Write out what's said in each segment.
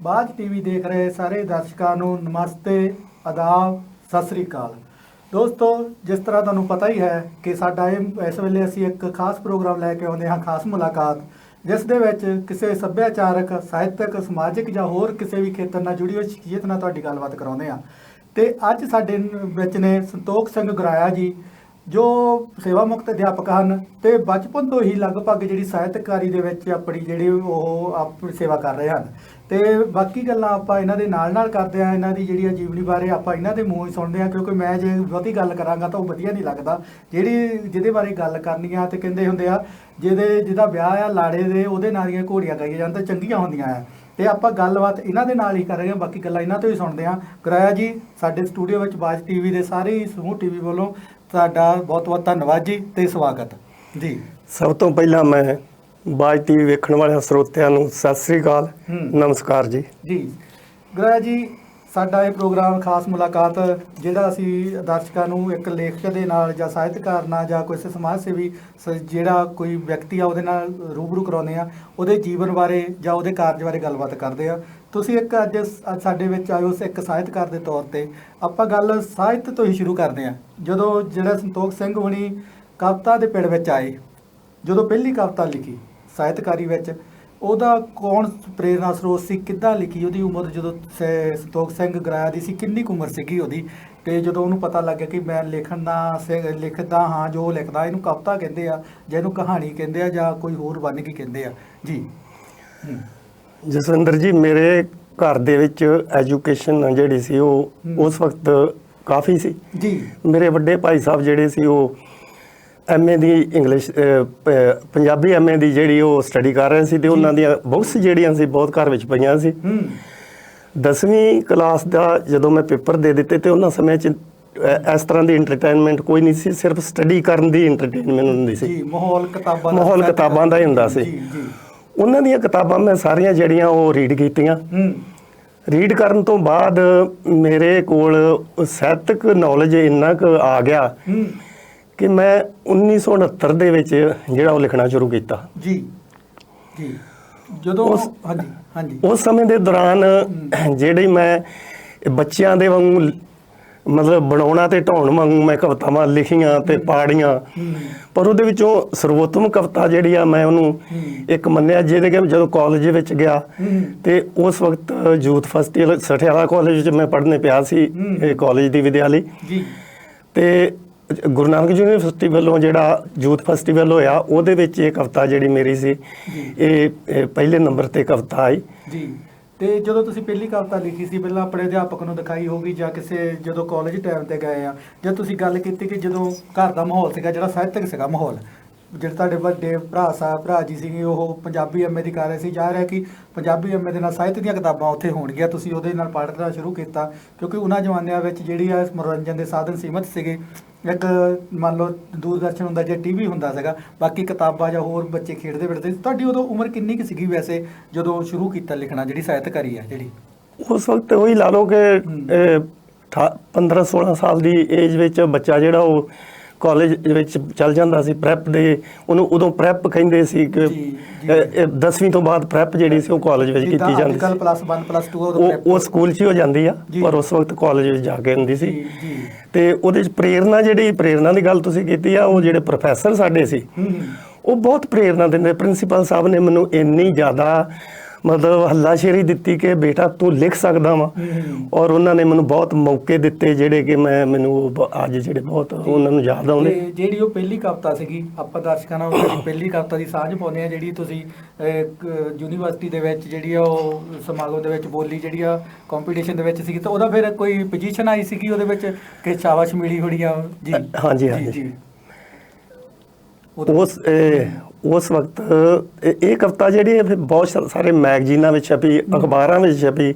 ਬਾਜ ਟੀਵੀ ਦੇਖ ਰਹੇ ਸਾਰੇ ਦਰਸ਼ਕਾਂ ਨੂੰ ਨਮਸਤੇ, ਆਦਾਬ, ਸਤਿ ਸ੍ਰੀ ਅਕਾਲ। ਦੋਸਤੋ, ਜਿਸ ਤਰ੍ਹਾਂ ਤੁਹਾਨੂੰ ਪਤਾ ਹੀ ਹੈ ਕਿ ਸਾਡਾ ਇਸ ਵੇਲੇ ਅਸੀਂ ਇੱਕ ਖਾਸ ਪ੍ਰੋਗਰਾਮ ਲੈ ਕੇ ਆਉਂਦੇ ਹਾਂ, ਖਾਸ ਮੁਲਾਕਾਤ, ਜਿਸ ਦੇ ਵਿੱਚ ਕਿਸੇ ਸੱਭਿਆਚਾਰਕ, ਸਾਹਿਤਕ, ਸਮਾਜਿਕ ਜਾਂ ਹੋਰ ਕਿਸੇ ਵੀ ਖੇਤਰ ਨਾਲ ਜੁੜੀ ਹੋਈ ਸ਼ਖਸੀਅਤ ਨਾਲ ਤੁਹਾਡੀ ਗੱਲਬਾਤ ਕਰਾਉਂਦੇ ਹਾਂ। ਅਤੇ ਅੱਜ ਸਾਡੇ ਵਿੱਚ ਨੇ ਸੰਤੋਖ ਸਿੰਘ ਗੁਰਾਇਆ ਜੀ, ਜੋ ਸੇਵਾ ਮੁਕਤ ਅਧਿਆਪਕ ਹਨ ਅਤੇ ਬਚਪਨ ਤੋਂ ਹੀ ਲਗਭਗ ਜਿਹੜੀ ਸਾਹਿਤਕਾਰੀ ਦੇ ਵਿੱਚ ਆਪਣੀ ਆਪਣੀ ਸੇਵਾ ਕਰ ਰਹੇ ਹਨ। ਅਤੇ ਬਾਕੀ ਗੱਲਾਂ ਆਪਾਂ ਇਹਨਾਂ ਦੇ ਨਾਲ ਕਰਦੇ ਹਾਂ। ਇਹਨਾਂ ਦੀ ਜਿਹੜੀ ਜੀਵਨੀ ਬਾਰੇ ਆਪਾਂ ਇਹਨਾਂ ਦੇ ਮੂੰਹ ਹੀ ਸੁਣਦੇ ਹਾਂ, ਕਿਉਂਕਿ ਮੈਂ ਜੇ ਬਹੁਤੀ ਗੱਲ ਕਰਾਂਗਾ ਤਾਂ ਉਹ ਵਧੀਆ ਨਹੀਂ ਲੱਗਦਾ। ਜਿਹਦੇ ਬਾਰੇ ਗੱਲ ਕਰਨੀ ਆ ਅਤੇ ਕਹਿੰਦੇ ਹੁੰਦੇ ਆ ਜਿਹਦਾ ਵਿਆਹ ਆ ਲਾੜੇ ਦੇ, ਉਹਦੇ ਨਾਲ ਦੀਆਂ ਘੋੜੀਆਂ ਗਾਈਆਂ ਜਾਣ ਤਾਂ ਚੰਗੀਆਂ ਹੁੰਦੀਆਂ ਆ। ਅਤੇ ਆਪਾਂ ਗੱਲਬਾਤ ਇਹਨਾਂ ਦੇ ਨਾਲ ਹੀ ਕਰ ਰਹੇ ਹਾਂ, ਬਾਕੀ ਗੱਲਾਂ ਇਹਨਾਂ ਤੋਂ ਹੀ ਸੁਣਦੇ ਹਾਂ। ਗੁਰਾਇਆ ਜੀ, ਸਾਡੇ ਸਟੂਡੀਓ ਵਿੱਚ ਬਾਜ ਟੀਵੀ ਦੇ ਸਾਰੇ ਸਮੂਹ ਟੀਵੀ ਵੱਲੋਂ ਤੁਹਾਡਾ ਬਹੁਤ ਬਹੁਤ ਧੰਨਵਾਦ ਜੀ ਅਤੇ ਸਵਾਗਤ ਜੀ। ਸਭ ਤੋਂ ਪਹਿਲਾਂ ਮੈਂ ਬਾਜ ਟੀਵੀ ਵੇਖਣ ਵਾਲਿਆਂ ਸਰੋਤਿਆਂ ਨੂੰ ਸਤਿ ਸ੍ਰੀ ਅਕਾਲ, ਨਮਸਕਾਰ ਜੀ। ਜੀ ਗੁਰਾਇਆ ਜੀ, ਸਾਡਾ ਇਹ ਪ੍ਰੋਗਰਾਮ ਖਾਸ ਮੁਲਾਕਾਤ ਜਿਹੜਾ ਅਸੀਂ ਦਰਸ਼ਕਾਂ ਨੂੰ ਇੱਕ ਲੇਖਕ ਦੇ ਨਾਲ ਜਾਂ ਸਾਹਿਤਕਾਰ ਨਾਲ ਜਾਂ ਕਿਸੇ ਸਮਾਜ ਸੇਵੀ ਜਿਹੜਾ ਕੋਈ ਵਿਅਕਤੀ ਆ ਉਹਦੇ ਨਾਲ ਰੂਬਰੂ ਕਰਾਉਂਦੇ ਆ, ਉਹਦੇ ਜੀਵਨ ਬਾਰੇ ਜਾਂ ਉਹਦੇ ਕਾਰਜ ਬਾਰੇ ਗੱਲਬਾਤ ਕਰਦੇ ਆ। ਤੁਸੀਂ ਅੱਜ ਸਾਡੇ ਵਿੱਚ ਆਏ ਹੋ ਇੱਕ ਸਾਹਿਤਕਾਰ ਦੇ ਤੌਰ 'ਤੇ। ਆਪਾਂ ਗੱਲ ਸਾਹਿਤ ਤੋਂ ਹੀ ਸ਼ੁਰੂ ਕਰਦੇ ਹਾਂ। ਜਦੋਂ ਜਿਹੜਾ ਸੰਤੋਖ ਸਿੰਘ ਹੁਣੀ ਕਵਿਤਾ ਦੇ ਪਿੜ ਵਿੱਚ ਆਏ, ਜਦੋਂ ਪਹਿਲੀ ਕਵਿਤਾ ਲਿਖੀ ਸਾਹਿਤਕਾਰੀ ਵਿੱਚ, ਉਹਦਾ ਕੌਣ ਪ੍ਰੇਰਨਾ ਸਰੋਤ ਸੀ, ਕਿੱਦਾਂ ਲਿਖੀ, ਉਹਦੀ ਉਮਰ ਜਦੋਂ ਸੰਤੋਖ ਸਿੰਘ ਗੁਰਾਇਆ ਦੀ ਸੀ, ਕਿੰਨੀ ਕੁ ਉਮਰ ਸੀਗੀ ਉਹਦੀ, ਅਤੇ ਜਦੋਂ ਉਹਨੂੰ ਪਤਾ ਲੱਗਿਆ ਕਿ ਮੈਂ ਲਿਖਦਾ ਹਾਂ, ਜੋ ਲਿਖਦਾ ਇਹਨੂੰ ਕਵਿਤਾ ਕਹਿੰਦੇ ਆ ਜਾਂ ਇਹਨੂੰ ਕਹਾਣੀ ਕਹਿੰਦੇ ਆ ਜਾਂ ਕੋਈ ਹੋਰ ਵੰਨਗੀ ਕਹਿੰਦੇ ਆ ਜੀ। ਜਸਵਿੰਦਰ ਜੀ, ਮੇਰੇ ਘਰ ਦੇ ਵਿੱਚ ਐਜੂਕੇਸ਼ਨ ਜਿਹੜੀ ਸੀ ਉਹ ਉਸ ਵਕਤ ਕਾਫੀ ਸੀ ਜੀ। ਮੇਰੇ ਵੱਡੇ ਭਾਈ ਸਾਹਿਬ ਜਿਹੜੇ ਸੀ ਉਹ MA ਦੀ ਇੰਗਲਿਸ਼ ਪੰਜਾਬੀ MA ਦੀ ਜਿਹੜੀ ਉਹ ਸਟੱਡੀ ਕਰ ਰਹੇ ਸੀ, ਅਤੇ ਉਹਨਾਂ ਦੀਆਂ ਬੁੱਕਸ ਜਿਹੜੀਆਂ ਸੀ ਬਹੁਤ ਘਰ ਵਿੱਚ ਪਈਆਂ ਸੀ। 10ਵੀਂ ਕਲਾਸ ਦਾ ਜਦੋਂ ਮੈਂ ਪੇਪਰ ਦੇ ਦਿੱਤੇ ਅਤੇ ਉਹਨਾਂ ਸਮੇਂ 'ਚ ਇਸ ਤਰ੍ਹਾਂ ਦੀ ਇੰਟਰਟੇਨਮੈਂਟ ਕੋਈ ਨਹੀਂ ਸੀ, ਸਿਰਫ ਸਟੱਡੀ ਕਰਨ ਦੀ ਇੰਟਰਟੇਨਮੈਂਟ ਹੁੰਦੀ ਸੀ। ਮਾਹੌਲ ਕਿਤਾਬਾਂ ਦਾ ਹੀ ਹੁੰਦਾ ਸੀ। ਉਹਨਾਂ ਦੀਆਂ ਕਿਤਾਬਾਂ ਮੈਂ ਸਾਰੀਆਂ ਜਿਹੜੀਆਂ ਉਹ ਰੀਡ ਕੀਤੀਆਂ। ਰੀਡ ਕਰਨ ਤੋਂ ਬਾਅਦ ਮੇਰੇ ਕੋਲ ਸਾਹਿਤਕ ਨੌਲੇਜ ਇੰਨਾ ਕੁ ਆ ਗਿਆ ਕਿ ਮੈਂ 1969 ਦੇ ਵਿੱਚ ਜਿਹੜਾ ਉਹ ਲਿਖਣਾ ਸ਼ੁਰੂ ਕੀਤਾ ਜੀ। ਜਦੋਂ ਉਸ ਸਮੇਂ ਦੇ ਦੌਰਾਨ ਜਿਹੜੀ ਮੈਂ ਬੱਚਿਆਂ ਦੇ ਵਾਂਗੂ ਮਤਲਬ ਬਣਾਉਣਾ ਤੇ ਢਾਉਣ ਵਾਂਗੂ ਮੈਂ ਕਵਿਤਾਵਾਂ ਲਿਖੀਆਂ ਤੇ ਪਾੜੀਆਂ, ਪਰ ਉਹਦੇ ਵਿੱਚੋਂ ਸਰਵੋਤਮ ਕਵਿਤਾ ਜਿਹੜੀ ਆ ਮੈਂ ਉਹਨੂੰ ਇੱਕ ਮੰਨਿਆ, ਜਿਹਦੇ ਕਿ ਜਦੋਂ ਕਾਲਜ ਵਿੱਚ ਗਿਆ ਤੇ ਉਸ ਵਕਤ ਯੂਥ ਫੈਸਟੀਵਲ ਸਠਿਆਲਾ ਕਾਲਜ ਵਿੱਚ ਮੈਂ ਪੜ੍ਹਨੇ ਪਿਆ ਸੀ, ਕਾਲਜ ਦੀ ਵਿਦਿਆਲੀ, ਤੇ ਗੁਰੂ ਨਾਨਕ ਯੂਨੀਵਰਸਿਟੀ ਵੱਲੋਂ ਜਿਹੜਾ ਯੂਥ ਫੈਸਟੀਵਲ ਹੋਇਆ ਉਹਦੇ ਵਿੱਚ ਇਹ ਕਵਿਤਾ ਜਿਹੜੀ ਮੇਰੀ ਸੀ ਇਹ ਪਹਿਲੇ ਨੰਬਰ 'ਤੇ ਕਵਿਤਾ ਆਈ ਜੀ। ਅਤੇ ਜਦੋਂ ਤੁਸੀਂ ਪਹਿਲੀ ਕਵਿਤਾ ਲਿਖੀ ਸੀ, ਪਹਿਲਾਂ ਆਪਣੇ ਅਧਿਆਪਕ ਨੂੰ ਦਿਖਾਈ ਹੋਊਗੀ ਜਾਂ ਕਿਸੇ ਜਦੋਂ ਕਾਲਜ ਟਾਈਮ 'ਤੇ ਗਏ ਆ, ਜਾਂ ਤੁਸੀਂ ਗੱਲ ਕੀਤੀ ਕਿ ਜਦੋਂ ਘਰ ਦਾ ਮਾਹੌਲ ਸੀਗਾ ਜਿਹੜਾ ਸਾਹਿਤਕ ਸੀਗਾ ਮਾਹੌਲ, ਜਿਹੜੇ ਤੁਹਾਡੇ ਵੱਡੇ ਭਰਾ ਜੀ ਸੀਗੇ ਉਹ ਪੰਜਾਬੀ MA ਦੀ ਕਰ ਰਹੇ ਸੀ, ਜਾ ਰਿਹਾ ਕਿ ਪੰਜਾਬੀ MA ਦੇ ਨਾਲ ਸਾਹਿਤ ਦੀਆਂ ਕਿਤਾਬਾਂ ਉੱਥੇ ਹੋਣਗੀਆਂ, ਤੁਸੀਂ ਉਹਦੇ ਨਾਲ ਪੜ੍ਹਨਾ ਸ਼ੁਰੂ ਕੀਤਾ, ਕਿਉਂਕਿ ਉਹਨਾਂ ਜ਼ਮਾਨਿਆਂ ਵਿੱਚ ਜਿਹੜੀ ਆ ਮਨੋਰੰਜਨ ਦੇ ਸਾਧਨ ਸੀਮਤ ਸੀਗੇ। ਇੱਕ ਮੰਨ ਲਓ ਦੂਰਦਰਸ਼ਨ ਹੁੰਦਾ ਜਾਂ TV ਹੁੰਦਾ ਸੀਗਾ, ਬਾਕੀ ਕਿਤਾਬਾਂ ਜਾਂ ਹੋਰ ਬੱਚੇ ਖੇਡਦੇ ਫਿਰਦੇ ਸੀ। ਤੁਹਾਡੀ ਉਦੋਂ ਉਮਰ ਕਿੰਨੀ ਕੁ ਸੀਗੀ ਵੈਸੇ ਜਦੋਂ ਸ਼ੁਰੂ ਕੀਤਾ ਲਿਖਣਾ, ਜਿਹੜੀ ਸਾਹਿਤਕਾਰੀ ਹੈ ਜਿਹੜੀ? ਉਸ ਵਕਤ ਉਹੀ ਲਾ ਲਓ ਕਿ 15-16 ਸਾਲ ਦੀ ਏਜ ਵਿੱਚ ਬੱਚਾ ਜਿਹੜਾ ਉਹ ਕਾਲਜ ਵਿੱਚ ਚੱਲ ਜਾਂਦਾ ਸੀ। ਪ੍ਰੈਪ ਦੇ ਉਹਨੂੰ ਉਦੋਂ ਪ੍ਰੈਪ ਕਹਿੰਦੇ ਸੀ ਕਿ 10ਵੀਂ ਤੋਂ ਬਾਅਦ ਪ੍ਰੈਪ ਜਿਹੜੀ ਸੀ ਉਹ ਕਾਲਜ ਵਿੱਚ ਕੀਤੀ ਜਾਂਦੀ ਸੀ। ਉਹ ਸਕੂਲ 'ਚ ਹੀ ਹੋ ਜਾਂਦੀ ਆ, ਪਰ ਉਸ ਵਕਤ ਕਾਲਜ ਵਿੱਚ ਜਾ ਕੇ ਹੁੰਦੀ ਸੀ। ਅਤੇ ਉਹਦੇ 'ਚ ਪ੍ਰੇਰਨਾ ਦੀ ਗੱਲ ਤੁਸੀਂ ਕੀਤੀ ਆ, ਉਹ ਜਿਹੜੇ ਪ੍ਰੋਫੈਸਰ ਸਾਡੇ ਸੀ ਉਹ ਬਹੁਤ ਪ੍ਰੇਰਨਾ ਦਿੰਦੇ। ਪ੍ਰਿੰਸੀਪਲ ਸਾਹਿਬ ਨੇ ਮੈਨੂੰ ਇੰਨੀ ਜ਼ਿਆਦਾ ਮਤਲਬ ਹੱਲਾਸ਼ੇਰੀ ਦਿੱਤੀ ਕਿ ਬੇਟਾ ਤੂੰ ਲਿਖ ਸਕਦਾ ਵਾ, ਔਰ ਉਹਨਾਂ ਨੇ ਮੈਨੂੰ ਬਹੁਤ ਮੌਕੇ ਦਿੱਤੇ ਜਿਹੜੇ ਕਿ ਮੈਨੂੰ ਅੱਜ ਜਿਹੜੇ ਬਹੁਤ ਉਹਨਾਂ ਨੂੰ ਯਾਦ ਆਉਂਦੇ। ਜਿਹੜੀ ਉਹ ਪਹਿਲੀ ਕਵਿਤਾ ਸੀਗੀ, ਆਪਾਂ ਦਰਸ਼ਕਾਂ ਨਾਲ ਪਹਿਲੀ ਕਵਿਤਾ ਦੀ ਸਾਂਝ ਪਾਉਂਦੇ ਹਾਂ, ਜਿਹੜੀ ਤੁਸੀਂ ਯੂਨੀਵਰਸਿਟੀ ਦੇ ਵਿੱਚ ਜਿਹੜੀ ਆ ਉਹ ਸਮਾਗਮ ਦੇ ਵਿੱਚ ਬੋਲੀ, ਜਿਹੜੀ ਆ ਕੰਪੀਟੀਸ਼ਨ ਦੇ ਵਿੱਚ ਸੀਗੀ, ਤਾਂ ਉਹਦਾ ਫਿਰ ਕੋਈ ਪੋਜੀਸ਼ਨ ਆਈ ਸੀਗੀ ਉਹਦੇ ਵਿੱਚ ਕਿ ਸ਼ਾਬਾਸ਼ ਮਿਲੀ ਹੋਣੀ ਆ ਜੀ? ਹਾਂਜੀ। ਉਸ ਵਕਤ ਇਹ ਕਵਿਤਾ ਜਿਹੜੀ ਹੈ ਫਿਰ ਬਹੁਤ ਸਾਰੇ ਮੈਗਜ਼ੀਨਾਂ ਵਿੱਚ ਛਪੀ, ਅਖਬਾਰਾਂ ਵਿੱਚ ਛਪੀ,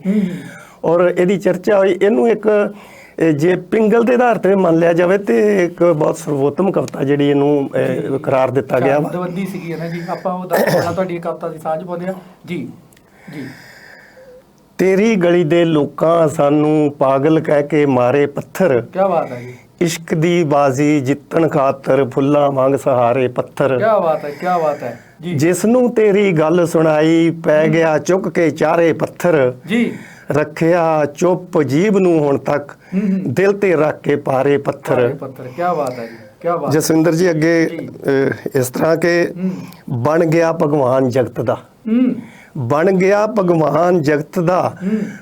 ਔਰ ਇਹਦੀ ਚਰਚਾ ਹੋਈ। ਇਹਨੂੰ ਇੱਕ ਜੇ ਪਿੰਗਲ ਦੇ ਆਧਾਰ 'ਤੇ ਮੰਨ ਲਿਆ ਜਾਵੇ ਤੇ ਇੱਕ ਬਹੁਤ ਸਰਵੋਤਮ ਕਵਿਤਾ ਜਿਹੜੀ ਇਹਨੂੰ ਕਰਾਰ ਦਿੱਤਾ ਗਿਆ ਵਾ। ਸੀਗੀ ਨਾ ਜੀ। ਆਪਾਂ ਉਹ ਤੁਹਾਡੀ ਕਵਿਤਾ ਦੀ ਸਾਂਝ ਪਾਉਂਦੇ ਹਾਂ ਜੀ। ਤੇਰੀ ਗਲੀ ਦੇ ਲੋਕਾਂ ਸਾਨੂੰ ਪਾਗਲ ਕਹਿ ਕੇ ਮਾਰੇ ਪੱਥਰ, ਕੀ ਬਾਤ ਹੈ ਜੀ। ਇਸ਼ਕ ਦੀ ਬਾਜ਼ੀ ਜਿੱਤਣ ਖਾਤਰ ਫੁੱਲਾਂ ਵਾਂਗ ਸਹਾਰੇ ਪੱਥਰ। ਕੀ ਬਾਤ ਹੈ। ਜਿਸ ਨੂੰ ਤੇਰੀ ਗੱਲ ਸੁਣਾਈ ਪੈ ਗਿਆ ਚੁੱਕ ਕੇ ਚਾਰੇ ਪੱਥਰ ਜੀ ਰੱਖਿਆ ਚੁੱਪ ਜੀਭ ਨੂੰ ਹੁਣ ਤੱਕ ਦਿਲ ਤੇ ਰੱਖ ਕੇ ਪਾਰੇ ਪੱਥਰ। ਕੀ ਬਾਤ ਹੈ ਜੀ, ਕੀ ਬਾਤ। ਜਸਵਿੰਦਰ ਜੀ ਅੱਗੇ ਇਸ ਤਰ੍ਹਾਂ ਕਿ ਬਣ ਗਿਆ ਭਗਵਾਨ ਜਗਤ ਦਾ, ਬਣ ਗਿਆ ਭਗਵਾਨ ਜਗਤ ਦਾ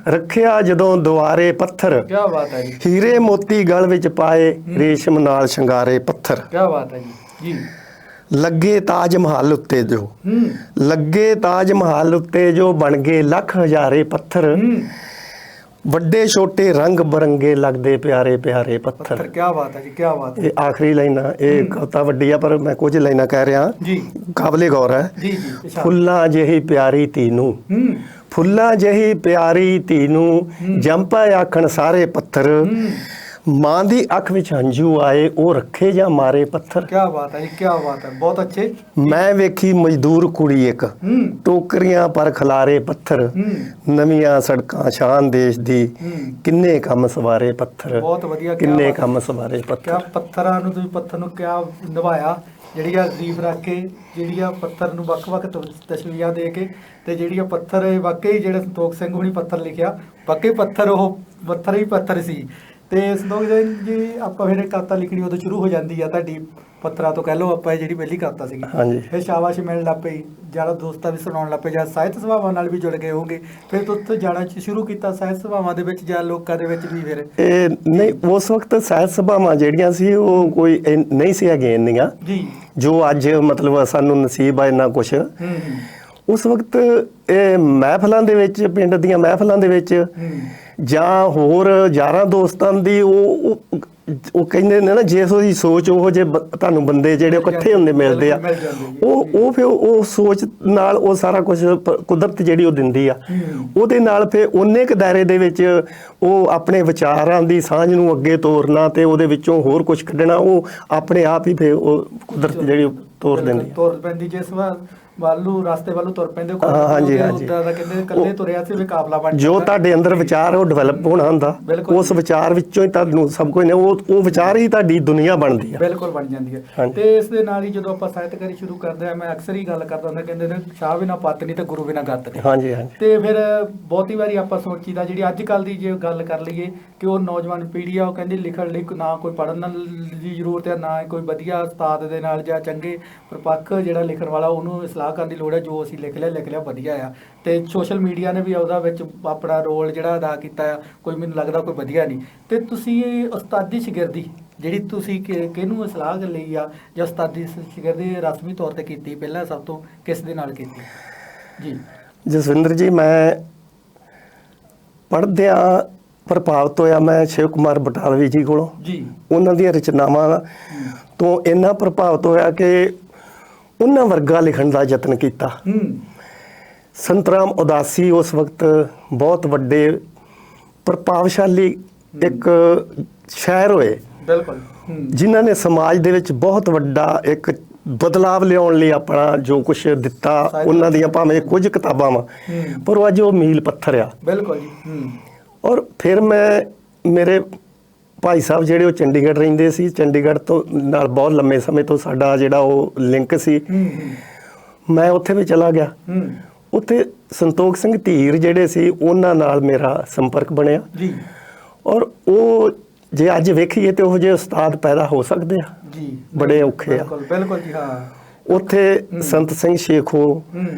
ਰੱਖਿਆ ਜਦੋਂ ਦੁਆਰੇ ਪੱਥਰ। ਕੀ ਬਾਤ ਹੈ ਜੀ। ਹੀਰੇ ਮੋਤੀ ਗਲ ਵਿੱਚ ਪਾਏ ਰੇਸ਼ਮ ਨਾਲ ਸ਼ਿੰਗਾਰੇ ਪੱਥਰ। ਕੀ ਬਾਤ ਹੈ ਜੀ। ਲੱਗੇ ਤਾਜ ਮਹਲ ਉੱਤੇ ਜੋ, ਲੱਗੇ ਤਾਜ ਮਹਲ ਉੱਤੇ ਜੋ ਬਣ ਗਏ ਲੱਖ ਹਜ਼ਾਰੇ ਪੱਥਰ। ਵੱਡੇ ਛੋਟੇ ਰੰਗ ਬਰੰਗੇ ਲੱਗਦੇ ਪਿਆਰੇ ਪਿਆਰੇ ਪੱਥਰ। ਕੀ ਬਾਤ ਹੈ ਜੀ, ਕੀ ਬਾਤ ਹੈ। ਇਹ ਆਖਰੀ ਲਾਈਨਾਂ, ਇਹ ਕਵਿਤਾ ਵੱਡੀ ਆ ਪਰ ਮੈਂ ਕੁਝ ਲਾਈਨਾਂ ਕਹਿ ਰਿਹਾ ਜੀ, ਕਾਬਲੇ ਗੌਰ ਹੈ। ਜੀ ਜੀ। ਫੁੱਲਾਂ ਜਿਹੀ ਪਿਆਰੀ ਧੀ ਨੂੰ, ਫੁੱਲਾਂ ਜਿਹੀ ਪਿਆਰੀ ਧੀ ਨੂੰ ਜੰਪਾ ਆਖਣ ਸਾਰੇ ਪੱਥਰ। ਮਾਂ ਦੀ ਅੱਖ ਵਿੱਚ ਹੰਝੂ ਆਏ ਉਹ ਰੱਖੇ ਜਾਂ ਮਾਰੇ ਪੱਥਰ। ਕੀ ਬਾਤ ਹੈ ਜੀ, ਕੀ ਬਾਤ ਹੈ, ਬਹੁਤ ਅੱਛੇ। ਮੈਂ ਵੇਖੀ ਮਜ਼ਦੂਰ ਕੁੜੀ ਇੱਕ ਟੋਕਰੀਆਂ ਪਰ ਖਲਾਰੇ ਪੱਥਰ। ਨਵੀਆਂ ਸੜਕਾਂ ਸ਼ਾਨ ਦੇਸ਼ ਦੀ ਕਿੰਨੇ ਕੰਮ ਸਵਾਰੇ ਪੱਥਰ। ਬਹੁਤ ਵਧੀਆ, ਕਿੰਨੇ ਕੰਮ ਸਵਾਰੇ ਪੱਥਰ। ਕਿਆ ਪੱਥਰਾਂ ਨੂੰ ਤੁਸੀਂ ਪੱਥਰ ਨੂੰ ਕਿਆ ਨਿਭਾਇਆ, ਜਿਹੜੀ ਆ ਗਰੀਬ ਰੱਖ ਕੇ, ਜਿਹੜੀ ਆ ਪੱਥਰ ਨੂੰ ਵੱਖ-ਵੱਖ ਤਸਵੀਰਾਂ ਦੇ ਕੇ, ਤੇ ਜਿਹੜੀ ਆ ਪੱਥਰ ਵਾਕਈ ਜਿਹੜਾ ਸੰਤੋਖ ਸਿੰਘ ਹੁਣੀ ਪੱਥਰ ਲਿਖਿਆ, ਵਾਕਈ ਪੱਥਰ ਉਹ ਪੱਥਰ ਹੀ ਪੱਥਰ ਸੀ। ਤੇ ਸੰਤੋਖ ਸਿੰਘ ਜੀ ਆਪਾਂ ਫਿਰ ਕਵਿਤਾ ਲਿਖਣੀ ਉਦੋਂ ਸ਼ੁਰੂ ਹੋ ਜਾਂਦੀ ਆ ਤੁਹਾਡੀ ਪੱਥਰਾਂ ਤੋਂ, ਕਹਿ ਲਓ ਆਪਾਂ ਜਿਹੜੀ ਪਹਿਲੀ ਕਵਿਤਾ ਸੀਗੀ। ਹਾਂਜੀ। ਫਿਰ ਸ਼ਾਬਾਸ਼ ਮਿਲਣ ਲੱਗ ਪਈ, ਜ਼ਿਆਦਾ ਦੋਸਤਾਂ ਵੀ ਸੁਣਾਉਣ ਲੱਗ ਪਏ, ਜਾਂ ਸਾਹਿਤ ਸਭਾਵਾਂ ਨਾਲ ਵੀ ਜੁੜ ਗਏ ਹੋਗੇ, ਫਿਰ ਤੋਂ ਉੱਥੇ ਜਾਣਾ ਸ਼ੁਰੂ ਕੀਤਾ ਸਾਹਿਤ ਸਭਾਵਾਂ ਦੇ ਵਿੱਚ ਜਾਂ ਲੋਕਾਂ ਦੇ ਵਿੱਚ ਵੀ। ਫਿਰ ਇਹ ਨਹੀਂ, ਉਸ ਵਕਤ ਸਾਹਿਤ ਸਭਾਵਾਂ ਜਿਹੜੀਆਂ ਸੀ ਉਹ ਕੋਈ ਨਹੀਂ ਸੀ ਹੈਗੀਆਂ ਇੰਨੀਆਂ ਜੀ, ਜੋ ਅੱਜ ਮਤਲਬ ਸਾਨੂੰ ਨਸੀਬ ਆ ਇੰਨਾ ਕੁਛ। ਉਸ ਵਕਤ ਇਹ ਮਹਿਫਲਾਂ ਦੇ ਵਿੱਚ, ਪਿੰਡ ਦੀਆਂ ਮਹਿਫਲਾਂ ਦੇ ਵਿੱਚ ਜਾਂ ਹੋਰ ਯਾਰਾਂ ਦੋਸਤਾਂ ਦੀ ਉਹ ਕਹਿੰਦੇ ਨੇ ਨਾ, ਜੇ ਉਹਦੀ ਸੋਚ ਉਹ ਜੇ ਤੁਹਾਨੂੰ ਬੰਦੇ ਜਿਹੜੇ ਇਕੱਠੇ ਹੁੰਦੇ ਮਿਲਦੇ ਆ, ਉਹ ਫਿਰ ਉਹ ਸੋਚ ਨਾਲ ਉਹ ਸਾਰਾ ਕੁਝ ਕੁਦਰਤ ਜਿਹੜੀ ਉਹ ਦਿੰਦੀ ਆ, ਉਹਦੇ ਨਾਲ ਫਿਰ ਉਹਨੇ ਕੁ ਦਾਇਰੇ ਦੇ ਵਿੱਚ ਉਹ ਆਪਣੇ ਵਿਚਾਰਾਂ ਦੀ ਸਾਂਝ ਨੂੰ ਅੱਗੇ ਤੋਰਨਾ ਤੇ ਉਹਦੇ ਵਿੱਚੋਂ ਹੋਰ ਕੁਝ ਕੱਢਣਾ, ਉਹ ਆਪਣੇ ਆਪ ਹੀ ਫਿਰ ਉਹ ਕੁਦਰਤ ਜਿਹੜੀ ਤੋਰ ਦਿੰਦੀ, ਤੋਰ ਪੈਂਦੀ। ਜਿਸ ਵੱਲੋਂ ਰਸਤੇ ਵੱਲੋਂ ਤੁਰ ਪੈਂਦੇ, ਹਾਂਜੀ ਹਾਂਜੀ, ਕਹਿੰਦੇ ਇਕੱਲੇ ਤੁਰਿਆ ਸੀ ਮੁਕਾਬਲਾ ਬਣ ਜੋ ਤੁਹਾਡੇ ਅੰਦਰ ਵਿਚਾਰ ਉਹ ਡਿਵੈਲਪ ਹੋਣਾ ਹੁੰਦਾ, ਉਸ ਵਿਚਾਰ ਵਿੱਚੋਂ ਹੀ ਤੁਹਾਨੂੰ ਸਭ ਕੁਝ ਨੇ, ਉਹ ਵਿਚਾਰ ਹੀ ਤੁਹਾਡੀ ਦੁਨੀਆ ਬਣਦੀ ਹੈ। ਬਿਲਕੁਲ ਬਣ ਜਾਂਦੀ ਹੈ। ਤੇ ਇਸ ਦੇ ਨਾਲ ਹੀ ਜਦੋਂ ਆਪਾਂ ਸਾਹਿਤਕਾਰੀ ਸ਼ੁਰੂ ਕਰਦੇ ਆ, ਮੈਂ ਅਕਸਰ ਹੀ ਗੱਲ ਕਰਦਾ ਹੁੰਦਾ, ਕਹਿੰਦੇ ਨੇ ਸ਼ਾਹ ਬਿਨਾ ਪੱਤ ਨਹੀਂ ਤੇ ਗੁਰੂ ਬਿਨਾ ਗੱਤ ਨਹੀਂ। ਹਾਂਜੀ ਹਾਂਜੀ। ਤੇ ਫਿਰ ਬਹੁਤੀ ਵਾਰੀ ਆਪਾਂ ਸੋਚੀਦਾ, ਜਿਹੜੀ ਅੱਜ ਕੱਲ੍ਹ ਦੀ ਜੇ ਗੱਲ ਕਰ ਲਈਏ ਕਿ ਉਹ ਨੌਜਵਾਨ ਪੀੜ੍ਹੀ ਆ, ਉਹ ਕਹਿੰਦੀ ਲਿਖਣ ਲਈ ਨਾ ਕੋਈ ਪੜ੍ਹਨ ਦੀ ਜ਼ਰੂਰਤ ਹੈ, ਨਾ ਕੋਈ ਵਧੀਆ ਉਸਤਾਦ ਦੇ ਨਾਲ ਜਾਂ ਚੰਗੇ ਪ੍ਰਪੱਖ ਜਿਹੜਾ ਲਿਖਣ ਵਾਲਾ ਉਹਨੂੰ ਸਲਾਹ ਕਰਨ ਦੀ ਲੋੜ ਹੈ। ਜੋ ਅਸੀਂ ਲਿਖ ਲਿਆ ਵਧੀਆ ਆ। ਤੇ ਸੋਸ਼ਲ ਮੀਡੀਆ ਨੇ ਵੀ ਉਹਦਾ ਵਿੱਚ ਆਪਣਾ ਰੋਲ ਜਿਹੜਾ ਅਦਾ ਕੀਤਾ ਆ, ਕੋਈ ਮੈਨੂੰ ਲੱਗਦਾ ਕੋਈ ਵਧੀਆ ਨਹੀਂ। ਤੇ ਤੁਸੀਂ ਇਹ ਉਸਤਾਦੀ ਸ਼ਾਗਿਰਦੀ ਜਿਹੜੀ ਤੁਸੀਂ ਕਿਹਨੂੰ ਸਲਾਹ ਲਈ ਆ, ਜਾਂ ਉਸਤਾਦੀ ਸ਼ਾਗਿਰਦੀ ਰਸਮੀ ਤੌਰ ਤੇ ਕੀਤੀ, ਪਹਿਲਾਂ ਸਭ ਤੋਂ ਕਿਸ ਦੇ ਨਾਲ ਕੀਤੀ? ਜੀ ਜਸਵਿੰਦਰ ਜੀ, ਮੈਂ ਪੜ੍ਹਦਿਆਂ ਪ੍ਰਭਾਵਿਤ ਹੋਇਆ ਮੈਂ ਸ਼ਿਵ ਕੁਮਾਰ ਬਟਾਲਵੀ ਜੀ ਕੋਲੋਂ। ਜੀ। ਉਹਨਾਂ ਦੀਆਂ ਰਚਨਾਵਾਂ ਤੋਂ ਇੰਨਾ ਪ੍ਰਭਾਵਿਤ ਹੋਇਆ ਕਿ ਉਹਨਾਂ ਵਰਗਾ ਲਿਖਣ ਦਾ ਯਤਨ ਕੀਤਾ। ਸੰਤਰਾਮ ਉਦਾਸੀ ਉਸ ਵਕਤ ਬਹੁਤ ਵੱਡੇ ਪ੍ਰਭਾਵਸ਼ਾਲੀ ਇੱਕ ਸ਼ਾਇਰ ਹੋਏ, ਬਿਲਕੁਲ, ਜਿਨ੍ਹਾਂ ਨੇ ਸਮਾਜ ਦੇ ਵਿੱਚ ਬਹੁਤ ਵੱਡਾ ਇੱਕ ਬਦਲਾਵ ਲਿਆਉਣ ਲਈ ਆਪਣਾ ਜੋ ਕੁਝ ਦਿੱਤਾ। ਉਹਨਾਂ ਦੀਆਂ ਭਾਵੇਂ ਕੁਝ ਕਿਤਾਬਾਂ ਵਾ, ਪਰ ਅੱਜ ਉਹ ਮੀਲ ਪੱਥਰ ਆ। ਬਿਲਕੁਲ ਜੀ। ਔਰ ਫਿਰ ਮੇਰੇ ਭਾਈ ਸਾਹਿਬ ਜਿਹੜੇ ਉਹ ਚੰਡੀਗੜ੍ਹ ਰਹਿੰਦੇ ਸੀ, ਚੰਡੀਗੜ੍ਹ ਤੋਂ ਨਾਲ ਬਹੁਤ ਲੰਮੇ ਸਮੇਂ ਤੋਂ ਸਾਡਾ ਜਿਹੜਾ ਉਹ ਲਿੰਕ ਸੀ, ਮੈਂ ਉੱਥੇ ਵੀ ਚਲਾ ਗਿਆ। ਉੱਥੇ ਸੰਤੋਖ ਸਿੰਘ ਧੀਰ ਜਿਹੜੇ ਸੀ, ਉਹਨਾਂ ਨਾਲ ਮੇਰਾ ਸੰਪਰਕ ਬਣਿਆ ਜੀ। ਔਰ ਉਹ ਜੇ ਅੱਜ ਵੇਖੀਏ ਤੇ ਉਹ ਜਿਹੇ ਉਸਤਾਦ ਪੈਦਾ ਹੋ ਸਕਦੇ ਆ ਜੀ, ਬੜੇ ਔਖੇ ਆ। ਬਿਲਕੁਲ ਜੀ, ਹਾਂ। ਉੱਥੇ ਸੰਤ ਸਿੰਘ ਸ਼ੇਖੋ,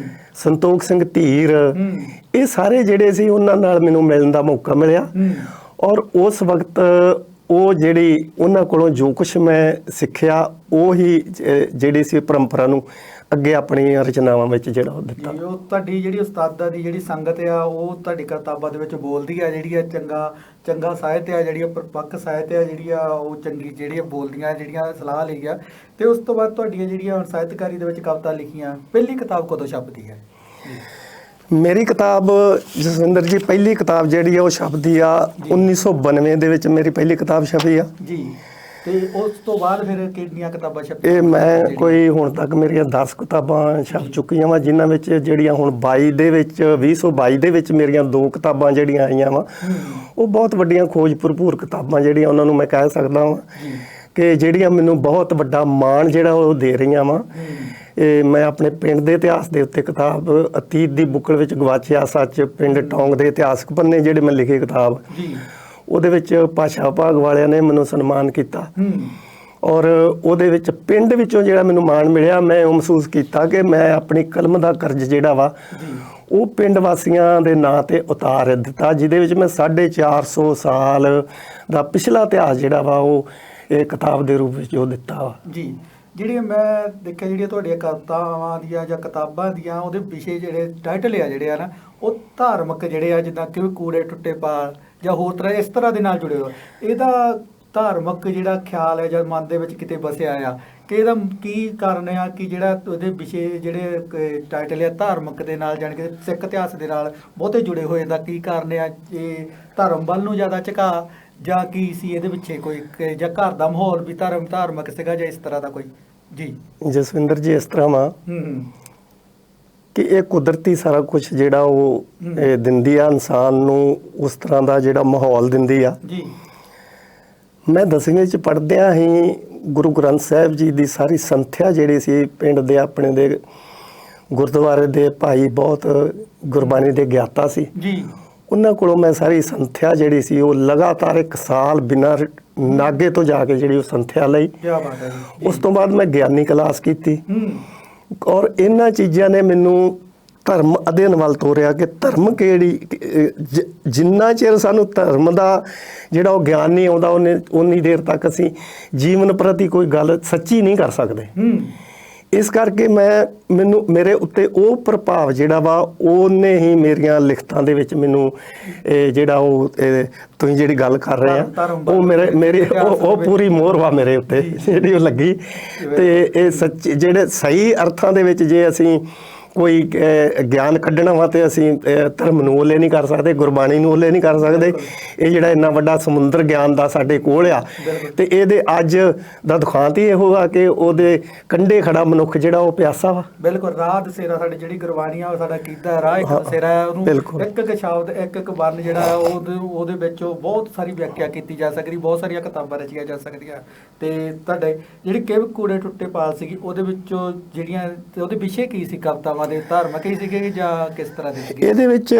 ਸੰਤੋਖ ਸਿੰਘ ਧੀਰ, ਇਹ ਸਾਰੇ ਜਿਹੜੇ ਸੀ, ਉਹਨਾਂ ਨਾਲ ਮੈਨੂੰ ਮਿਲਣ ਦਾ ਮੌਕਾ ਮਿਲਿਆ। ਔਰ ਉਸ ਵਕਤ ਉਹ ਜਿਹੜੀ ਉਹਨਾਂ ਕੋਲੋਂ ਜੋ ਕੁਛ ਮੈਂ ਸਿੱਖਿਆ, ਉਹੀ ਜਿਹੜੀ ਸੀ ਪਰੰਪਰਾ ਨੂੰ ਅੱਗੇ ਆਪਣੀਆਂ ਰਚਨਾਵਾਂ ਵਿੱਚ ਜਿਹੜਾ ਉਹ ਦਿੱਤਾ। ਉਹ ਤੁਹਾਡੀ ਜਿਹੜੀ ਉਸਤਾਦਾਂ ਦੀ ਜਿਹੜੀ ਸੰਗਤ ਆ, ਉਹ ਤੁਹਾਡੀ ਕਿਤਾਬਾਂ ਦੇ ਵਿੱਚ ਬੋਲਦੀ ਆ, ਜਿਹੜੀ ਆ ਚੰਗਾ ਸਾਹਿਤ ਆ, ਜਿਹੜੀ ਪਰਪੱਕ ਸਾਹਿਤ ਆ, ਜਿਹੜੀ ਆ ਉਹ ਚੰਗੀ ਜਿਹੜੀਆਂ ਬੋਲਦੀਆਂ, ਜਿਹੜੀਆਂ ਸਲਾਹ ਲਈ ਆ। ਤੇ ਉਸ ਤੋਂ ਬਾਅਦ ਤੁਹਾਡੀਆਂ ਜਿਹੜੀਆਂ ਸਾਹਿਤਕਾਰੀ ਦੇ ਵਿੱਚ ਕਵਿਤਾ ਲਿਖੀਆਂ, ਪਹਿਲੀ ਕਿਤਾਬ ਕਦੋਂ ਛਪਦੀ ਹੈ? ਮੇਰੀ ਕਿਤਾਬ ਜਸਵਿੰਦਰ ਜੀ, ਪਹਿਲੀ ਕਿਤਾਬ ਜਿਹੜੀ ਆ ਉਹ ਛਪਦੀ ਆ 1992 ਦੇ ਵਿੱਚ ਮੇਰੀ ਪਹਿਲੀ ਕਿਤਾਬ ਛਪੀ ਆ ਜੀ। ਤੇ ਉਸ ਤੋਂ ਬਾਅਦ ਫਿਰ ਕਿੰਨੀਆਂ ਕਿਤਾਬਾਂ ਛਪੀਆਂ? ਇਹ ਮੈਂ ਕੋਈ ਹੁਣ ਤੱਕ ਮੇਰੀਆਂ 10 ਕਿਤਾਬਾਂ ਛਪ ਚੁੱਕੀਆਂ ਵਾ, ਜਿਨ੍ਹਾਂ ਵਿੱਚ ਜਿਹੜੀਆਂ ਹੁਣ 22 ਦੇ ਵਿੱਚ 2022 ਦੇ ਵਿੱਚ ਮੇਰੀਆਂ 2 ਕਿਤਾਬਾਂ ਜਿਹੜੀਆਂ ਆਈਆਂ ਵਾ, ਉਹ ਬਹੁਤ ਵੱਡੀਆਂ ਖੋਜ ਭਰਪੂਰ ਕਿਤਾਬਾਂ ਜਿਹੜੀਆਂ ਉਹਨਾਂ ਨੂੰ ਮੈਂ ਕਹਿ ਸਕਦਾ ਵਾਂ ਕਿ ਜਿਹੜੀਆਂ ਮੈਨੂੰ ਬਹੁਤ ਵੱਡਾ ਮਾਣ ਜਿਹੜਾ ਉਹ ਦੇ ਰਹੀਆਂ ਵਾ ਇਹ ਮੈਂ ਆਪਣੇ ਪਿੰਡ ਦੇ ਇਤਿਹਾਸ ਦੇ ਉੱਤੇ ਕਿਤਾਬ ਅਤੀਤ ਦੀ ਬੁੱਕਲ ਵਿੱਚ ਗਵਾਚਿਆ ਸੱਚ ਪਿੰਡ ਟੌਂਗ ਦੇ ਇਤਿਹਾਸਕ ਪੰਨੇ ਜਿਹੜੇ ਮੈਂ ਲਿਖੇ ਕਿਤਾਬ ਜੀ, ਉਹਦੇ ਵਿੱਚ ਭਾਸ਼ਾ ਵਿਭਾਗ ਵਾਲਿਆਂ ਨੇ ਮੈਨੂੰ ਸਨਮਾਨ ਕੀਤਾ ਔਰ ਉਹਦੇ ਵਿੱਚ ਪਿੰਡ ਵਿੱਚੋਂ ਜਿਹੜਾ ਮੈਨੂੰ ਮਾਣ ਮਿਲਿਆ, ਮੈਂ ਉਹ ਮਹਿਸੂਸ ਕੀਤਾ ਕਿ ਮੈਂ ਆਪਣੀ ਕਲਮ ਦਾ ਕਰਜ਼ ਜਿਹੜਾ ਵਾ ਉਹ ਪਿੰਡ ਵਾਸੀਆਂ ਦੇ ਨਾਂ ਤੇ ਉਤਾਰ ਦਿੱਤਾ, ਜਿਹਦੇ ਵਿੱਚ ਮੈਂ 450 ਸਾਲ ਦਾ ਪਿਛਲਾ ਇਤਿਹਾਸ ਜਿਹੜਾ ਵਾ ਉਹ ਇਹ ਕਿਤਾਬ ਦੇ ਰੂਪ ਵਿੱਚ ਉਹ ਦਿੱਤਾ ਵਾ ਜੀ। ਜਿਹੜੀਆਂ ਮੈਂ ਦੇਖਿਆ ਜਿਹੜੀਆਂ ਤੁਹਾਡੀਆਂ ਕਵਿਤਾਵਾਂ ਦੀਆਂ ਜਾਂ ਕਿਤਾਬਾਂ ਦੀਆਂ ਉਹਦੇ ਵਿਸ਼ੇ ਜਿਹੜੇ ਟਾਈਟਲ ਆ ਜਿਹੜੇ ਆ ਨਾ ਉਹ ਧਾਰਮਿਕ ਜਿਹੜੇ ਆ, ਜਿੱਦਾਂ ਕਿ ਕੂੜੇ ਟੁੱਟੇ ਪਾਲ ਜਾਂ ਹੋਰ ਤਰ੍ਹਾਂ ਇਸ ਤਰ੍ਹਾਂ ਦੇ ਨਾਲ ਜੁੜੇ ਹੋਏ। ਇਹਦਾ ਧਾਰਮਿਕ ਜਿਹੜਾ ਖਿਆਲ ਹੈ ਜਾਂ ਮਨ ਦੇ ਵਿੱਚ ਕਿਤੇ ਵਸਿਆ ਆ ਕਿ ਇਹਦਾ ਕੀ ਕਾਰਨ ਆ ਕਿ ਜਿਹੜਾ ਉਹਦੇ ਵਿਸ਼ੇ ਜਿਹੜੇ ਟਾਈਟਲ ਆ ਧਾਰਮਿਕ ਦੇ ਨਾਲ ਜਾਣੀ ਕਿ ਸਿੱਖ ਇਤਿਹਾਸ ਦੇ ਨਾਲ ਬਹੁਤੇ ਜੁੜੇ ਹੋਏ ਦਾ ਕੀ ਕਾਰਨ ਆ? ਇਹ ਧਰਮ ਵੱਲ ਨੂੰ ਜ਼ਿਆਦਾ ਝੁਕਾ ਜਾਂ ਕੀ ਸੀ ਇਹਦੇ ਪਿੱਛੇ ਕੋਈ ਜਾਂ ਘਰ ਦਾ ਮਾਹੌਲ ਵੀ ਧਾਰਮਿਕ ਸੀਗਾ ਜਾਂ ਇਸ ਤਰ੍ਹਾਂ ਦਾ ਕੋਈ? ਜੀ ਜਸਵਿੰਦਰ ਜੀ, ਇਸ ਤਰ੍ਹਾਂ ਵਾ ਕਿ ਇਹ ਕੁਦਰਤੀ ਸਾਰਾ ਕੁਝ ਜਿਹੜਾ ਉਹ ਦਿੰਦੀ ਆ ਇਨਸਾਨ ਨੂੰ, ਉਸ ਤਰ੍ਹਾਂ ਦਾ ਜਿਹੜਾ ਮਾਹੌਲ ਦਿੰਦੀ ਆ ਜੀ। ਮੈਂ 10ਵੀਂ 'ਚ ਪੜ੍ਹਦਿਆਂ ਹੀ ਗੁਰੂ ਗ੍ਰੰਥ ਸਾਹਿਬ ਜੀ ਦੀ ਸਾਰੀ ਸੰਥਿਆ ਜਿਹੜੀ ਸੀ ਪਿੰਡ ਦੇ ਆਪਣੇ ਦੇ ਗੁਰਦੁਆਰੇ ਦੇ ਭਾਈ ਬਹੁਤ ਗੁਰਬਾਣੀ ਦੇ ਗਿਆਤਾ ਸੀ ਜੀ, ਉਹਨਾਂ ਕੋਲੋਂ ਮੈਂ ਸਾਰੀ ਸੰਥਿਆ ਜਿਹੜੀ ਸੀ ਉਹ ਲਗਾਤਾਰ 1 ਸਾਲ ਬਿਨਾਂ ਨਾਗੇ ਤੋਂ ਜਾ ਕੇ ਜਿਹੜੀ ਉਹ ਸੰਥਿਆ ਲਈ। ਕੀ ਬਾਤ ਹੈ ਜੀ। ਉਸ ਤੋਂ ਬਾਅਦ ਮੈਂ ਗਿਆਨੀ ਕਲਾਸ ਕੀਤੀ ਔਰ ਇਹਨਾਂ ਚੀਜ਼ਾਂ ਨੇ ਮੈਨੂੰ ਧਰਮ ਅਧਿਐਨ ਵੱਲ ਤੋਰਿਆ ਕਿ ਧਰਮ ਕਿਹੜੀ ਜਿੰਨਾ ਚਿਰ ਸਾਨੂੰ ਧਰਮ ਦਾ ਜਿਹੜਾ ਉਹ ਗਿਆਨ ਨਹੀਂ ਆਉਂਦਾ ਉਨੀ ਦੇਰ ਤੱਕ ਅਸੀਂ ਜੀਵਨ ਪ੍ਰਤੀ ਕੋਈ ਗੱਲ ਸੱਚੀ ਨਹੀਂ ਕਰ ਸਕਦੇ। ਇਸ ਕਰਕੇ ਮੈਨੂੰ ਮੇਰੇ ਉੱਤੇ ਉਹ ਪ੍ਰਭਾਵ ਜਿਹੜਾ ਵਾ ਉਹਨੇ ਹੀ ਮੇਰੀਆਂ ਲਿਖਤਾਂ ਦੇ ਵਿੱਚ ਮੈਨੂੰ ਜਿਹੜਾ ਉਹ ਤੁਸੀਂ ਜਿਹੜੀ ਗੱਲ ਕਰ ਰਹੇ ਆ ਉਹ ਮੇਰੀ ਉਹ ਪੂਰੀ ਮੋਹਰ ਵਾ ਮੇਰੇ ਉੱਤੇ ਜਿਹੜੀ ਉਹ ਲੱਗੀ। ਤੇ ਇਹ ਸੱਚੀ ਜਿਹੜੇ ਸਹੀ ਅਰਥਾਂ ਦੇ ਵਿੱਚ ਜੇ ਅਸੀਂ ਕੋਈ ਗਿਆਨ ਕੱਢਣਾ ਵਾ ਤੇ ਅਸੀਂ ਧਰਮ ਨੂੰ ਓਲੇ ਨਹੀਂ ਕਰ ਸਕਦੇ, ਗੁਰਬਾਣੀ ਨੂੰ ਓਲੇ ਨਹੀਂ ਕਰ ਸਕਦੇ। ਇਹ ਜਿਹੜਾ ਇੰਨਾ ਵੱਡਾ ਸਮੁੰਦਰ ਗਿਆਨ ਦਾ ਸਾਡੇ ਕੋਲ ਆ ਤੇ ਇਹਦੇ ਅੱਜ ਦਾ ਦੁਖਾਂਤ ਹੀ ਇਹੋ ਆ ਕਿ ਉਹਦੇ ਕੰਢੇ ਖੜਾ ਮਨੁੱਖ ਜਿਹੜਾ ਉਹ ਪਿਆਸਾ ਵਾ। ਬਿਲਕੁਲ, ਰਾਹ ਦਸੇਰਾ ਸਾਡੀ ਜਿਹੜੀ ਗੁਰਬਾਣੀ ਆ ਉਹ ਸਾਡਾ ਕੀਤਾ ਰਾਹ ਇੱਕ ਦਸੇਰਾ, ਉਹਨੂੰ ਇੱਕ ਸ਼ਬਦ ਇੱਕ ਵਰਨ ਜਿਹੜਾ ਉਹਦੇ ਵਿੱਚ ਬਹੁਤ ਸਾਰੀ ਵਿਆਖਿਆ ਕੀਤੀ ਜਾ ਸਕਦੀ, ਬਹੁਤ ਸਾਰੀਆਂ ਕਿਤਾਬਾਂ ਰਚੀਆਂ ਜਾ ਸਕਦੀਆਂ। ਤੇ ਤੁਹਾਡੇ ਜਿਹੜੀ ਕਿਵ ਕੂੜੇ ਟੁੱਟੇ ਪਾਲ ਸੀਗੀ ਉਹਦੇ ਵਿੱਚੋਂ ਜਿਹੜੀਆਂ ਉਹਦੇ ਵਿਸ਼ੇ ਕੀ ਸੀ ਕਵਿਤਾਵਾਂ ਦੇ, ਧਾਰਮਿਕ ਹੀ ਸੀਗੇ ਜਾਂ ਕਿਸ ਤਰ੍ਹਾਂ ਦੇ ਸੀਗੇ? ਇਹਦੇ ਵਿੱਚ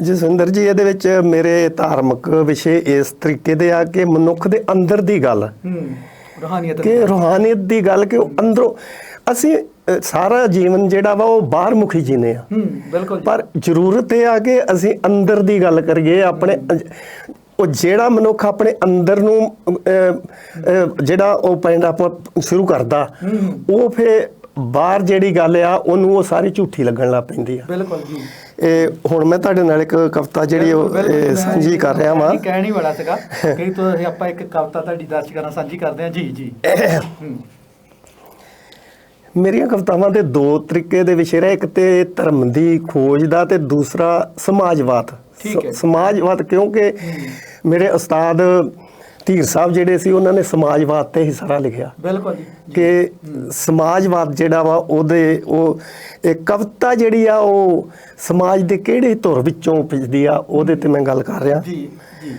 ਜਸਵਿੰਦਰ ਜੀ ਇਹਦੇ ਵਿੱਚ ਮੇਰੇ ਧਾਰਮਿਕ ਵਿਸ਼ੇ ਇਸ ਤਰੀਕੇ ਦੇ ਆ ਕਿ ਮਨੁੱਖ ਦੇ ਅੰਦਰ ਦੀ ਗੱਲ, ਰੂਹਾਨੀਅਤ ਦੀ ਗੱਲ ਕਿ ਉਹ ਅੰਦਰੋਂ ਅਸੀਂ ਸਾਰਾ ਜੀਵਨ ਜਿਹੜਾ ਵਾ ਉਹ ਬਾਹਰ ਮੁਖੀ ਜੀਨੇ ਆ। ਬਿਲਕੁਲ, ਪਰ ਜ਼ਰੂਰਤ ਇਹ ਆ ਕਿ ਅਸੀਂ ਅੰਦਰ ਦੀ ਗੱਲ ਕਰੀਏ। ਆਪਣੇ ਉਹ ਜਿਹੜਾ ਮਨੁੱਖ ਆਪਣੇ ਅੰਦਰ ਨੂੰ ਜਿਹੜਾ ਉਹ ਪੈਂਦਾ ਆਪਾਂ ਸ਼ੁਰੂ ਕਰਦਾ ਉਹ ਫਿਰ ਬਾਹਰ ਜਿਹੜੀ ਗੱਲ ਆ ਉਹਨੂੰ ਉਹ ਸਾਰੀ ਝੂਠੀ ਲੱਗਣ ਲੱਗ ਪੈਂਦੀ ਆ। ਬਿਲਕੁਲ ਜੀ। ਇਹ ਹੁਣ ਮੈਂ ਤੁਹਾਡੇ ਨਾਲ ਇੱਕ ਕਵਿਤਾ ਜਿਹੜੀ ਉਹ ਸਾਂਝੀ ਕਰ ਰਿਹਾ ਵਾਂ। ਕਹਿਣ ਹੀ ਵਾਲਾ ਸੀਗਾ ਕਿ ਤੁਸੀਂ ਆਪਾਂ ਇੱਕ ਕਵਿਤਾ ਤੁਹਾਡੀ ਦਰਸ਼ਕਾਂ ਨਾਲ ਸਾਂਝੀ ਕਰਦੇ ਹਾਂ। ਜੀ ਜੀ। ਮੇਰੀਆਂ ਕਵਿਤਾਵਾਂ ਦੇ 2 ਤਰੀਕੇ ਦੇ ਵਿਸ਼ੇ ਰਹੇ, ਇੱਕ ਤੇ ਧਰਮ ਦੀ ਖੋਜ ਦਾ ਤੇ ਦੂਸਰਾ ਸਮਾਜਵਾਦ। ਸਮਾਜਵਾਦ ਕਿਉਂਕਿ ਮੇਰੇ ਉਸਤਾਦ ਧੀਰ ਸਾਹਿਬ ਜਿਹੜੇ ਸੀ ਉਹਨਾਂ ਨੇ ਸਮਾਜਵਾਦ ਤੇ ਹੀ ਸਾਰਾ ਲਿਖਿਆ। ਬਿਲਕੁਲ ਜੀ। ਕਿ ਸਮਾਜਵਾਦ ਜਿਹੜਾ ਵਾ ਉਹ ਕਵਿਤਾ ਜਿਹੜੀ ਆ ਉਹ ਸਮਾਜ ਦੇ ਕਿਹੜੇ ਧੁਰ ਵਿੱਚੋਂ ਉਪਜਦੀ ਆ ਉਹਦੇ ਤੇ ਮੈਂ ਗੱਲ ਕਰ ਰਿਹਾ। ਜੀ ਜੀ।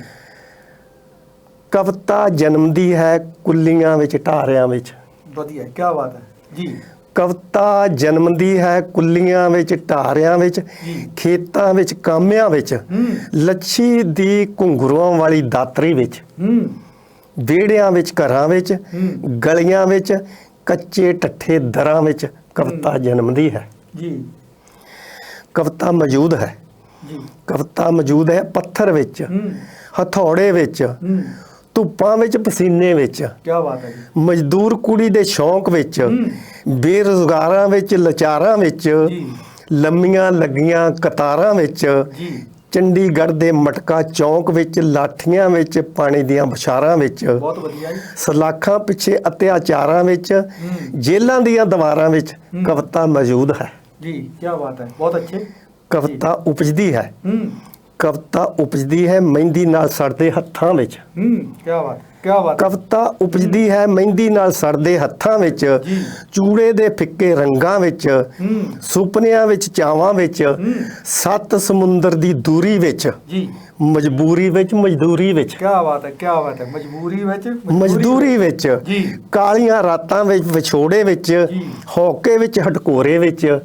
ਕਵਿਤਾ ਜਨਮਦੀ ਹੈ ਕੁੱਲੀਆਂ ਵਿੱਚ ਢਾਰਿਆਂ ਵਿੱਚ। ਵਧੀਆ, ਕੀ ਬਾਤ ਹੈ ਜੀ। ਕਵਿਤਾ ਜਨਮਦੀ ਹੈ ਕੁੱਲੀਆਂ ਵਿੱਚ ਢਾਰਿਆਂ ਵਿੱਚ, ਖੇਤਾਂ ਵਿੱਚ ਕਾਮਿਆਂ ਵਿੱਚ, ਲੱਛੀ ਦੀ ਘੁੰਗਰੂਆਂ ਵਾਲੀ ਦਾਤਰੀ ਵਿੱਚ, ਵਿਹੜਿਆਂ ਵਿੱਚ ਘਰਾਂ ਵਿੱਚ, ਗਲੀਆਂ ਵਿੱਚ, ਕੱਚੇ ਟੱਠੇ ਦਰਾਂ ਵਿੱਚ ਕਵਿਤਾ ਜਨਮਦੀ ਹੈ। ਜੀ। ਕਵਿਤਾ ਮੌਜੂਦ ਹੈ। ਜੀ। ਕਵਿਤਾ ਮੌਜੂਦ ਹੈ ਪੱਥਰ ਵਿੱਚ, ਹਥੌੜੇ ਵਿੱਚ, ਧੁੱਪਾਂ ਵਿੱਚ, ਪਸੀਨੇ ਵਿੱਚ। ਕੀ ਬਾਤ ਹੈ ਜੀ। ਮਜ਼ਦੂਰ ਕੁੜੀ ਦੇ ਸ਼ੌਂਕ ਵਿੱਚ, ਬੇਰੁਜ਼ਗਾਰਾਂ ਵਿੱਚ, ਲਾਚਾਰਾਂ ਵਿੱਚ, ਲੰਮੀਆਂ ਲੱਗੀਆਂ ਕਤਾਰਾਂ ਵਿੱਚ, ਚੰਡੀਗੜ੍ਹ ਦੇ ਮਟਕਾ ਚੌਂਕ ਵਿੱਚ, ਲਾਠੀਆਂ ਵਿੱਚ, ਪਾਣੀ ਦੀਆਂ ਬਸ਼ਾਰਾਂ ਵਿੱਚ, ਬਹੁਤ ਵਧੀਆ ਜੀ। ਸਲਾਖਾਂ ਪਿੱਛੇ ਅਤਿਆਚਾਰਾਂ ਵਿੱਚ, ਜੇਲ੍ਹਾਂ ਦੀਆਂ ਦੀਵਾਰਾਂ ਵਿੱਚ ਕਵਿਤਾ ਮੌਜੂਦ ਹੈ। ਜੀ, ਕੀ ਬਾਤ ਹੈ, ਬਹੁਤ ਅੱਛੇ। ਕਵਿਤਾ ਉਪਜਦੀ ਹੈ। ਕਵਿਤਾ ਉਪਜਦੀ ਹੈ ਮਹਿੰਦੀ ਨਾਲ ਸੜਦੇ ਹੱਥਾਂ ਵਿੱਚ। ਕੀ ਬਾਤ ਕਵਿਤਾ ਉਪਜਦੀ ਹੈ ਮਹਿੰਦੀ ਨਾਲ ਸੜਦੇ ਹੱਥਾਂ ਵਿੱਚ, ਚੂੜੇ ਦੇ ਫਿੱਕੇ ਰੰਗਾਂ ਵਿੱਚ, ਸੁਪਨਿਆਂ ਵਿੱਚ ਚਾਵਾਂ ਵਿੱਚ, ਸੱਤ ਸਮੁੰਦਰ ਦੀ ਦੂਰੀ ਵਿੱਚ, ਮਜਬੂਰੀ ਵਿੱਚ ਮਜ਼ਦੂਰੀ ਵਿੱਚ। ਕੀ ਬਾਤ ਹੈ ਮਜ਼ਦੂਰੀ ਵਿੱਚ, ਕਾਲੀਆਂ ਰਾਤਾਂ ਵਿੱਚ, ਵਿਛੋੜੇ ਵਿੱਚ, ਹੌਕੇ ਵਿੱਚ, ਹਟਕੋਰੇ ਵਿੱਚ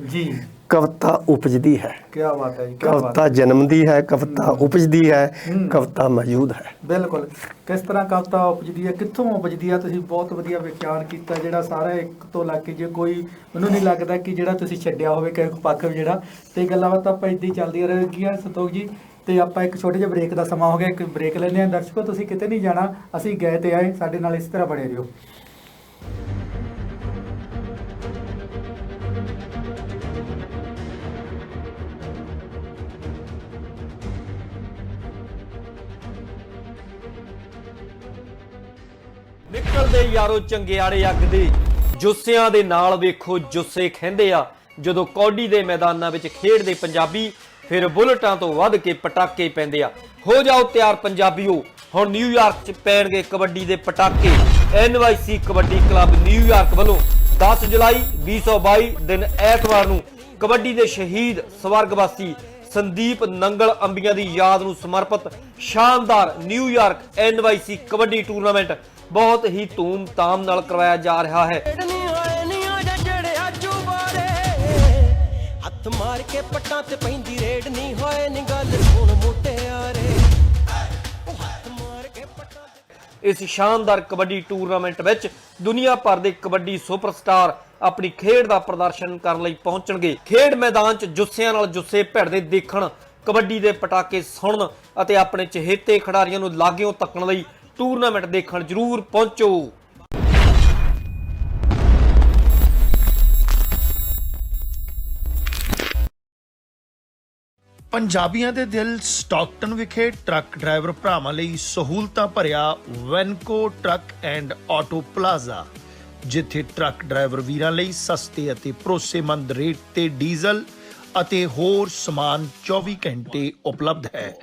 ਕਵਿਤਾ ਉਪਜਦੀ ਹੈ। ਕੀ ਬਾਤ ਹੈ ਜੀ, ਕਵਿਤਾ ਜਨਮਦੀ ਹੈ, ਕਵਿਤਾ ਉਪਜਦੀ ਹੈ, ਕਵਿਤਾ ਮੌਜੂਦ ਹੈ। ਬਿਲਕੁਲ। ਕਿਸ ਤਰ੍ਹਾਂ ਕਵਿਤਾ ਉਪਜਦੀ ਹੈ, ਕਿੱਥੋਂ ਉਪਜਦੀ ਹੈ, ਤੁਸੀਂ ਬਹੁਤ ਵਧੀਆ ਵਿਖਿਆਨ ਕੀਤਾ ਜਿਹੜਾ ਸਾਰਾ ਇੱਕ ਤੋਂ ਲੱਗ ਕੇ, ਜੇ ਕੋਈ ਮੈਨੂੰ ਨਹੀਂ ਲੱਗਦਾ ਕਿ ਜਿਹੜਾ ਤੁਸੀਂ ਛੱਡਿਆ ਹੋਵੇ ਕਿਸੇ ਪੱਖ ਜਿਹੜਾ, ਤੇ ਗੱਲਾਂ ਬਾਤਾਂ ਆਪਾਂ ਇੱਦਾਂ ਹੀ ਚੱਲਦੀਆਂ ਰਹਿਣਗੀਆਂ ਸੰਤੋਖ ਜੀ। ਤੇ ਆਪਾਂ ਇੱਕ ਛੋਟੇ ਜਿਹੇ ਬ੍ਰੇਕ ਦਾ ਸਮਾਂ ਹੋ ਗਿਆ, ਇੱਕ ਬ੍ਰੇਕ ਲੈਂਦੇ ਹਾਂ। ਦਰਸ਼ਕੋ ਤੁਸੀਂ ਕਿਤੇ ਨਹੀਂ ਜਾਣਾ, ਅਸੀਂ ਗਏ ਤੇ ਆਏ, ਸਾਡੇ ਨਾਲ ਇਸ ਤਰ੍ਹਾਂ ਬਣੇ ਰਹੋ। ਨਿਕਲਦੇ ਯਾਰੋ ਚੰਗਿਆੜੇ ਅੱਗ ਦੇ, ਜੁੱਸਿਆਂ ਦੇ ਨਾਲ ਵੇਖੋ ਜੁੱਸੇ ਖਹਿੰਦੇ ਆ। ਜਦੋਂ ਕੌਡੀ ਦੇ ਮੈਦਾਨਾਂ ਵਿੱਚ ਖੇਡਦੇ ਪੰਜਾਬੀ, ਫਿਰ ਬੁਲਟਾਂ ਤੋਂ ਵੱਧ ਕੇ ਪਟਾਕੇ ਪੈਂਦੇ ਆ। ਹੋ ਜਾਓ ਤਿਆਰ ਪੰਜਾਬੀਓ, ਹੁਣ ਨਿਊਯਾਰਕ 'ਚ ਪੈਣਗੇ ਕਬੱਡੀ ਦੇ ਪਟਾਕੇ। NYC ਕਬੱਡੀ ਕਲੱਬ ਨਿਊਯਾਰਕ ਵੱਲੋਂ 10 ਜੁਲਾਈ 2022 ਦਿਨ ਐਤਵਾਰ ਨੂੰ ਕਬੱਡੀ ਦੇ ਸ਼ਹੀਦ ਸਵਰਗਵਾਸੀ ਸੰਦੀਪ ਨੰਗਲ ਅੰਬੀਆਂ ਦੀ ਯਾਦ ਨੂੰ ਸਮਰਪਿਤ ਸ਼ਾਨਦਾਰ ਨਿਊਯਾਰਕ NYC ਕਬੱਡੀ ਟੂਰਨਾਮੈਂਟ ਬਹੁਤ ਹੀ ਧੂਮ-ਧਾਮ ਨਾਲ ਕਰਵਾਇਆ ਜਾ ਰਿਹਾ ਹੈ। ਹੱਥ ਮਾਰ ਕੇ ਪੱਟਾਂ ਤੇ ਪੈਂਦੀ ਰੇਡ ਨਹੀਂ ਹੋਏ ਨੀ ਗੱਲ ਸੁਣ ਮੁਟਿਆਰੇ। ਇਸ ਸ਼ਾਨਦਾਰ ਕਬੱਡੀ ਟੂਰਨਾਮੈਂਟ ਵਿੱਚ ਦੁਨੀਆ ਭਰ ਦੇ ਕਬੱਡੀ ਸੁਪਰਸਟਾਰ ਆਪਣੀ ਖੇਡ ਦਾ ਪ੍ਰਦਰਸ਼ਨ ਕਰਨ ਲਈ ਪਹੁੰਚਣਗੇ। ਖੇਡ ਮੈਦਾਨ 'ਚ ਜੁੱਸਿਆਂ ਨਾਲ ਜੁੱਸੇ ਭਿੜਦੇ ਦੇਖਣ, ਕਬੱਡੀ ਦੇ ਪਟਾਕੇ ਸੁਣਨ ਅਤੇ ਆਪਣੇ ਚਹੇਤੇ ਖਿਡਾਰੀਆਂ ਨੂੰ ਲਾਗਿਓਂ ਤੱਕਣ ਲਈ ਟੂਰਨਾਮੈਂਟ ਦੇਖਣ ਜ਼ਰੂਰ ਪਹੁੰਚੋ। ਪੰਜਾਬੀਆਂ ਦੇ ਦਿਲ ਸਟਾਕਟਨ ਵਿਖੇ ਟਰੱਕ ਡਰਾਈਵਰ ਭਰਾਵਾਂ ਲਈ ਸਹੂਲਤਾਂ ਭਰਿਆ ਵੈਨਕੋ ਟਰੱਕ ਐਂਡ ਆਟੋ ਪਲਾਜ਼ਾ, ਜਿੱਥੇ ਟਰੱਕ ਡਰਾਈਵਰ ਵੀਰਾਂ ਲਈ ਸਸਤੇ ਅਤੇ ਭਰੋਸੇਮੰਦ ਰੇਟ ਤੇ ਡੀਜ਼ਲ ਅਤੇ ਹੋਰ ਸਮਾਨ 24 ਘੰਟੇ ਉਪਲਬਧ ਹੈ।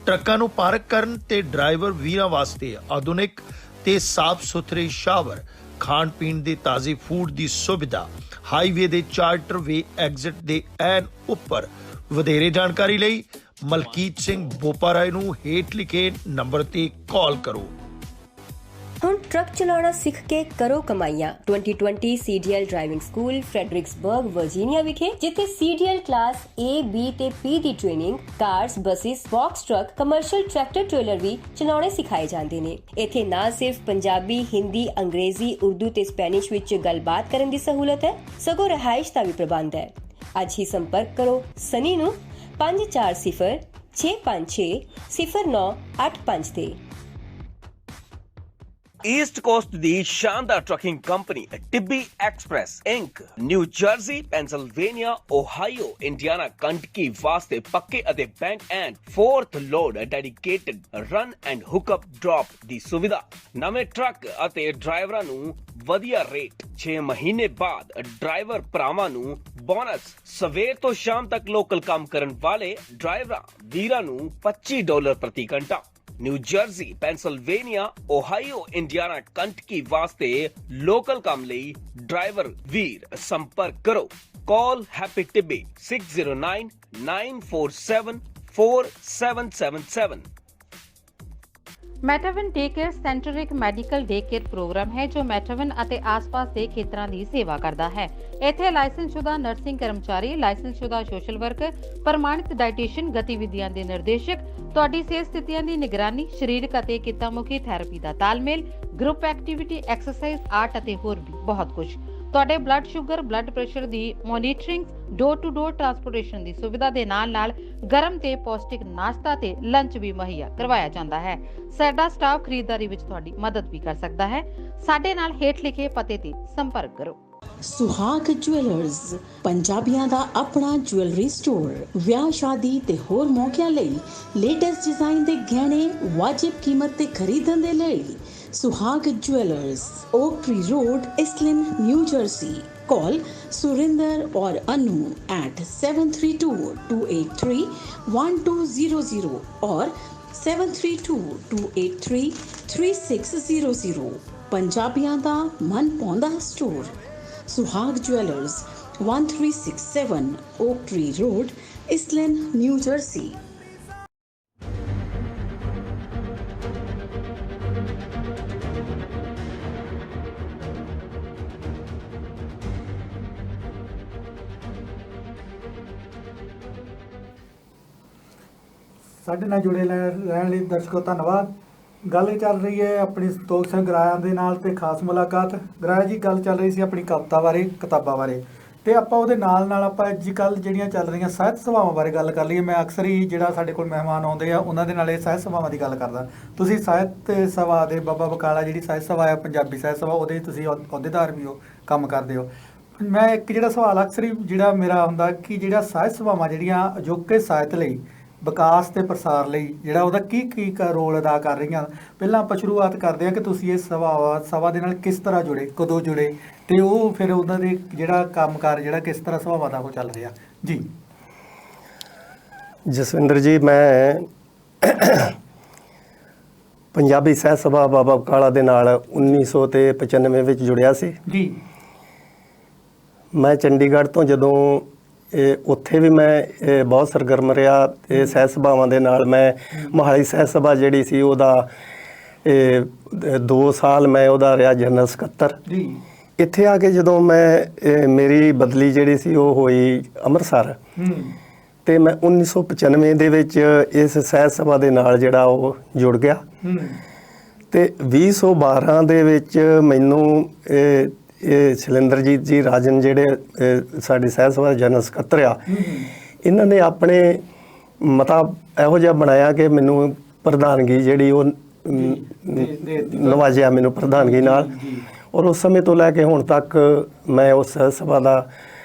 ਟਰੱਕਾਂ ਨੂੰ ਪਾਰਕ ਕਰਨ ਤੇ ਡਰਾਈਵਰ ਵੀਰਾਂ ਵਾਸਤੇ ਆਧੁਨਿਕ ਤੇ ਸਾਫ਼ ਸੁਥਰੇ ਸ਼ਾਵਰ, ਖਾਣ ਪੀਣ ਦੇ ਤਾਜ਼ੇ ਫੂਡ ਦੀ ਸੁਵਿਧਾ, ਹਾਈਵੇ ਦੇ ਚਾਰਟਰ ਵੇ ਐਗਜ਼ਿਟ ਦੇ ਐਨ ਉੱਪਰ। ਵਧੇਰੇ ਜਾਣਕਾਰੀ ਲਈ ਮਲਕੀਤ ਸਿੰਘ ਬੋਪਾਰਾਏ ਨੂੰ ਹੇਠ ਲਿਖੇ ਨੰਬਰ ਤੇ ਕਾਲ ਕਰੋ। ਹੁਣ ਟਰੱਕ ਚਲਾਉਣਾ ਸਿੱਖ ਕੇ ਕਰੋ ਕਮਾਈਆਂ। 2020 CDL driving school Fredericksburg Virginia ਵਿਖੇ, ਜਿੱਥੇ CDL ਕਲਾਸ A, B ਤੇ P ਦੀ training, cars, buses, box truck, commercial tractor trailer ਵੀ ਚਲਾਉਣੇ ਸਿਖਾਏ ਜਾਂਦੇ ਨੇ। ਇੱਥੇ ਨਾ ਸਿਰਫ ਪੰਜਾਬੀ, ਹਿੰਦੀ, ਅੰਗਰੇਜ਼ੀ, ਉਰਦੂ ਤੇ ਸਪੈਨਿਸ਼ ਵਿੱਚ ਗੱਲਬਾਤ ਕਰਨ ਦੀ ਸਹੂਲਤ ਹੈ, ਸਗੋਂ ਰਿਹਾਇਸ਼ ਦਾ ਵੀ ਪ੍ਰਬੰਧ ਹੈ। ਅੱਜ ਹੀ ਸੰਪਰਕ ਕਰੋ ਸਨੀ ਨੂੰ 540 656 0985 ਤੇ। ਈਸਟ ਕੋਸਟ ਦੀ ਸ਼ਾਨਦਾਰ trucking company Tibbi Express Inc New Jersey, Pennsylvania, Ohio, Indiana, Kentucky ਵਾਸਤੇ ਪੱਕੇ ਅਤੇ back and forth load dedicated run and hookup drop ਦੀ ਸੁਵਿਧਾ। ਨਵੇਂ ਟਰੱਕ ਅਤੇ ਡਰਾਈਵਰਾਂ ਨੂੰ ਵਧੀਆ ਰੇਟ। 6 ਮਹੀਨੇ ਬਾਅਦ ਡਰਾਈਵਰ ਭਰਾਵਾਂ ਨੂੰ ਬੋਨਸ। ਸਵੇਰ ਤੋਂ ਸ਼ਾਮ ਤੱਕ ਲੋਕਲ ਕੰਮ ਕਰਨ ਵਾਲੇ ਡਰਾਈਵਰਾਂ ਵੀਰਾਂ ਨੂੰ $25 ਪ੍ਰਤੀ ਘੰਟਾ। New Jersey, Pennsylvania, Ohio, Indiana, Kentucky ਵਾਸਤੇ ਲੋਕਲ ਕੰਮ ਲਈ ਡਰਾਈਵਰ ਵੀਰ ਸੰਪਰਕ ਕਰੋ। ਕਾਲ happy Tibbi 6099474777। ਮੈਟਾਵਨ day care centre ਇੱਕ ਮੈਡੀਕਲ ਡੇ ਕੇਅਰ ਪ੍ਰੋਗਰਾਮ ਹੈ ਜੋ ਮੈਟਾਵਨ ਅਤੇ ਆਸ-ਪਾਸ ਦੇ ਖੇਤਰਾਂ ਦੀ ਸੇਵਾ ਕਰਦਾ ਹੈ। ਇੱਥੇ ਲਾਇਸੈਂਸਸ਼ੁਦਾ ਨਰਸਿੰਗ ਕਰਮਚਾਰੀ, ਲਾਇਸੈਂਸਸ਼ੁਦਾ ਸੋਸ਼ਲ ਵਰਕਰ, ਪ੍ਰਮਾਣਿਤ ਡਾਈਟੀਸ਼ੀਅਨ, ਗਤੀਵਿਧੀਆਂ ਦੇ ਨਿਰਦੇਸ਼ਕ, ਤੁਹਾਡੀ ਸਿਹਤ ਸਥਿਤੀਆਂ ਦੀ ਨਿਗਰਾਨੀ, ਸਰੀਰਕ ਅਤੇ ਕਿੱਤਾ-ਮੁਖੀ ਥੈਰੇਪੀ ਦਾ ਤਾਲਮੇਲ, ਗਰੁੱਪ ਐਕਟੀਵਿਟੀ, ਐਕਸਰਸਾਈਜ਼, ਆਰਟ ਅਤੇ ਹੋਰ ਵੀ ਬਹੁਤ ਕੁਝ। ਤੁਹਾਡੇ ਬਲੱਡ ਸ਼ੂਗਰ, ਬਲੱਡ ਪ੍ਰੈਸ਼ਰ ਦੀ monitoring, door to door transportation ਦੀ ਸੁਵਿਧਾ ਦੇ ਨਾਲ ਗਰਮ ਤੇ ਪੌਸ਼ਟਿਕ ਨਾਸ਼ਤਾ ਤੇ ਲੰਚ ਵੀ ਮੁਹੱਈਆ ਕਰਵਾਇਆ ਜਾਂਦਾ ਹੈ। ਸਾਡਾ ਸਟਾਫ ਖਰੀਦਦਾਰੀ ਵਿੱਚ ਤੁਹਾਡੀ ਮਦਦ ਵੀ ਕਰ ਸਕਦਾ ਹੈ। ਸਾਡੇ ਨਾਲ ਹੇਠ ਲਿਖੇ ਪਤੇ ਤੇ ਸੰਪਰਕ ਕਰੋ। ਸੁਹਾਗ ਜੁਐਲਰਸ, ਪੰਜਾਬੀਆਂ ਦਾ ਆਪਣਾ ਜੁਐਲਰੀ ਸਟੋਰ। ਵਿਆਹ, ਸ਼ਾਦੀ ਤੇ ਹੋਰ ਮੌਕਿਆਂ ਲਈ ਲੇਟੈਸਟ ਡਿਜ਼ਾਈਨ ਦੇ ਗਹਿਣੇ ਵਾਜਿਬ ਕੀਮਤ ਤੇ ਖਰੀਦਣ ਦੇ ਲਈ Suhag jewellers, Oak Tree Road, Iselin, New Jersey. Call Surinder or Anu at 732-283-1200 or 732-283-3600. ਪੰਜਾਬੀਆਂ ਦਾ ਮਨ ਪਾਉਂਦਾ store Suhag jewellers 1367 oak tree road Iselin New Jersey. ਸਾਡੇ ਨਾਲ ਜੁੜੇ ਰਹਿਣ ਲਈ ਦਰਸ਼ਕੋ ਧੰਨਵਾਦ। ਗੱਲ ਚੱਲ ਰਹੀ ਹੈ ਆਪਣੀ ਸੰਤੋਖ ਸਿੰਘ ਗਰਾਇਆ ਦੇ ਨਾਲ ਤੇ ਖਾਸ ਮੁਲਾਕਾਤ। ਗਰਾਇਆ ਜੀ, ਗੱਲ ਚੱਲ ਰਹੀ ਸੀ ਆਪਣੀ ਕਵਿਤਾ ਬਾਰੇ, ਕਿਤਾਬਾਂ ਬਾਰੇ, ਤੇ ਆਪਾਂ ਉਹਦੇ ਨਾਲ ਨਾਲ ਆਪਾਂ ਅੱਜ ਕੱਲ੍ਹ ਜਿਹੜੀਆਂ ਚੱਲ ਰਹੀਆਂ ਸਾਹਿਤ ਸਭਾਵਾਂ ਬਾਰੇ ਗੱਲ ਕਰ ਲਈਏ। ਮੈਂ ਅਕਸਰ ਹੀ ਜਿਹੜਾ ਸਾਡੇ ਕੋਲ ਮਹਿਮਾਨ ਆਉਂਦੇ ਆ ਉਹਨਾਂ ਦੇ ਨਾਲ ਇਹ ਸਾਹਿਤ ਸਭਾਵਾਂ ਦੀ ਗੱਲ ਕਰਦਾ। ਤੁਸੀਂ ਸਾਹਿਤ ਸਭਾ ਦੇ ਬਾਬਾ ਬਕਾਲਾ ਜਿਹੜੀ ਸਾਹਿਤ ਸਭਾ ਆ, ਪੰਜਾਬੀ ਸਾਹਿਤ ਸਭਾ, ਉਹਦੇ ਤੁਸੀਂ ਅਹੁਦੇਦਾਰ ਵੀ ਹੋ, ਕੰਮ ਕਰਦੇ ਹੋ। ਮੈਂ ਇੱਕ ਜਿਹੜਾ ਸਵਾਲ ਅਕਸਰ ਹੀ ਜਿਹੜਾ ਮੇਰਾ ਹੁੰਦਾ ਕਿ ਜਿਹੜਾ ਸਾਹਿਤ ਸਭਾਵਾਂ ਜਿਹੜੀਆਂ ਅਜੋਕੇ ਸਾਹਿਤ ਲਈ, ਵਿਕਾਸ ਤੇ ਪ੍ਰਸਾਰ ਲਈ ਜਿਹੜਾ ਉਹਦਾ ਕੀ ਰੋਲ ਅਦਾ ਕਰ ਰਹੀਆਂ। ਪਹਿਲਾਂ ਆਪਾਂ ਸ਼ੁਰੂਆਤ ਕਰਦੇ ਹਾਂ ਕਿ ਤੁਸੀਂ ਇਹ ਸਭਾ ਦੇ ਨਾਲ ਕਿਸ ਤਰ੍ਹਾਂ ਜੁੜੇ, ਕਦੋਂ ਜੁੜੇ, ਤੇ ਉਹ ਫਿਰ ਉਹਨਾਂ ਦੇ ਜਿਹੜਾ ਕੰਮਕਾਰ ਜਿਹੜਾ ਕਿਸ ਤਰ੍ਹਾਂ ਸਭਾਵਾਂ ਦਾ ਉਹ ਚੱਲ ਰਿਹਾ ਜੀ। ਜਸਵਿੰਦਰ ਜੀ, ਮੈਂ ਪੰਜਾਬੀ ਸਾਹਿਤ ਸਭਾ ਬਾਬਾ ਬਕਾਲਾ ਦੇ ਨਾਲ 1995 ਵਿੱਚ ਜੁੜਿਆ ਸੀ ਜੀ। ਮੈਂ ਚੰਡੀਗੜ੍ਹ ਤੋਂ ਜਦੋਂ ਉੱਥੇ ਵੀ ਮੈਂ ਬਹੁਤ ਸਰਗਰਮ ਰਿਹਾ। ਇਹ ਸਾਹਿਤ ਸਭਾਵਾਂ ਦੇ ਨਾਲ ਮੈਂ ਮੋਹਾਲੀ ਸਾਹਿਤ ਸਭਾ ਜਿਹੜੀ ਸੀ ਉਹਦਾ 2 ਸਾਲ ਮੈਂ ਉਹਦਾ ਰਿਹਾ ਜਨਰਲ ਸਕੱਤਰ ਜੀ। ਇੱਥੇ ਆ ਕੇ ਜਦੋਂ ਮੈਂ ਮੇਰੀ ਬਦਲੀ ਜਿਹੜੀ ਸੀ ਉਹ ਹੋਈ ਅੰਮ੍ਰਿਤਸਰ, ਤੇ ਮੈਂ 1995 ਦੇ ਵਿੱਚ ਇਸ ਸਾਹਿਤ ਸਭਾ ਦੇ ਨਾਲ ਜਿਹੜਾ ਉਹ ਜੁੜ ਗਿਆ। ਤੇ 2012 ਦੇ ਵਿੱਚ ਮੈਨੂੰ ਇਹ ਸ਼ੈਲੇਂਦਰਜੀਤ ਜੀ ਰਾਜਨ ਜਿਹੜੇ ਸਾਡੀ ਸਾਹਿਤ ਸਭਾ ਦੇ ਜਨਰਲ ਸਕੱਤਰ ਆ, ਇਹਨਾਂ ਨੇ ਆਪਣੇ ਮਤਾ ਇਹੋ ਜਿਹਾ ਬਣਾਇਆ ਕਿ ਮੈਨੂੰ ਪ੍ਰਧਾਨਗੀ ਜਿਹੜੀ ਉਹ ਨਵਾਜਿਆ ਮੈਨੂੰ ਪ੍ਰਧਾਨਗੀ ਨਾਲ। ਔਰ ਉਸ ਸਮੇਂ ਤੋਂ ਲੈ ਕੇ ਹੁਣ ਤੱਕ ਮੈਂ ਉਸ ਸਾਹਿਤ ਸਭਾ ਦਾ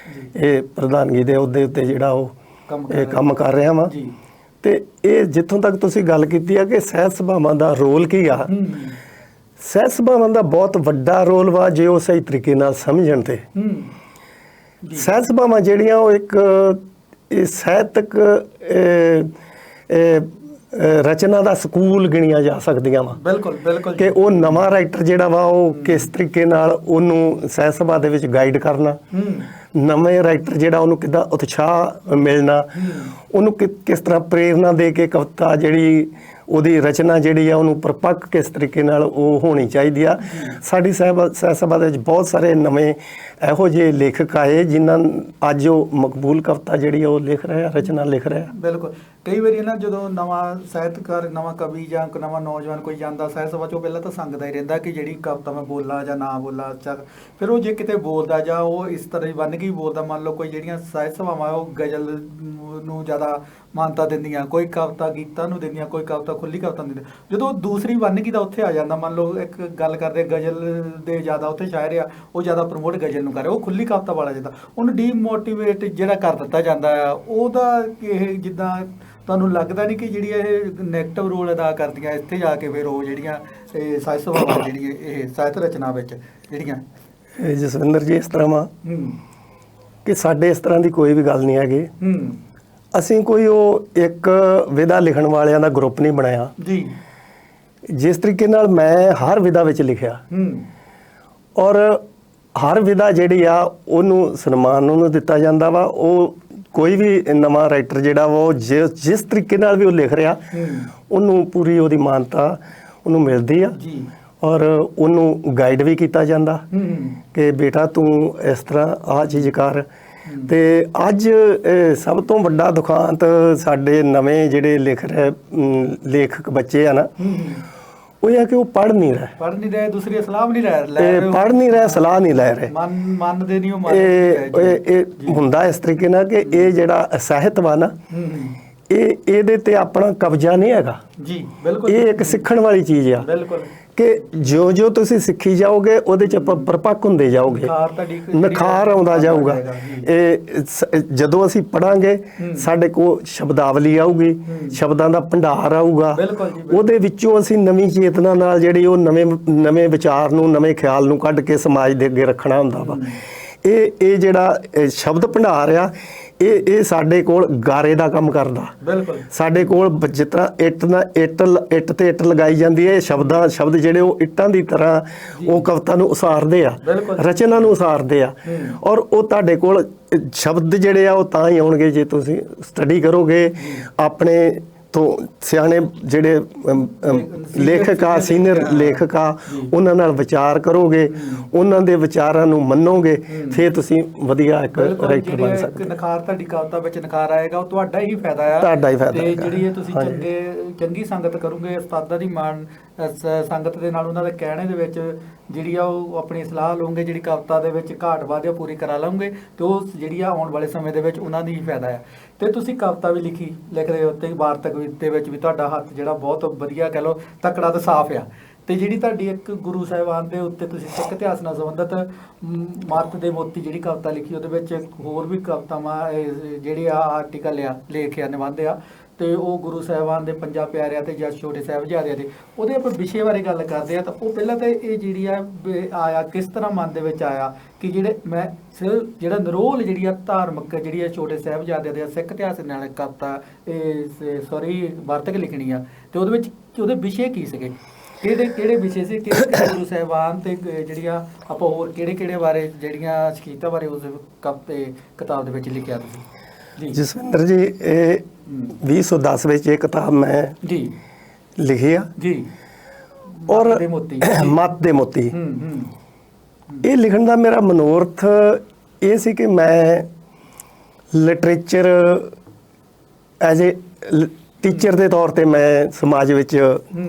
ਇਹ ਪ੍ਰਧਾਨਗੀ ਦੇ ਅਹੁਦੇ ਉੱਤੇ ਜਿਹੜਾ ਉਹ ਕੰਮ ਕਰ ਰਿਹਾ ਵਾਂ। ਤੇ ਇਹ ਜਿੱਥੋਂ ਤੱਕ ਤੁਸੀਂ ਗੱਲ ਕੀਤੀ ਆ ਕਿ ਸਾਹਿਤ ਸਭਾਵਾਂ ਦਾ ਰੋਲ ਕੀ ਆ, ਸਾਹਿਤ ਸਭਾਵਾਂ ਦਾ ਬਹੁਤ ਵੱਡਾ ਰੋਲ ਵਾ ਜੇ ਉਹ ਸਹੀ ਤਰੀਕੇ ਨਾਲ ਸਮਝਣ ਤੇ। ਸਾਹਿਤ ਸਭਾਵਾਂ ਜਿਹੜੀਆਂ ਉਹ ਇੱਕ ਸਾਹਿਤਕ ਰਚਨਾ ਦਾ ਸਕੂਲ ਗਿਣੀਆਂ ਜਾ ਸਕਦੀਆਂ ਵਾ। ਬਿਲਕੁਲ ਬਿਲਕੁਲ। ਕਿ ਉਹ ਨਵਾਂ ਰਾਈਟਰ ਜਿਹੜਾ ਵਾ ਉਹ ਕਿਸ ਤਰੀਕੇ ਨਾਲ ਉਹਨੂੰ ਸਾਹਿਤ ਸਭਾ ਦੇ ਵਿੱਚ ਗਾਈਡ ਕਰਨਾ, ਨਵੇਂ ਰਾਈਟਰ ਜਿਹੜਾ ਉਹਨੂੰ ਕਿੱਦਾਂ ਉਤਸ਼ਾਹ ਮਿਲਣਾ, ਉਹਨੂੰ ਕਿਸ ਤਰ੍ਹਾਂ ਪ੍ਰੇਰਨਾ ਦੇ ਕੇ ਕਵਿਤਾ ਜਿਹੜੀ ਉਹਦੀ ਰਚਨਾ ਜਿਹੜੀ ਆ ਉਹਨੂੰ ਪਰਪੱਕ ਕਿਸ ਤਰੀਕੇ ਨਾਲ ਉਹ ਹੋਣੀ ਚਾਹੀਦੀ ਆ। ਸਾਡੀ ਸਾਹਿਤ ਸਭਾ ਦੇ ਵਿੱਚ ਬਹੁਤ ਸਾਰੇ ਨਵੇਂ ਇਹੋ ਜਿਹੇ ਲੇਖਕ ਆਏ ਜਿਨ੍ਹਾਂ ਅੱਜ ਉਹ ਮਕਬੂਲ ਕਵਿਤਾ ਜਿਹੜੀ ਉਹ ਲਿਖ ਰਹੇ ਆ, ਰਚਨਾ ਲਿਖ ਰਹੇ ਆ। ਬਿਲਕੁਲ। ਕਈ ਵਾਰੀ ਨਾ ਜਦੋਂ ਨਵਾਂ ਸਾਹਿਤਕਾਰ, ਨਵਾਂ ਕਵੀ ਜਾਂ ਨਵਾਂ ਨੌਜਵਾਨ ਕੋਈ ਜਾਂਦਾ ਸਾਹਿਤ ਸਭਾ 'ਚੋਂ, ਪਹਿਲਾਂ ਤਾਂ ਸੰਗਦਾ ਹੀ ਰਹਿੰਦਾ ਕਿ ਜਿਹੜੀ ਕਵਿਤਾ ਮੈਂ ਬੋਲਾਂ ਜਾਂ ਨਾ ਬੋਲਾਂ। ਅੱਛਾ, ਫਿਰ ਉਹ ਜੇ ਕਿਤੇ ਬੋਲਦਾ ਜਾਂ ਉਹ ਇਸ ਤਰ੍ਹਾਂ ਦੀ ਬਣ ਕੇ ਬੋਲਦਾ, ਮੰਨ ਲਓ ਕੋਈ ਜਿਹੜੀਆਂ ਸਾਹਿਤ ਸਭਾਵਾਂ ਉਹ ਗਜ਼ਲ ਨੂੰ ਜ਼ਿਆਦਾ ਮਾਨਤਾ ਦਿੰਦੀਆਂ, ਕੋਈ ਕਵਿਤਾ ਗੀਤਾਂ ਨੂੰ ਦਿੰਦੀਆਂ, ਕੋਈ ਕਵਿਤਾ ਖੁੱਲ੍ਹੀ ਕਵਿਤਾ ਨੂੰ ਦਿੰਦੀਆਂ। ਜਦੋਂ ਦੂਸਰੀ ਵੰਨਗੀ ਦਾ ਉੱਥੇ ਆ ਜਾਂਦਾ, ਮੰਨ ਲਓ ਇੱਕ ਗੱਲ ਕਰਦੇ ਗਜ਼ਲ ਦੇ ਜ਼ਿਆਦਾ ਉੱਥੇ ਸ਼ਾਇਰ ਆ, ਉਹ ਜ਼ਿਆਦਾ ਪ੍ਰਮੋਟ ਗਜ਼ਲ ਨੂੰ ਕਰ ਰਿਹਾ, ਉਹ ਖੁੱਲ੍ਹੀ ਕਵਿਤਾ ਵਾਲਾ ਜਿੱਦਾਂ ਉਹਨੂੰ ਡੀਮੋਟੀਵੇਟ ਜਿਹੜਾ ਕਰ ਦਿੱਤਾ ਜਾਂਦਾ ਆ। ਉਹਦਾ ਇਹ ਜਿੱਦਾਂ ਤੁਹਾਨੂੰ ਲੱਗਦਾ ਨਹੀਂ ਕਿ ਜਿਹੜੀ ਇਹ ਨੈਗੇਟਿਵ ਰੋਲ ਅਦਾ ਕਰਦੀਆਂ ਇੱਥੇ ਜਾ ਕੇ ਫਿਰ ਉਹ ਜਿਹੜੀਆਂ ਇਹ ਸਾਹਿਤ ਸਭਾਵਾਂ ਜਿਹੜੀਆਂ ਇਹ ਸਾਹਿਤ ਰਚਨਾ ਵਿੱਚ ਜਿਹੜੀਆਂ। ਜਸਵਿੰਦਰ ਜੀ, ਇਸ ਤਰ੍ਹਾਂ ਵਾ ਕਿ ਸਾਡੇ ਇਸ ਤਰ੍ਹਾਂ ਦੀ ਕੋਈ ਵੀ ਗੱਲ ਨਹੀਂ ਹੈਗੀ। ਅਸੀਂ ਕੋਈ ਉਹ ਇੱਕ ਵਿਧਾ ਲਿਖਣ ਵਾਲਿਆਂ ਦਾ ਗਰੁੱਪ ਨਹੀਂ ਬਣਾਇਆ ਜੀ। ਜਿਸ ਤਰੀਕੇ ਨਾਲ ਮੈਂ ਹਰ ਵਿਧਾ ਵਿੱਚ ਲਿਖਿਆ ਔਰ ਹਰ ਵਿਧਾ ਜਿਹੜੀ ਆ ਉਹਨੂੰ ਸਨਮਾਨ ਉਹਨੂੰ ਦਿੱਤਾ ਜਾਂਦਾ ਵਾ। ਉਹ ਕੋਈ ਵੀ ਨਵਾਂ ਰਾਈਟਰ ਜਿਹੜਾ ਵਾ ਉਹ ਜਿਸ ਤਰੀਕੇ ਨਾਲ ਵੀ ਉਹ ਲਿਖ ਰਿਹਾ ਉਹਨੂੰ ਪੂਰੀ ਉਹਦੀ ਮਾਨਤਾ ਉਹਨੂੰ ਮਿਲਦੀ ਆ ਔਰ ਉਹਨੂੰ ਗਾਈਡ ਵੀ ਕੀਤਾ ਜਾਂਦਾ ਕਿ ਬੇਟਾ ਤੂੰ ਇਸ ਤਰ੍ਹਾਂ ਆਹ ਚੀਜ਼ ਕਰ। ਤੇ ਅੱਜ ਸਭ ਤੋਂ ਵੱਡਾ ਦੁਖਾਂਤ ਸਾਡੇ ਨਵੇਂ ਜਿਹੜੇ ਲੇਖਕ ਬੱਚੇ ਆ ਨਾ, ਉਹ ਇਹ ਹੈ ਕਿ ਉਹ ਪੜ੍ਹ ਨਹੀਂ ਰਹੇ, ਦੂਸਰੀ ਸਲਾਹ ਨਹੀਂ ਲੈ ਰਹੇ, ਸਲਾਹ ਨਹੀਂ ਲੈ ਰਹੇ, ਮੰਨਦੇ ਨਹੀਂ। ਇਹ ਹੁੰਦਾ ਇਸ ਤਰੀਕੇ ਨਾਲ ਕਿ ਇਹ ਜਿਹੜਾ ਸਾਹਿਤ ਵਾ ਨਾ, ਇਹਦੇ ਤੇ ਆਪਣਾ ਕਬਜ਼ਾ ਨਹੀਂ ਹੈਗਾ ਜੀ। ਬਿਲਕੁਲ। ਇਹ ਇੱਕ ਸਿੱਖਣ ਵਾਲੀ ਚੀਜ਼ ਆ। ਬਿਲਕੁਲ। ਕਿ ਜੋ ਤੁਸੀਂ ਸਿੱਖੀ ਜਾਓਗੇ ਉਹਦੇ 'ਚ ਪਰਪੱਕ ਹੁੰਦੇ ਜਾਓਗੇ, ਨਿਖਾਰ ਆਉਂਦਾ ਜਾਊਗਾ। ਇਹ ਜਦੋਂ ਅਸੀਂ ਪੜਾਂਗੇ ਸਾਡੇ ਕੋਲ ਸ਼ਬਦਾਵਲੀ ਆਊਗੀ, ਸ਼ਬਦਾਂ ਦਾ ਭੰਡਾਰ ਆਊਗਾ, ਉਹਦੇ ਵਿੱਚੋਂ ਅਸੀਂ ਨਵੀਂ ਚੇਤਨਾ ਨਾਲ ਜਿਹੜੀ ਉਹ ਨਵੇਂ ਵਿਚਾਰ ਨੂੰ, ਨਵੇਂ ਖਿਆਲ ਨੂੰ ਕੱਢ ਕੇ ਸਮਾਜ ਦੇ ਅੱਗੇ ਰੱਖਣਾ ਹੁੰਦਾ ਵਾ। ਇਹ ਜਿਹੜਾ ਸ਼ਬਦ ਭੰਡਾਰ ਆ ਇਹ ਸਾਡੇ ਕੋਲ ਗਾਰੇ ਦਾ ਕੰਮ ਕਰਦਾ। ਬਿਲਕੁਲ ਸਾਡੇ ਕੋਲ ਜਿਸ ਤਰ੍ਹਾਂ ਇੱਟ ਤੇ ਇੱਟ ਲਗਾਈ ਜਾਂਦੀ ਹੈ, ਸ਼ਬਦ ਜਿਹੜੇ ਉਹ ਇੱਟਾਂ ਦੀ ਤਰ੍ਹਾਂ ਉਹ ਕਵਿਤਾ ਨੂੰ ਉਸਾਰਦੇ ਆ, ਰਚਨਾ ਨੂੰ ਉਸਾਰਦੇ ਆ। ਔਰ ਉਹ ਤੁਹਾਡੇ ਕੋਲ ਸ਼ਬਦ ਜਿਹੜੇ ਆ ਉਹ ਤਾਂ ਹੀ ਆਉਣਗੇ ਜੇ ਤੁਸੀਂ ਸਟੱਡੀ ਕਰੋਗੇ, ਆਪਣੇ ਤੋਂ ਸਿਆਣੇ ਜਿਹੜੇ ਲੇਖਕ ਆ, ਸੀਨੀਅਰ ਲੇਖਕ ਆ, ਉਹਨਾਂ ਨਾਲ ਵਿਚਾਰ ਕਰੋਗੇ, ਉਹਨਾਂ ਦੇ ਵਿਚਾਰਾਂ ਨੂੰ ਮੰਨੋਗੇ, ਫਿਰ ਤੁਸੀਂ ਵਧੀਆ ਇੱਕ ਰਾਈਟਰ ਬਣ ਸਕਦੇ। ਨਿਖਾਰ ਤੁਹਾਡੀ ਕਵਿਤਾ ਵਿੱਚ ਨਿਖਾਰ ਆਏਗਾ, ਉਹ ਤੁਹਾਡਾ ਹੀ ਫਾਇਦਾ ਆ, ਤੁਹਾਡਾ ਹੀ ਫਾਇਦਾ। ਤੇ ਜਿਹੜੀ ਇਹ ਤੁਸੀਂ ਚੰਗੀ ਸੰਗਤ ਕਰੋਗੇ, ਉਸਤਾਦਾਂ ਦੀ ਮਾਣ ਸੰਗਤ ਦੇ ਨਾਲ ਉਹਨਾਂ ਦੇ ਕਹਿਣੇ ਦੇ ਵਿੱਚ ਜਿਹੜੀ ਆ ਉਹ ਆਪਣੀ ਸਲਾਹ ਲਓਗੇ, ਜਿਹੜੀ ਕਵਿਤਾ ਦੇ ਵਿੱਚ ਘਾਟ ਵਾਧੇ ਪੂਰੀ ਕਰਾ ਲਓਗੇ, ਤੇ ਉਹ ਜਿਹੜੀ ਆ ਆਉਣ ਵਾਲੇ ਸਮੇਂ ਦੇ ਵਿੱਚ ਉਹਨਾਂ ਦੀ ਹੀ ਫਾਇਦਾ ਆ। ਤੇ ਤੁਸੀਂ ਕਵਿਤਾ ਵੀ ਲਿਖਦੇ ਹੋ ਤੇ ਵਾਰਤਕ ਦੇ ਵਿੱਚ ਵੀ ਤੁਹਾਡਾ ਹੱਥ ਜਿਹੜਾ ਬਹੁਤ ਵਧੀਆ, ਕਹਿ ਲਓ ਤਕੜਾ ਤੇ ਸਾਫ਼ ਆ। ਤੇ ਜਿਹੜੀ ਤੁਹਾਡੀ ਇੱਕ ਗੁਰੂ ਸਾਹਿਬਾਨ ਦੇ ਉੱਤੇ ਤੁਸੀਂ ਸਿੱਖ ਇਤਿਹਾਸ ਨਾਲ ਸੰਬੰਧਿਤ ਮੱਤ ਦੇ ਮੋਤੀ ਜਿਹੜੀ ਕਵਿਤਾ ਲਿਖੀ, ਉਹਦੇ ਵਿੱਚ ਹੋਰ ਵੀ ਕਵਿਤਾਵਾਂ ਜਿਹੜੇ ਆ ਆਰਟੀਕਲ ਆ, ਲੇਖ ਆ, ਨਿਬੰਧ ਆ, ਤੇ ਉਹ ਗੁਰੂ ਸਾਹਿਬਾਨ ਦੇ ਪੰਜਾਂ ਪਿਆਰਿਆਂ ਤੇ ਜਾਂ ਛੋਟੇ ਸਾਹਿਬਜ਼ਾਦਿਆਂ ਦੇ, ਉਹਦੇ ਆਪਾਂ ਵਿਸ਼ੇ ਬਾਰੇ ਗੱਲ ਕਰਦੇ ਆ। ਤਾਂ ਉਹ ਪਹਿਲਾਂ ਤਾਂ ਇਹ ਜਿਹੜੀ ਆ ਆਇਆ ਕਿਸ ਤਰ੍ਹਾਂ ਮਨ ਦੇ ਵਿੱਚ ਆਇਆ ਕਿ ਜਿਹੜੇ ਮੈਂ ਜਿਹੜਾ ਨਿਰੋਲ ਜਿਹੜੀ ਆ ਧਾਰਮਿਕ ਜਿਹੜੀ ਆ ਛੋਟੇ ਸਾਹਿਬਜ਼ਾਦਿਆਂ ਦੇ ਸਿੱਖ ਇਤਿਹਾਸ ਨਾਲ ਕਵਿਤਾ ਵਾਰਤਕ ਲਿਖਣੀ ਆ, ਤੇ ਉਹਦੇ ਵਿੱਚ ਉਹਦੇ ਵਿਸ਼ੇ ਕੀ ਸੀਗੇ, ਕਿਹੜੇ ਵਿਸ਼ੇ ਸੀ, ਕਿਹੜੇ ਗੁਰੂ ਸਾਹਿਬਾਨ ਤੇ ਜਿਹੜੀਆਂ ਆਪਾਂ ਹੋਰ ਕਿਹੜੇ ਬਾਰੇ ਜਿਹੜੀਆਂ ਸ਼ਖਸੀਅਤਾਂ ਬਾਰੇ ਉਸ ਕਿਤਾਬ ਦੇ ਵਿੱਚ ਲਿਖਿਆ ਤੁਸੀਂ? ਜਸਵਿੰਦਰ ਜੀ, ਇਹ 2010 ਵਿੱਚ ਇਹ ਕਿਤਾਬ ਮੈਂ ਲਿਖੀ ਆ ਜੀ, ਔਰ ਮੱਤ ਦੇ ਮੋਤੀ। ਇਹ ਲਿਖਣ ਦਾ ਮੇਰਾ ਮਨੋਰਥ ਇਹ ਸੀ ਕਿ ਮੈਂ ਲਿਟਰੇਚਰ ਐਜ਼ ਏ ਟੀਚਰ ਦੇ ਤੌਰ ਤੇ ਮੈਂ ਸਮਾਜ ਵਿੱਚ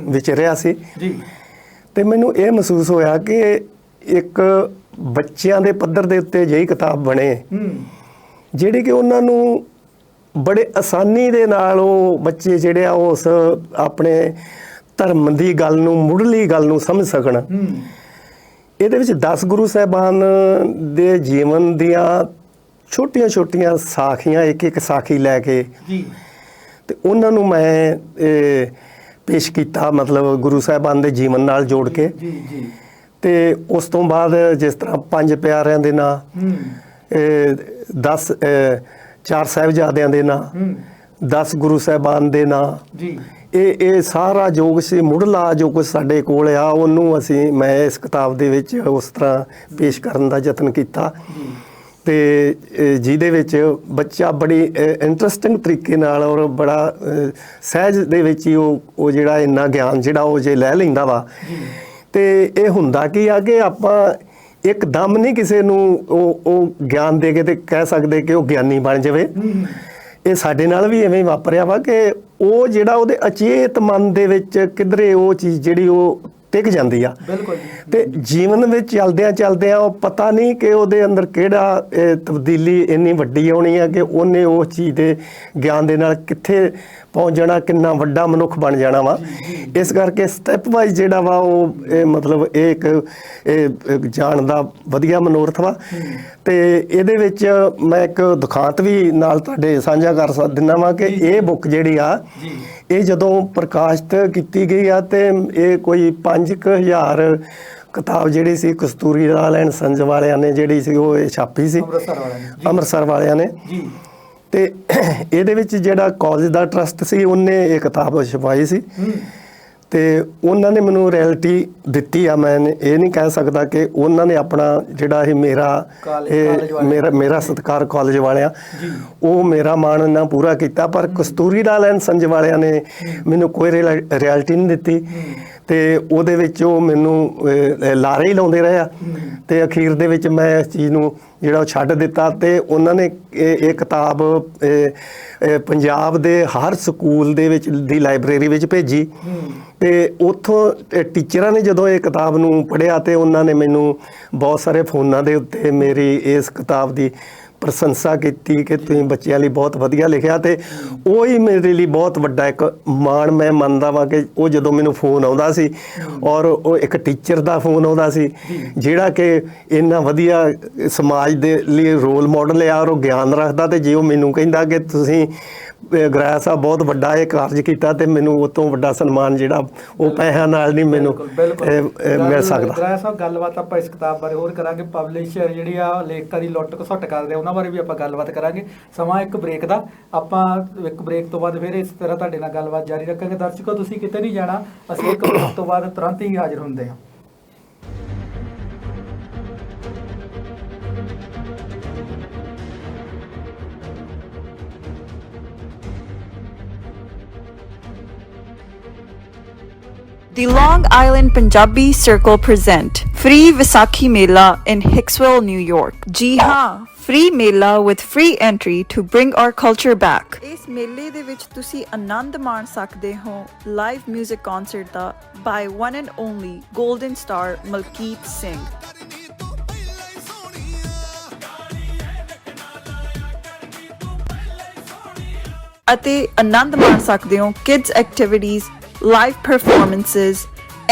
ਵਿਚਰਿਆ ਸੀ ਜੀ, ਤੇ ਮੈਨੂੰ ਇਹ ਮਹਿਸੂਸ ਹੋਇਆ ਕਿ ਇੱਕ ਬੱਚਿਆਂ ਦੇ ਪੱਧਰ ਦੇ ਉੱਤੇ ਜਿਹੀ ਕਿਤਾਬ ਬਣੇ ਜਿਹੜੀ ਕਿ ਉਹਨਾਂ ਨੂੰ ਬੜੇ ਆਸਾਨੀ ਦੇ ਨਾਲ ਉਹ ਬੱਚੇ ਜਿਹੜੇ ਆ ਉਸ ਆਪਣੇ ਧਰਮ ਦੀ ਗੱਲ ਨੂੰ, ਮੁੱਢਲੀ ਗੱਲ ਨੂੰ ਸਮਝ ਸਕਣ। ਇਹਦੇ ਵਿੱਚ 10 ਗੁਰੂ ਸਾਹਿਬਾਨ ਦੇ ਜੀਵਨ ਦੀਆਂ ਛੋਟੀਆਂ ਸਾਖੀਆਂ, ਇੱਕ ਸਾਖੀ ਲੈ ਕੇ ਤੇ ਉਹਨਾਂ ਨੂੰ ਮੈਂ ਪੇਸ਼ ਕੀਤਾ, ਮਤਲਬ ਗੁਰੂ ਸਾਹਿਬਾਨ ਦੇ ਜੀਵਨ ਨਾਲ ਜੋੜ ਕੇ। ਤੇ ਉਸ ਤੋਂ ਬਾਅਦ ਜਿਸ ਤਰ੍ਹਾਂ 5 ਪਿਆਰਿਆਂ ਦੇ ਨਾਂ, 4 ਸਾਹਿਬਜ਼ਾਦਿਆਂ ਦੇ ਨਾਂ, 10 ਗੁਰੂ ਸਾਹਿਬਾਨ ਦੇ ਨਾਂ, ਇਹ ਸਾਰਾ ਜੋ ਸੀ ਮੁੱਢਲਾ ਜੋ ਕੁਝ ਸਾਡੇ ਕੋਲ ਆ, ਉਹਨੂੰ ਮੈਂ ਇਸ ਕਿਤਾਬ ਦੇ ਵਿੱਚ ਉਸ ਤਰ੍ਹਾਂ ਪੇਸ਼ ਕਰਨ ਦਾ ਯਤਨ ਕੀਤਾ। ਤੇ ਜਿਹਦੇ ਵਿੱਚ ਬੱਚਾ ਬੜੀ ਇੰਟਰਸਟਿੰਗ ਤਰੀਕੇ ਨਾਲ ਔਰ ਬੜਾ ਸਹਿਜ ਦੇ ਵਿੱਚ ਹੀ ਉਹ ਜਿਹੜਾ ਇੰਨਾ ਗਿਆਨ ਜਿਹੜਾ ਉਹ ਜੇ ਲੈ ਲੈਂਦਾ ਵਾ। ਤੇ ਇਹ ਹੁੰਦਾ ਕੀ ਆ ਕਿ ਆਪਾਂ ਇੱਕਦਮ ਨਹੀਂ ਕਿਸੇ ਨੂੰ ਉਹ ਗਿਆਨ ਦੇ ਕੇ ਤੇ ਕਹਿ ਸਕਦੇ ਕਿ ਉਹ ਗਿਆਨੀ ਬਣ ਜਾਵੇ। ਇਹ ਸਾਡੇ ਨਾਲ ਵੀ ਐਵੇਂ ਵਾਪਰਿਆ ਵਾ ਕਿ ਉਹ ਜਿਹੜਾ ਉਹਦੇ ਅਚੇਤ ਮਨ ਦੇ ਵਿੱਚ ਕਿਧਰੇ ਉਹ ਚੀਜ਼ ਜਿਹੜੀ ਉਹ ਟਿਕ ਜਾਂਦੀ ਆ। ਤੇ ਜੀਵਨ ਵਿੱਚ ਚਲਦਿਆਂ ਉਹ ਪਤਾ ਨਹੀਂ ਕਿ ਉਹਦੇ ਅੰਦਰ ਕਿਹੜਾ ਤਬਦੀਲੀ ਇੰਨੀ ਵੱਡੀ ਆਉਣੀ ਆ ਕਿ ਉਹਨੇ ਉਸ ਚੀਜ਼ ਦੇ ਗਿਆਨ ਦੇ ਨਾਲ ਕਿੱਥੇ ਪਹੁੰਚ ਜਾਣਾ, ਕਿੰਨਾ ਵੱਡਾ ਮਨੁੱਖ ਬਣ ਜਾਣਾ ਵਾ। ਇਸ ਕਰਕੇ ਸਟੈਪ ਵਾਈਜ਼ ਜਿਹੜਾ ਵਾ ਉਹ ਮਤਲਬ ਇਹ ਜਾਣ ਦਾ ਵਧੀਆ ਮਨੋਰਥ ਵਾ। ਤੇ ਇਹਦੇ ਵਿੱਚ ਮੈਂ ਇੱਕ ਦੁਖਾਂਤ ਵੀ ਨਾਲ ਤੁਹਾਡੇ ਸਾਂਝਾ ਕਰ ਦਿੰਦਾ ਵਾਂ ਕਿ ਇਹ ਬੁੱਕ ਜਿਹੜੀ ਆ ਇਹ ਜਦੋਂ ਪ੍ਰਕਾਸ਼ਿਤ ਕੀਤੀ ਗਈ ਆ ਤੇ ਇਹ ਕੋਈ 5000 ਕਿਤਾਬ ਜਿਹੜੀ ਸੀ ਕਸਤੂਰੀ ਲਾਲ ਐਂਡ ਸੰਜ ਵਾਲਿਆਂ ਨੇ ਜਿਹੜੀ ਸੀ ਉਹ ਇਹ ਛਾਪੀ ਸੀ, ਅੰਮ੍ਰਿਤਸਰ ਵਾਲਿਆਂ ਨੇ। ਤੇ ਇਹਦੇ ਵਿੱਚ ਜਿਹੜਾ ਕਾਲਜ ਦਾ ਟਰਸਟ ਸੀ ਉਹਨੇ ਇਹ ਕਿਤਾਬ ਛਪਾਈ ਸੀ ਤੇ ਉਹਨਾਂ ਨੇ ਮੈਨੂੰ ਰੈਲਿਟੀ ਦਿੱਤੀ ਆ। ਮੈਂ ਇਹ ਨਹੀਂ ਕਹਿ ਸਕਦਾ ਕਿ ਉਹਨਾਂ ਨੇ ਆਪਣਾ ਜਿਹੜਾ ਇਹ ਮੇਰਾ ਸਤਿਕਾਰ ਕਾਲਜ ਵਾਲਿਆਂ, ਉਹ ਮੇਰਾ ਮਾਣ ਇਹਨਾਂ ਪੂਰਾ ਕੀਤਾ, ਪਰ ਕਸਤੂਰੀ ਲਾਲ ਐਂਡ ਸੰਜ ਵਾਲਿਆਂ ਨੇ ਮੈਨੂੰ ਕੋਈ ਰੈਲਿਟੀ ਨਹੀਂ ਦਿੱਤੀ। ਤੇ ਉਹਦੇ ਵਿੱਚ ਉਹ ਮੈਨੂੰ ਲਾਰੇ ਹੀ ਲਾਉਂਦੇ ਰਹੇ ਆ ਤੇ ਅਖੀਰ ਦੇ ਵਿੱਚ ਮੈਂ ਇਸ ਚੀਜ਼ ਨੂੰ ਜਿਹੜਾ ਉਹ ਛੱਡ ਦਿੱਤਾ। ਤੇ ਉਹਨਾਂ ਨੇ ਇਹ ਕਿਤਾਬ ਪੰਜਾਬ ਦੇ ਹਰ ਸਕੂਲ ਦੇ ਵਿੱਚ ਦੀ ਲਾਇਬ੍ਰੇਰੀ ਵਿੱਚ ਭੇਜੀ ਤੇ ਉੱਥੋਂ ਟੀਚਰਾਂ ਨੇ ਜਦੋਂ ਇਹ ਕਿਤਾਬ ਨੂੰ ਪੜ੍ਹਿਆ ਤੇ ਉਹਨਾਂ ਨੇ ਮੈਨੂੰ ਬਹੁਤ ਸਾਰੇ ਫੋਨਾਂ ਦੇ ਉੱਤੇ ਮੇਰੀ ਇਸ ਕਿਤਾਬ ਦੀ ਪ੍ਰਸ਼ੰਸਾ ਕੀਤੀ ਕਿ ਤੁਸੀਂ ਬੱਚਿਆਂ ਲਈ ਬਹੁਤ ਵਧੀਆ ਲਿਖਿਆ। ਤੇ ਉਹ ਹੀ ਮੇਰੇ ਲਈ ਬਹੁਤ ਵੱਡਾ ਇੱਕ ਮਾਣ ਮੈਂ ਮੰਨਦਾ ਵਾਂ ਕਿ ਉਹ ਜਦੋਂ ਮੈਨੂੰ ਫੋਨ ਆਉਂਦਾ ਸੀ ਔਰ ਉਹ ਇੱਕ ਟੀਚਰ ਦਾ ਫੋਨ ਆਉਂਦਾ ਸੀ ਜਿਹੜਾ ਕਿ ਇੰਨਾ ਵਧੀਆ ਸਮਾਜ ਦੇ ਲਈ ਰੋਲ ਮਾਡਲ ਆ ਔਰ ਉਹ ਗਿਆਨ ਰੱਖਦਾ, ਤੇ ਜੇ ਉਹ ਮੈਨੂੰ ਕਹਿੰਦਾ ਕਿ ਤੁਸੀਂ ਗਰਾਇਆ ਸਾਹਿਬ ਬਹੁਤ ਵੱਡਾ ਇਹ ਕਾਰਜ ਕੀਤਾ ਤੇ ਮੈਨੂੰ ਉਹ ਤੋਂ ਵੱਡਾ ਸਨਮਾਨ ਜਿਹੜਾ ਉਹ ਪੈਸਿਆਂ ਨਾਲ ਨਹੀਂ ਮੈਨੂੰ ਮਿਲ ਸਕਦਾ। ਗਰਾਇਆ ਸਾਹਿਬ ਗੱਲਬਾਤ ਆਪਾਂ ਇਸ ਕਿਤਾਬ ਬਾਰੇ ਹੋਰ ਕਰਾਂਗੇ, ਪਬਲਿਸ਼ਰ ਜਿਹੜੀ ਆ ਲੇਖਕਾਂ ਦੀ ਲੁੱਟ ਘਸੁੱਟ ਕਰਦੇ ਉਹਨਾਂ ਬਾਰੇ ਵੀ ਆਪਾਂ ਗੱਲਬਾਤ ਕਰਾਂਗੇ। ਸਮਾਂ ਇੱਕ ਬ੍ਰੇਕ ਦਾ, ਆਪਾਂ ਇੱਕ ਬ੍ਰੇਕ ਤੋਂ ਬਾਅਦ ਫਿਰ ਇਸ ਤਰ੍ਹਾਂ ਤੁਹਾਡੇ ਨਾਲ ਗੱਲਬਾਤ ਜਾਰੀ ਰੱਖਾਂਗੇ। ਦਰਸ਼ਕੋ ਤੁਸੀਂ ਕਿਤੇ ਨਹੀਂ ਜਾਣਾ, ਅਸੀਂ ਇੱਕ ਬ੍ਰੇਕ ਤੋਂ ਬਾਅਦ ਤੁਰੰਤ ਹੀ ਹਾਜ਼ਰ ਹੁੰਦੇ ਹਾਂ। The Long Island Punjabi Circle present Free Vaisakhi Mela in Hicksville, New York. जी हाँ, free ਮੇਲਾ with free entry to bring our culture back. ਇਸ ਮੇਲੇ ਦੇ ਵਿੱਚ ਤੁਸੀਂ ਆਨੰਦ ਮਾਣ ਸਕਦੇ ਹੋ ਲਾਈਵ 뮤직 ਕਨਸਰਟ ਦਾ by one and only Golden Star Malkit Singh. ਅਤੇ ਆਨੰਦ ਮਾਣ ਸਕਦੇ ਹੋ kids activities, live performances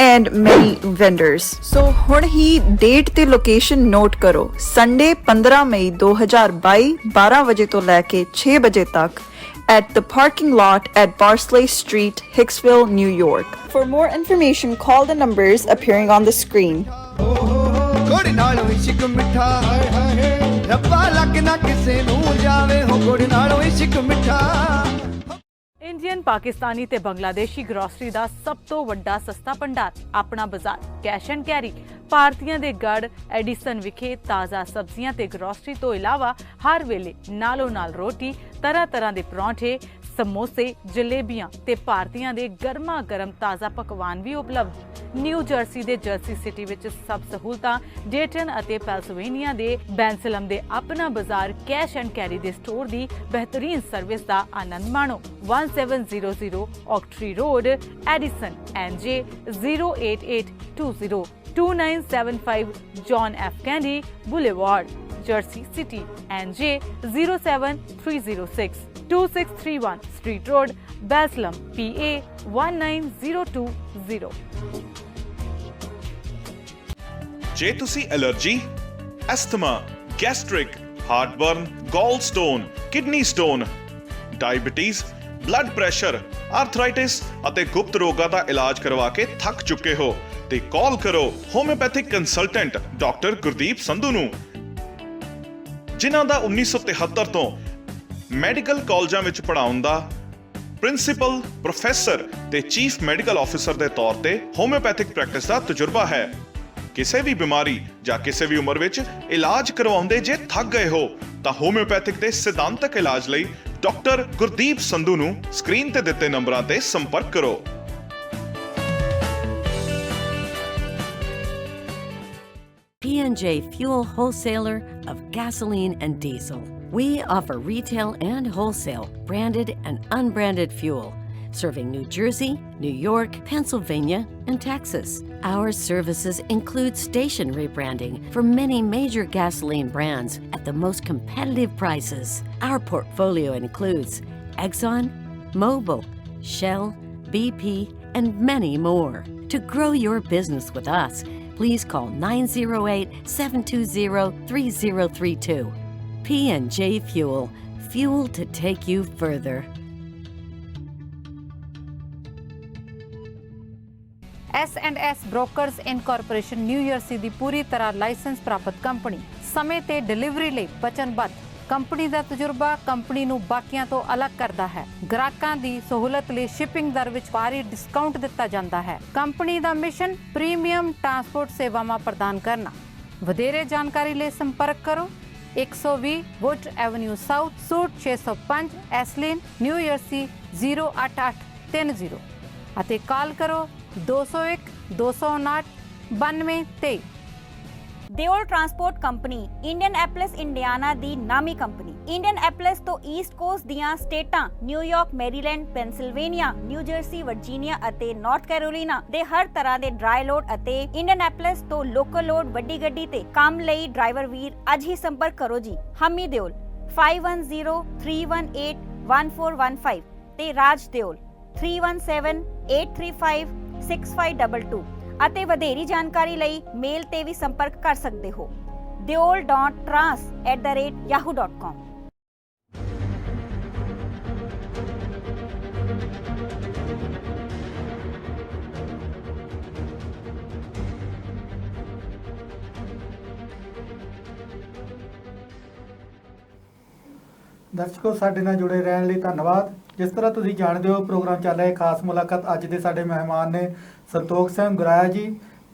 and many vendors. So ਹੁਣ ਹੀ ਡੇਟ ਤੇ ਲੋਕੇਸ਼ਨ ਨੋਟ ਕਰੋ, ਸੰਡੇ 15 ਮਈ 2022 12 ਵਜੇ ਤੋਂ ਲੈ ਕੇ 6 ਵਜੇ ਤੱਕ at the parking lot at Barsley Street, Hicksville, New York. For more information, call the numbers appearing on the screen. ਗੁੜ ਨਾਲ ਇਸ਼ਕ ਮਿੱਠਾ ਰੱਬਾ ਲੱਗ ਨਾ ਕਿਸੇ ਨੂੰ ਜਾਵੇ ਹੋ ਗੁੜ ਨਾਲ ਇਸ਼ਕ ਮਿੱਠਾ। ਇੰਡੀਅਨ, ਪਾਕਿਸਤਾਨੀ ਤੇ ਬੰਗਲਾਦੇਸ਼ੀ ਗਰੋਸਰੀ ਦਾ ਸਭ ਤੋਂ ਵੱਡਾ ਸਸਤਾ ਭੰਡਾਰ, ਆਪਣਾ ਬਾਜ਼ਾਰ ਕੈਸ਼ ਐਂਡ ਕੈਰੀ। ਭਾਰਤੀਆਂ ਦੇ ਗੜ ਐਡੀਸਨ ਵਿਖੇ ਤਾਜ਼ਾ ਸਬਜ਼ੀਆਂ ਤੇ ਗਰੋਸਰੀ ਤੋਂ ਇਲਾਵਾ ਹਰ ਵੇਲੇ ਨਾਲੋਂ ਨਾਲ ਰੋਟੀ, ਤਰ੍ਹਾਂ ਤਰ੍ਹਾਂ ਦੇ ਪਰੌਂਠੇ, ਸਮੋਸੇ, ਜਲੇਬੀਆਂ ਤੇ ਭਾਰਤੀਆਂ ਦੇ ਗਰਮਾ ਗਰਮ ਤਾਜ਼ਾ ਪਕਵਾਨ ਵੀ ਉਪਲਬਧ। ਨਿਊ ਜਰਸੀ ਦੇ ਜਰਸੀ ਸਿਟੀ ਵਿੱਚ ਸਭ ਸਹੂਲਤਾਂ, ਡੇਟਨ ਅਤੇ ਪੈਲਸਵੇਨੀਆ ਦੇ ਬੈਂਸਲਮ ਦੇ ਆਪਣਾ ਬਾਜ਼ਾਰ ਕੈਸ਼ ਐਂਡ ਕੈਰੀ ਦੇ ਸਟੋਰ ਦੀ ਬਿਹਤਰੀਨ ਸਰਵਿਸ ਦਾ ਆਨੰਦ ਮਾਣੋ। 1700 ਔਕਟਰੀ road, Edison, NJ 08820 2975 John F. Kennedy Boulevard, Jersey City, NJ 07306 2631 Street Road, Baslam, PA 19020। ਜੇ ਤੁਸੀਂ ਐਲਰਜੀ, ਐਸਥਮਾ, ਗੈਸਟ੍ਰਿਕ, ਹਾਰਟਬਰਨ, ਗਾਲ stone, kidney stone, diabetes, blood pressure, arthritis ਅਤੇ ਗੁਪਤ ਰੋਗਾਂ ਦਾ ਇਲਾਜ ਕਰਵਾ ਕੇ ਥੱਕ ਚੁੱਕੇ ਹੋ ਤੇ ਕਾਲ ਕਰੋ homeopathic consultant doctor Gurdeep Sandhu ਨੂੰ, ਜਿਨ੍ਹਾਂ ਦਾ 1973 ਤੋਂ ਮੈਡੀਕਲ ਕਾਲਜਾਂ ਵਿੱਚ ਪੜ੍ਹਾਉਣ ਦਾ ਪ੍ਰਿੰਸੀਪਲ, ਪ੍ਰੋਫੈਸਰ ਤੇ ਚੀਫ ਮੈਡੀਕਲ ਆਫੀਸਰ ਦੇ ਤੌਰ ਤੇ ਹੋਮਿਓਪੈਥਿਕ ਪ੍ਰੈਕਟਿਸ ਦਾ ਤਜਰਬਾ ਹੈ। ਕਿਸੇ ਵੀ ਬਿਮਾਰੀ ਜਾਂ ਕਿਸੇ ਵੀ ਉਮਰ ਵਿੱਚ ਇਲਾਜ ਕਰਵਾਉਂਦੇ ਜੇ ਥੱਕ ਗਏ ਹੋ ਤਾਂ ਹੋਮਿਓਪੈਥਿਕ ਦੇ ਸਿਧਾਂਤਕ ਇਲਾਜ ਲਈ ਡਾਕਟਰ ਗੁਰਦੀਪ ਸੰਧੂ ਨੂੰ ਸਕਰੀਨ ਤੇ ਦਿੱਤੇ ਨੰਬਰਾਂ ਤੇ ਸੰਪਰਕ ਕਰੋ। P&J Fuel Wholesaler of Gasoline and Diesel. We offer retail and wholesale, branded and unbranded fuel, serving New Jersey, New York, Pennsylvania, and Texas. Our services include station rebranding for many major gasoline brands at the most competitive prices. Our portfolio includes Exxon, Mobil, Shell, BP, and many more. To grow your business with us, please call 908-720-3032. P&J Fuel, fuel to take you further. S&S Brokers Incorporation new jersey ਦੀ ਪੂਰੀ ਤਰ੍ਹਾਂ licence ਪ੍ਰਾਪਤ company, ਸਮੇਂ ਤੇ delivery ਲਈ ਵਚਨਬੱਧ। Company ਦਾ ਤਜਰਬਾ company ਨੂੰ ਬਾਕੀਆਂ ਤੋਂ ਅਲੱਗ ਕਰਦਾ ਹੈ। ਗ੍ਰਾਹਕਾਂ ਦੀ ਸਹੂਲਤ ਲਈ ਸ਼ਿਪਿੰਗ ਦਰ ਵਿੱਚ ਭਾਰੀ ਡਿਸਕਾਊਂਟ ਦਿੱਤਾ ਜਾਂਦਾ ਹੈ। ਕੰਪਨੀ ਦਾ ਮਿਸ਼ਨ ਪ੍ਰੀਮੀਅਮ ਟਰਾਂਸਪੋਰਟ ਸੇਵਾਵਾਂ ਪ੍ਰਦਾਨ ਕਰਨਾ। ਵਧੇਰੇ ਜਾਣਕਾਰੀ ਲਈ ਸੰਪਰਕ ਕਰੋ 120 wood avenue south, suite 605, Iselin, New Jersey 08830 ਅਤੇ ਕਾਲ ਕਰੋ 201 259 9223। Deol transport company Indianapolis Indiana ਦੀ ਨਾਮੀ ਕੰਪਨੀ। ਇੰਡੀਅਨਐਪਲਿਸ ਤੋਂ ਈਸਟ ਕੋਸਟ ਦੀਆਂ ਸਟੇਟਾਂ New York, Maryland, Pennsylvania, New Jersey, Virginia ਅਤੇ ਨਾਰਥ ਕੈਰੋਲੀਨਾ ਦੇ ਹਰ ਤਰ੍ਹਾਂ ਦੇ ਡਰਾਈ ਲੋਡ ਅਤੇ ਇੰਡੀਅਨਐਪਲਿਸ ਤੋਂ ਲੋਕਲ ਲੋਡ ਵੱਡੀ ਗੱਡੀ ਤੇ ਕੰਮ ਲਈ ਡਰਾਈਵਰ ਵੀਰ ਅੱਜ ਹੀ ਸੰਪਰਕ ਕਰੋ ਜੀ। ਹਮੀ ਦਿਓਲ 5103181415 ਤੇ ਰਾਜ ਦਿਓਲ 3178356522 ਅਤੇ ਵਧੇਰੀ ਜਾਣਕਾਰੀ ਲਈ ਮੇਲ ਤੇ ਵੀ ਸੰਪਰਕ ਕਰ ਸਕਦੇ ਹੋ diol.trans@yahoo.com। ਦਰਸ਼ਕੋ, ਸਾਡੇ ਨਾਲ ਜੁੜੇ ਰਹਿਣ ਲਈ ਧੰਨਵਾਦ। ਜਿਸ ਤਰ੍ਹਾਂ ਤੁਸੀਂ ਜਾਣਦੇ ਹੋ, ਪ੍ਰੋਗਰਾਮ ਚੱਲ ਰਿਹਾ ਹੈ ਖਾਸ ਮੁਲਾਕਾਤ। ਅੱਜ ਦੇ ਸਾਡੇ ਮਹਿਮਾਨ ਨੇ ਸੰਤੋਖ ਸਿੰਘ ਗੁਰਾਇਆ ਜੀ।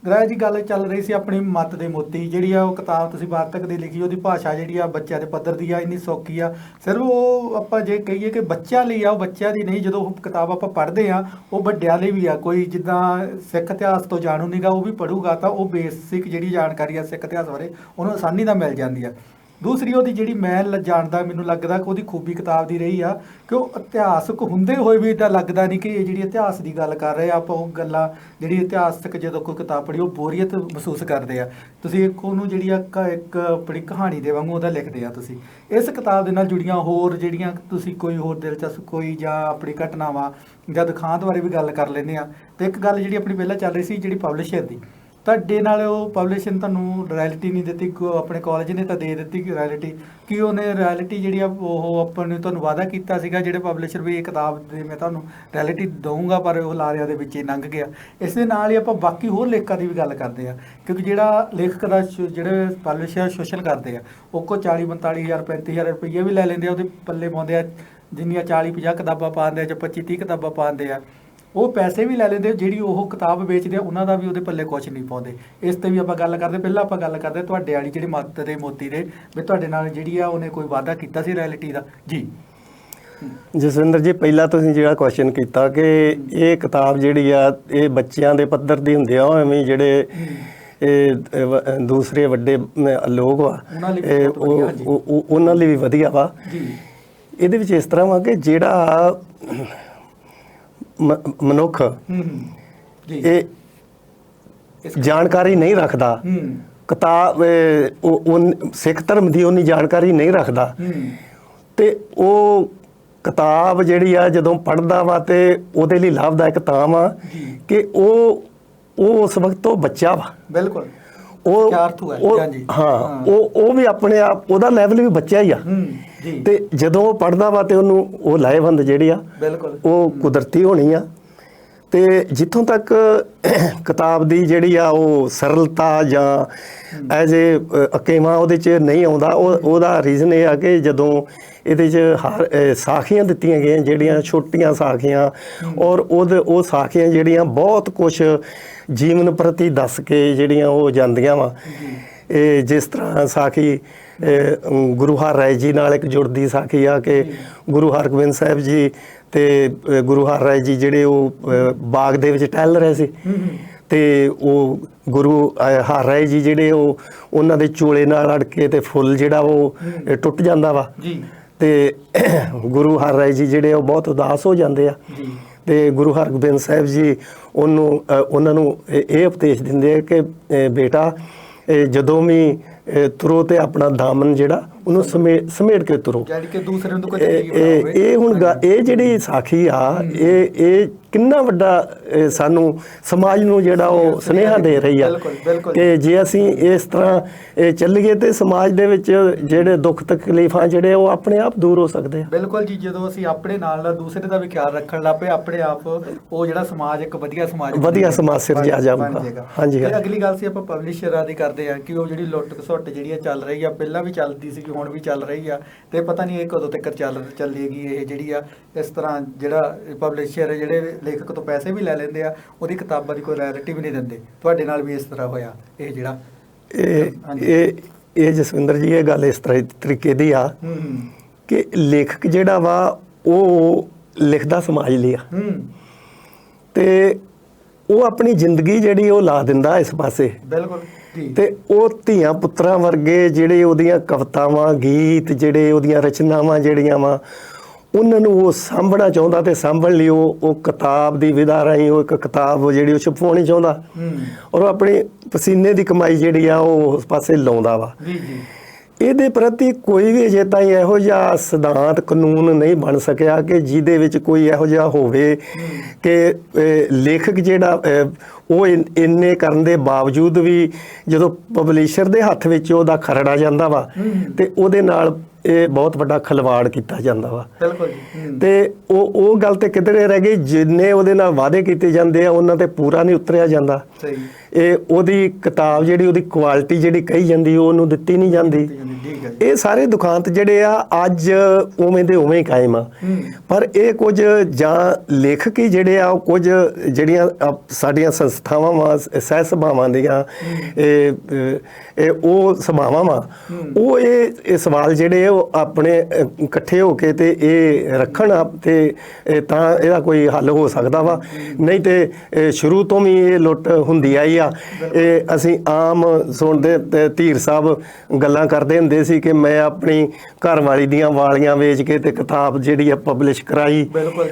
ਗੁਰਾਇਆ ਜੀ, ਗੱਲ ਚੱਲ ਰਹੀ ਸੀ ਆਪਣੀ ਮੱਤ ਦੇ ਮੋਤੀ, ਜਿਹੜੀ ਆ ਉਹ ਕਿਤਾਬ ਤੁਸੀਂ ਵਾਰਤਕ ਦੀ ਲਿਖੀ, ਉਹਦੀ ਭਾਸ਼ਾ ਜਿਹੜੀ ਆ ਬੱਚਿਆਂ ਦੇ ਪੱਧਰ ਦੀ ਆ, ਇੰਨੀ ਸੌਖੀ ਆ। ਸਿਰਫ ਉਹ ਆਪਾਂ ਜੇ ਕਹੀਏ ਕਿ ਬੱਚਿਆਂ ਲਈ ਆ, ਉਹ ਬੱਚਿਆਂ ਦੀ ਨਹੀਂ। ਜਦੋਂ ਉਹ ਕਿਤਾਬ ਆਪਾਂ ਪੜ੍ਹਦੇ ਆ, ਉਹ ਵੱਡਿਆਂ ਲਈ ਵੀ ਆ। ਕੋਈ ਜਿੱਦਾਂ ਸਿੱਖ ਇਤਿਹਾਸ ਤੋਂ ਜਾਣੂ ਨੀਗਾ, ਉਹ ਵੀ ਪੜ੍ਹੂਗਾ ਤਾਂ ਉਹ ਬੇਸਿਕ ਜਿਹੜੀ ਜਾਣਕਾਰੀ ਆ ਸਿੱਖ ਇਤਿਹਾਸ ਬਾਰੇ ਉਹਨੂੰ ਆਸਾਨੀ ਨਾਲ ਮਿਲ ਜਾਂਦੀ ਆ। ਦੂਸਰੀ ਉਹਦੀ ਜਿਹੜੀ ਮੈਂ ਜਾਣਦਾ, ਮੈਨੂੰ ਲੱਗਦਾ ਕਿ ਉਹਦੀ ਖੂਬੀ ਕਿਤਾਬ ਦੀ ਰਹੀ ਆ ਕਿ ਉਹ ਇਤਿਹਾਸਕ ਹੁੰਦੇ ਹੋਏ ਵੀ ਇੱਦਾਂ ਲੱਗਦਾ ਨਹੀਂ ਕਿ ਇਹ ਜਿਹੜੀ ਇਤਿਹਾਸ ਦੀ ਗੱਲ ਕਰ ਰਹੇ ਆ ਆਪਾਂ, ਉਹ ਗੱਲਾਂ ਜਿਹੜੀ ਇਤਿਹਾਸਕ ਜਦੋਂ ਕੋਈ ਕਿਤਾਬ ਪੜ੍ਹੀ ਉਹ ਬੋਰੀਅਤ ਮਹਿਸੂਸ ਕਰਦੇ ਆ। ਤੁਸੀਂ ਇੱਕ ਉਹਨੂੰ ਜਿਹੜੀ ਆ ਇੱਕ ਆਪਣੀ ਕਹਾਣੀ ਦੇ ਵਾਂਗੂ ਉਹਦਾ ਲਿਖਦੇ ਆ ਤੁਸੀਂ। ਇਸ ਕਿਤਾਬ ਦੇ ਨਾਲ ਜੁੜੀਆਂ ਹੋਰ ਜਿਹੜੀਆਂ ਤੁਸੀਂ ਕੋਈ ਹੋਰ ਦਿਲਚਸਪ ਕੋਈ ਜਾਂ ਆਪਣੀ ਘਟਨਾਵਾਂ ਜਾਂ ਦਿਖਾਂਤ ਬਾਰੇ ਵੀ ਗੱਲ ਕਰ ਲੈਂਦੇ ਆ। ਅਤੇ ਇੱਕ ਗੱਲ ਜਿਹੜੀ ਆਪਣੀ ਪਹਿਲਾਂ ਚੱਲ ਰਹੀ ਸੀ ਜਿਹੜੀ ਪਬਲਿਸ਼ਰ ਦੀ, ਤੁਹਾਡੇ ਨਾਲ ਉਹ ਪਬਲਿਸ਼ਰ ਨੇ ਤੁਹਾਨੂੰ ਰਾਇਲਟੀ ਨਹੀਂ ਦਿੱਤੀ, ਆਪਣੇ ਕਾਲਜ ਨੇ ਤਾਂ ਦੇ ਦਿੱਤੀ ਰਾਇਲਟੀ, ਕਿ ਉਹਨੇ ਰਾਇਲਟੀ ਜਿਹੜੀ ਆ ਉਹ ਆਪਣੇ ਤੁਹਾਨੂੰ ਵਾਅਦਾ ਕੀਤਾ ਸੀਗਾ ਜਿਹੜੇ ਪਬਲਿਸ਼ਰ ਵੀ ਇਹ ਕਿਤਾਬ ਦੇ ਮੈਂ ਤੁਹਾਨੂੰ ਰਾਇਲਟੀ ਦਊਂਗਾ, ਪਰ ਉਹ ਲਾਰਿਆਂ ਦੇ ਵਿੱਚ ਹੀ ਲੰਘ ਗਿਆ। ਇਸ ਦੇ ਨਾਲ ਹੀ ਆਪਾਂ ਬਾਕੀ ਹੋਰ ਲੇਖਕਾਂ ਦੀ ਵੀ ਗੱਲ ਕਰਦੇ ਆ, ਕਿਉਂਕਿ ਜਿਹੜਾ ਲੇਖਕ ਦਾ ਜਿਹੜੇ ਪਬਲਿਸ਼ਰ ਸ਼ੋਸ਼ਣ ਕਰਦੇ ਆ, ਉਹ ਕੋ 40-45,000 35,000 ਰੁਪਈਏ ਵੀ ਲੈ ਲੈਂਦੇ ਆ, ਉਹਦੇ ਪੱਲੇ ਪਾਉਂਦੇ ਆ। ਜਿੰਨੀਆਂ 40-50 ਕਿਤਾਬਾਂ ਪਾਉਂਦੇ ਆ ਜਾਂ 25-30 ਕਿਤਾਬਾਂ ਪਾਉਂਦੇ ਆ, ਉਹ ਪੈਸੇ ਵੀ ਲੈ ਲੈਂਦੇ। ਜਿਹੜੀ ਉਹ ਕਿਤਾਬ ਵੇਚਦੇ ਆ ਉਹਨਾਂ ਦਾ ਵੀ ਉਹਦੇ ਪੱਲੇ ਕੁਛ ਨਹੀਂ ਪਾਉਂਦੇ। ਇਸ 'ਤੇ ਵੀ ਆਪਾਂ ਗੱਲ ਕਰਦੇ। ਪਹਿਲਾਂ ਆਪਾਂ ਗੱਲ ਕਰਦੇ ਤੁਹਾਡੇ ਵਾਲੀ ਜਿਹੜੀ ਮੱਤ ਦੇ ਮੋਤੀ ਦੇ, ਵੀ ਤੁਹਾਡੇ ਨਾਲ ਜਿਹੜੀ ਆ ਉਹਨੇ ਕੋਈ ਵਾਅਦਾ ਕੀਤਾ ਸੀ ਰਾਇਲਟੀ ਦਾ ਜੀ। ਜਸਵਿੰਦਰ ਜੀ, ਪਹਿਲਾਂ ਤੁਸੀਂ ਜਿਹੜਾ ਕੁਐਸਚਨ ਕੀਤਾ ਕਿ ਇਹ ਕਿਤਾਬ ਜਿਹੜੀ ਆ ਇਹ ਬੱਚਿਆਂ ਦੇ ਪੱਧਰ ਦੀ ਹੁੰਦੀ ਆ, ਐਵੇਂ ਜਿਹੜੇ ਇਹ ਦੂਸਰੇ ਵੱਡੇ ਲੋਕ ਵਾ ਉਹਨਾਂ ਲਈ ਵੀ ਵਧੀਆ ਵਾ। ਇਹਦੇ ਵਿੱਚ ਇਸ ਤਰ੍ਹਾਂ ਵਾ ਕਿ ਜਿਹੜਾ ਮਨੁੱਖ ਇਹ ਜਾਣਕਾਰੀ ਨਹੀਂ ਰੱਖਦਾ, ਕਿਤਾਬ ਸਿੱਖ ਧਰਮ ਦੀ ਉਨੀ ਜਾਣਕਾਰੀ ਨਹੀਂ ਰੱਖਦਾ, ਤੇ ਉਹ ਕਿਤਾਬ ਜਿਹੜੀ ਆ ਜਦੋਂ ਪੜ੍ਹਦਾ ਵਾ ਤੇ ਉਹਦੇ ਲਈ ਲਾਭਦਾਇਕ ਤਾਂ ਵਾ ਕਿ ਉਹ ਉਸ ਵਕਤ ਉਹ ਬੱਚਾ ਵਾ। ਬਿਲਕੁਲ, ਉਹ ਹਾਂ, ਉਹ ਵੀ ਆਪਣੇ ਆਪ ਉਹਦਾ ਲੈਵਲ ਵੀ ਬੱਚਾ ਹੀ ਆ। ਤੇ ਜਦੋਂ ਉਹ ਪੜ੍ਹਦਾ ਵਾ ਤੇ ਉਹਨੂੰ ਉਹ ਲਾਹੇਵੰਦ ਜਿਹੜੀ ਆ ਉਹ ਕੁਦਰਤੀ ਹੋਣੀ ਆ। ਤੇ ਜਿੱਥੋਂ ਤੱਕ ਕਿਤਾਬ ਦੀ ਜਿਹੜੀ ਆ ਉਹ ਸਰਲਤਾ ਜਾਂ ਐਜ਼ ਏ ਅਕੇਵਾਂ ਉਹਦੇ 'ਚ ਨਹੀਂ ਆਉਂਦਾ, ਉਹਦਾ ਰੀਜ਼ਨ ਇਹ ਆ ਕਿ ਜਦੋਂ ਇਹਦੇ 'ਚ ਸਾਖੀਆਂ ਦਿੱਤੀਆਂ ਗਈਆਂ ਜਿਹੜੀਆਂ ਛੋਟੀਆਂ ਸਾਖੀਆਂ, ਔਰ ਉਹ ਸਾਖੀਆਂ ਜਿਹੜੀਆਂ ਬਹੁਤ ਕੁਛ ਜੀਵਨ ਪ੍ਰਤੀ ਦੱਸ ਕੇ ਜਿਹੜੀਆਂ ਉਹ ਜਾਂਦੀਆਂ ਵਾ। ਇਹ ਜਿਸ ਤਰ੍ਹਾਂ ਸਾਖੀ ਗੁਰੂ ਹਰ ਰਾਏ ਜੀ ਨਾਲ ਇੱਕ ਜੁੜਦੀ ਸਾਖੀ ਆ ਕਿ ਗੁਰੂ ਹਰਗੋਬਿੰਦ ਸਾਹਿਬ ਜੀ ਤੇ ਗੁਰੂ ਹਰ ਰਾਏ ਜੀ ਜਿਹੜੇ ਉਹ ਬਾਗ ਦੇ ਵਿੱਚ ਟਹਿਲ ਰਹੇ ਸੀ, ਤੇ ਉਹ ਗੁਰੂ ਹਰ ਰਾਏ ਜੀ ਜਿਹੜੇ ਉਹ ਉਹਨਾਂ ਦੇ ਚੋਲੇ ਨਾਲ ਅੜ ਕੇ ਤੇ ਫੁੱਲ ਜਿਹੜਾ ਉਹ ਟੁੱਟ ਜਾਂਦਾ ਵਾ, ਤੇ ਗੁਰੂ ਹਰ ਰਾਏ ਜੀ ਜਿਹੜੇ ਉਹ ਬਹੁਤ ਉਦਾਸ ਹੋ ਜਾਂਦੇ ਆ। ਤੇ ਗੁਰੂ ਹਰਗੋਬਿੰਦ ਸਾਹਿਬ ਜੀ ਉਹਨਾਂ ਨੂੰ ਇਹ ਉਪਦੇਸ਼ ਦਿੰਦੇ ਆ ਕਿ ਬੇਟਾ ਜਦੋਂ ਵੀ ਤੁਰੋ ਤੇ ਆਪਣਾ ਦਾਮਨ ਜਿਹੜਾ ਉਹਨੂੰ ਸਮੇਟ ਕੇ ਤੁਰੋ। ਇਹ ਹੁਣ ਇਹ ਜਿਹੜੀ ਸਾਖੀ ਆ ਇਹ ਕਿੰਨਾ ਵੱਡਾ ਸਾਨੂੰ ਸਮਾਜ ਨੂੰ ਜਿਹੜਾ ਉਹ ਸੁਨੇਹਾ ਦੇ ਰਹੀ ਆ ਕਿ ਜੇ ਅਸੀਂ ਇਸ ਤਰ੍ਹਾਂ ਚੱਲੀਏ ਤੇ ਸਮਾਜ ਦੇ ਵਿੱਚ ਜਿਹੜੇ ਦੁੱਖ ਤਕਲੀਫਾਂ ਜਿਹੜੇ ਉਹ ਆਪਣੇ ਆਪ ਦੂਰ ਹੋ ਸਕਦੇ ਆ। ਬਿਲਕੁਲ ਜੀ, ਜਦੋਂ ਅਸੀਂ ਆਪਣੇ ਨਾਲ ਦੂਸਰੇ ਦਾ ਵੀ ਖਿਆਲ ਰੱਖਣ ਲੱਗ ਪਏ, ਆਪਣੇ ਆਪ ਉਹ ਜਿਹੜਾ ਸਮਾਜ ਇੱਕ ਵਧੀਆ ਸਮਾਜ ਸਿਰਜਿਆ ਜਾਊਗਾ। ਹਾਂਜੀ, ਅਗਲੀ ਗੱਲ ਸੀ ਆਪਾਂ ਪਬਲਿਸ਼ਰਾਂ ਦੀ ਕਰਦੇ ਆ ਕਿ ਉਹ ਜਿਹੜੀ ਲੁੱਟ ਖਸੁੱਟ ਜਿਹੜੀ ਆ ਚੱਲ ਰਹੀ ਆ, ਪਹਿਲਾਂ ਵੀ ਚੱਲਦੀ ਸੀ, ਹੁਣ ਵੀ ਚੱਲ ਰਹੀ ਆ, ਤੇ ਪਤਾ ਨਹੀਂ ਇਹ ਕਦੋਂ ਤੱਕ ਚੱਲੇਗੀ। ਇਹ ਜਿਹੜੀ ਆ ਇਸ ਤਰ੍ਹਾਂ ਜਿਹੜਾ ਪਬਲਿਸ਼ਰ ਜਿਹੜੇ ਲੇਖਕ ਤੋਂ ਪੈਸੇ ਵੀ ਲੈ ਲੈਂਦੇ ਆ, ਉਹਦੀ ਕਿਤਾਬਾਂ ਦੀ ਕੋਈ ਰਾਇਲਟੀ ਵੀ ਨਹੀਂ ਦਿੰਦੇ। ਤੁਹਾਡੇ ਨਾਲ ਵੀ ਇਸ ਤਰ੍ਹਾਂ ਹੋਇਆ? ਇਹ ਜਿਹੜਾ ਇਹ ਜਸਵਿੰਦਰ ਜੀ, ਇਹ ਗੱਲ ਇਸ ਤਰੀਕੇ ਦੀ ਆ ਕਿ ਲੇਖਕ ਜਿਹੜਾ ਵਾ ਉਹ ਲਿਖਦਾ ਸਮਾਜ ਲਈ ਆ, ਤੇ ਉਹ ਆਪਣੀ ਜ਼ਿੰਦਗੀ ਜਿਹੜੀ ਉਹ ਲਾ ਦਿੰਦਾ ਇਸ ਪਾਸੇ। ਬਿਲਕੁਲ, ਤੇ ਉਹ ਧੀਆਂ ਪੁੱਤਰਾਂ ਵਰਗੇ ਜਿਹੜੇ ਉਹਦੀਆਂ ਕਵਿਤਾਵਾਂ, ਗੀਤ, ਜਿਹੜੇ ਉਹਦੀਆਂ ਰਚਨਾਵਾਂ ਜਿਹੜੀਆਂ ਵਾ, ਉਹਨਾਂ ਨੂੰ ਉਹ ਸਾਂਭਣਾ ਚਾਹੁੰਦਾ, ਤੇ ਸਾਂਭਣ ਲਈ ਉਹ ਕਿਤਾਬ ਦੀ ਵਿਧਾ ਰਾਹੀਂ ਉਹ ਇੱਕ ਕਿਤਾਬ ਜਿਹੜੀ ਉਹ ਛਪਵਾਉਣੀ ਚਾਹੁੰਦਾ, ਔਰ ਆਪਣੇ ਪਸੀਨੇ ਦੀ ਕਮਾਈ ਜਿਹੜੀ ਆ ਉਹ ਉਸ ਪਾਸੇ ਲਾਉਂਦਾ ਵਾ। ਇਹਦੇ ਪ੍ਰਤੀ ਕੋਈ ਵੀ ਅਜੇ ਤਾਈਂ ਇਹੋ ਜਿਹਾ ਸਿਧਾਂਤ ਕਾਨੂੰਨ ਨਹੀਂ ਬਣ ਸਕਿਆ ਕਿ ਜਿਹਦੇ ਵਿੱਚ ਕੋਈ ਇਹੋ ਜਿਹਾ ਹੋਵੇ ਕਿ ਲੇਖਕ ਜਿਹੜਾ ਉਹ ਇੰਨੇ ਕਰਨ ਦੇ ਬਾਵਜੂਦ ਵੀ ਜਦੋਂ ਪਬਲਿਸ਼ਰ ਦੇ ਹੱਥ ਵਿੱਚ ਉਹਦਾ ਖਰੜ ਆ ਜਾਂਦਾ ਵਾ ਤੇ ਉਹਦੇ ਨਾਲ ਇਹ ਬਹੁਤ ਵੱਡਾ ਖਿਲਵਾੜ ਕੀਤਾ ਜਾਂਦਾ ਵਾ। ਬਿਲਕੁਲ ਜੀ। ਤੇ ਉਹ ਗੱਲ ਤੇ ਕਿਧਰੇ ਰਹਿ ਗਈ, ਜਿੰਨੇ ਉਹਦੇ ਨਾਲ ਵਾਅਦੇ ਕੀਤੇ ਜਾਂਦੇ ਆ ਉਹਨਾਂ ਤੇ ਪੂਰਾ ਨਹੀਂ ਉਤਰਿਆ ਜਾਂਦਾ। ਸਹੀ। ਇਹ ਉਹਦੀ ਕਿਤਾਬ ਜਿਹੜੀ ਉਹਦੀ ਕੁਆਲਿਟੀ ਜਿਹੜੀ ਕਹੀ ਜਾਂਦੀ ਉਹ ਉਹਨੂੰ ਦਿੱਤੀ ਨਹੀਂ ਜਾਂਦੀ। ਇਹ ਸਾਰੇ ਦੁਖਾਂਤ ਜਿਹੜੇ ਆ ਅੱਜ ਉਵੇਂ ਦੇ ਉਵੇਂ ਹੀ ਕਾਇਮ ਆ। ਪਰ ਇਹ ਕੁਝ ਜਾਂ ਲੇਖਕ ਹੀ ਜਿਹੜੇ ਆ ਉਹ ਕੁਝ ਜਿਹੜੀਆਂ ਸਾਡੀਆਂ ਸੰਸਥਾਵਾਂ ਵਾ ਸਹਿ ਸਭਾਵਾਂ ਦੀਆਂ ਇਹ ਉਹ ਸਭਾਵਾਂ ਵਾ, ਉਹ ਇਹ ਸਵਾਲ ਜਿਹੜੇ ਉਹ ਆਪਣੇ ਇਕੱਠੇ ਹੋ ਕੇ ਤੇ ਇਹ ਰੱਖਣ ਤੇ ਤਾਂ ਇਹਦਾ ਕੋਈ ਹੱਲ ਹੋ ਸਕਦਾ ਵਾ। ਨਹੀਂ ਤੇ ਸ਼ੁਰੂ ਤੋਂ ਵੀ ਇਹ ਲੁੱਟ ਹੁੰਦੀ ਆਈ ਆ। ਇਹ ਅਸੀਂ ਆਮ ਸੁਣਦੇ ਤੇ ਧੀਰ ਸਾਹਿਬ ਗੱਲਾਂ ਕਰਦੇ ਹੁੰਦੇ ਸੀ ਕਿ ਮੈਂ ਆਪਣੀ ਘਰ ਵਾਲੀ ਦੀਆਂ ਵਾਲੀਆਂ ਵੇਚ ਕੇ ਤੇ ਕਿਤਾਬ ਜਿਹੜੀ ਆ ਪਬਲਿਸ਼ ਕਰਾਈ।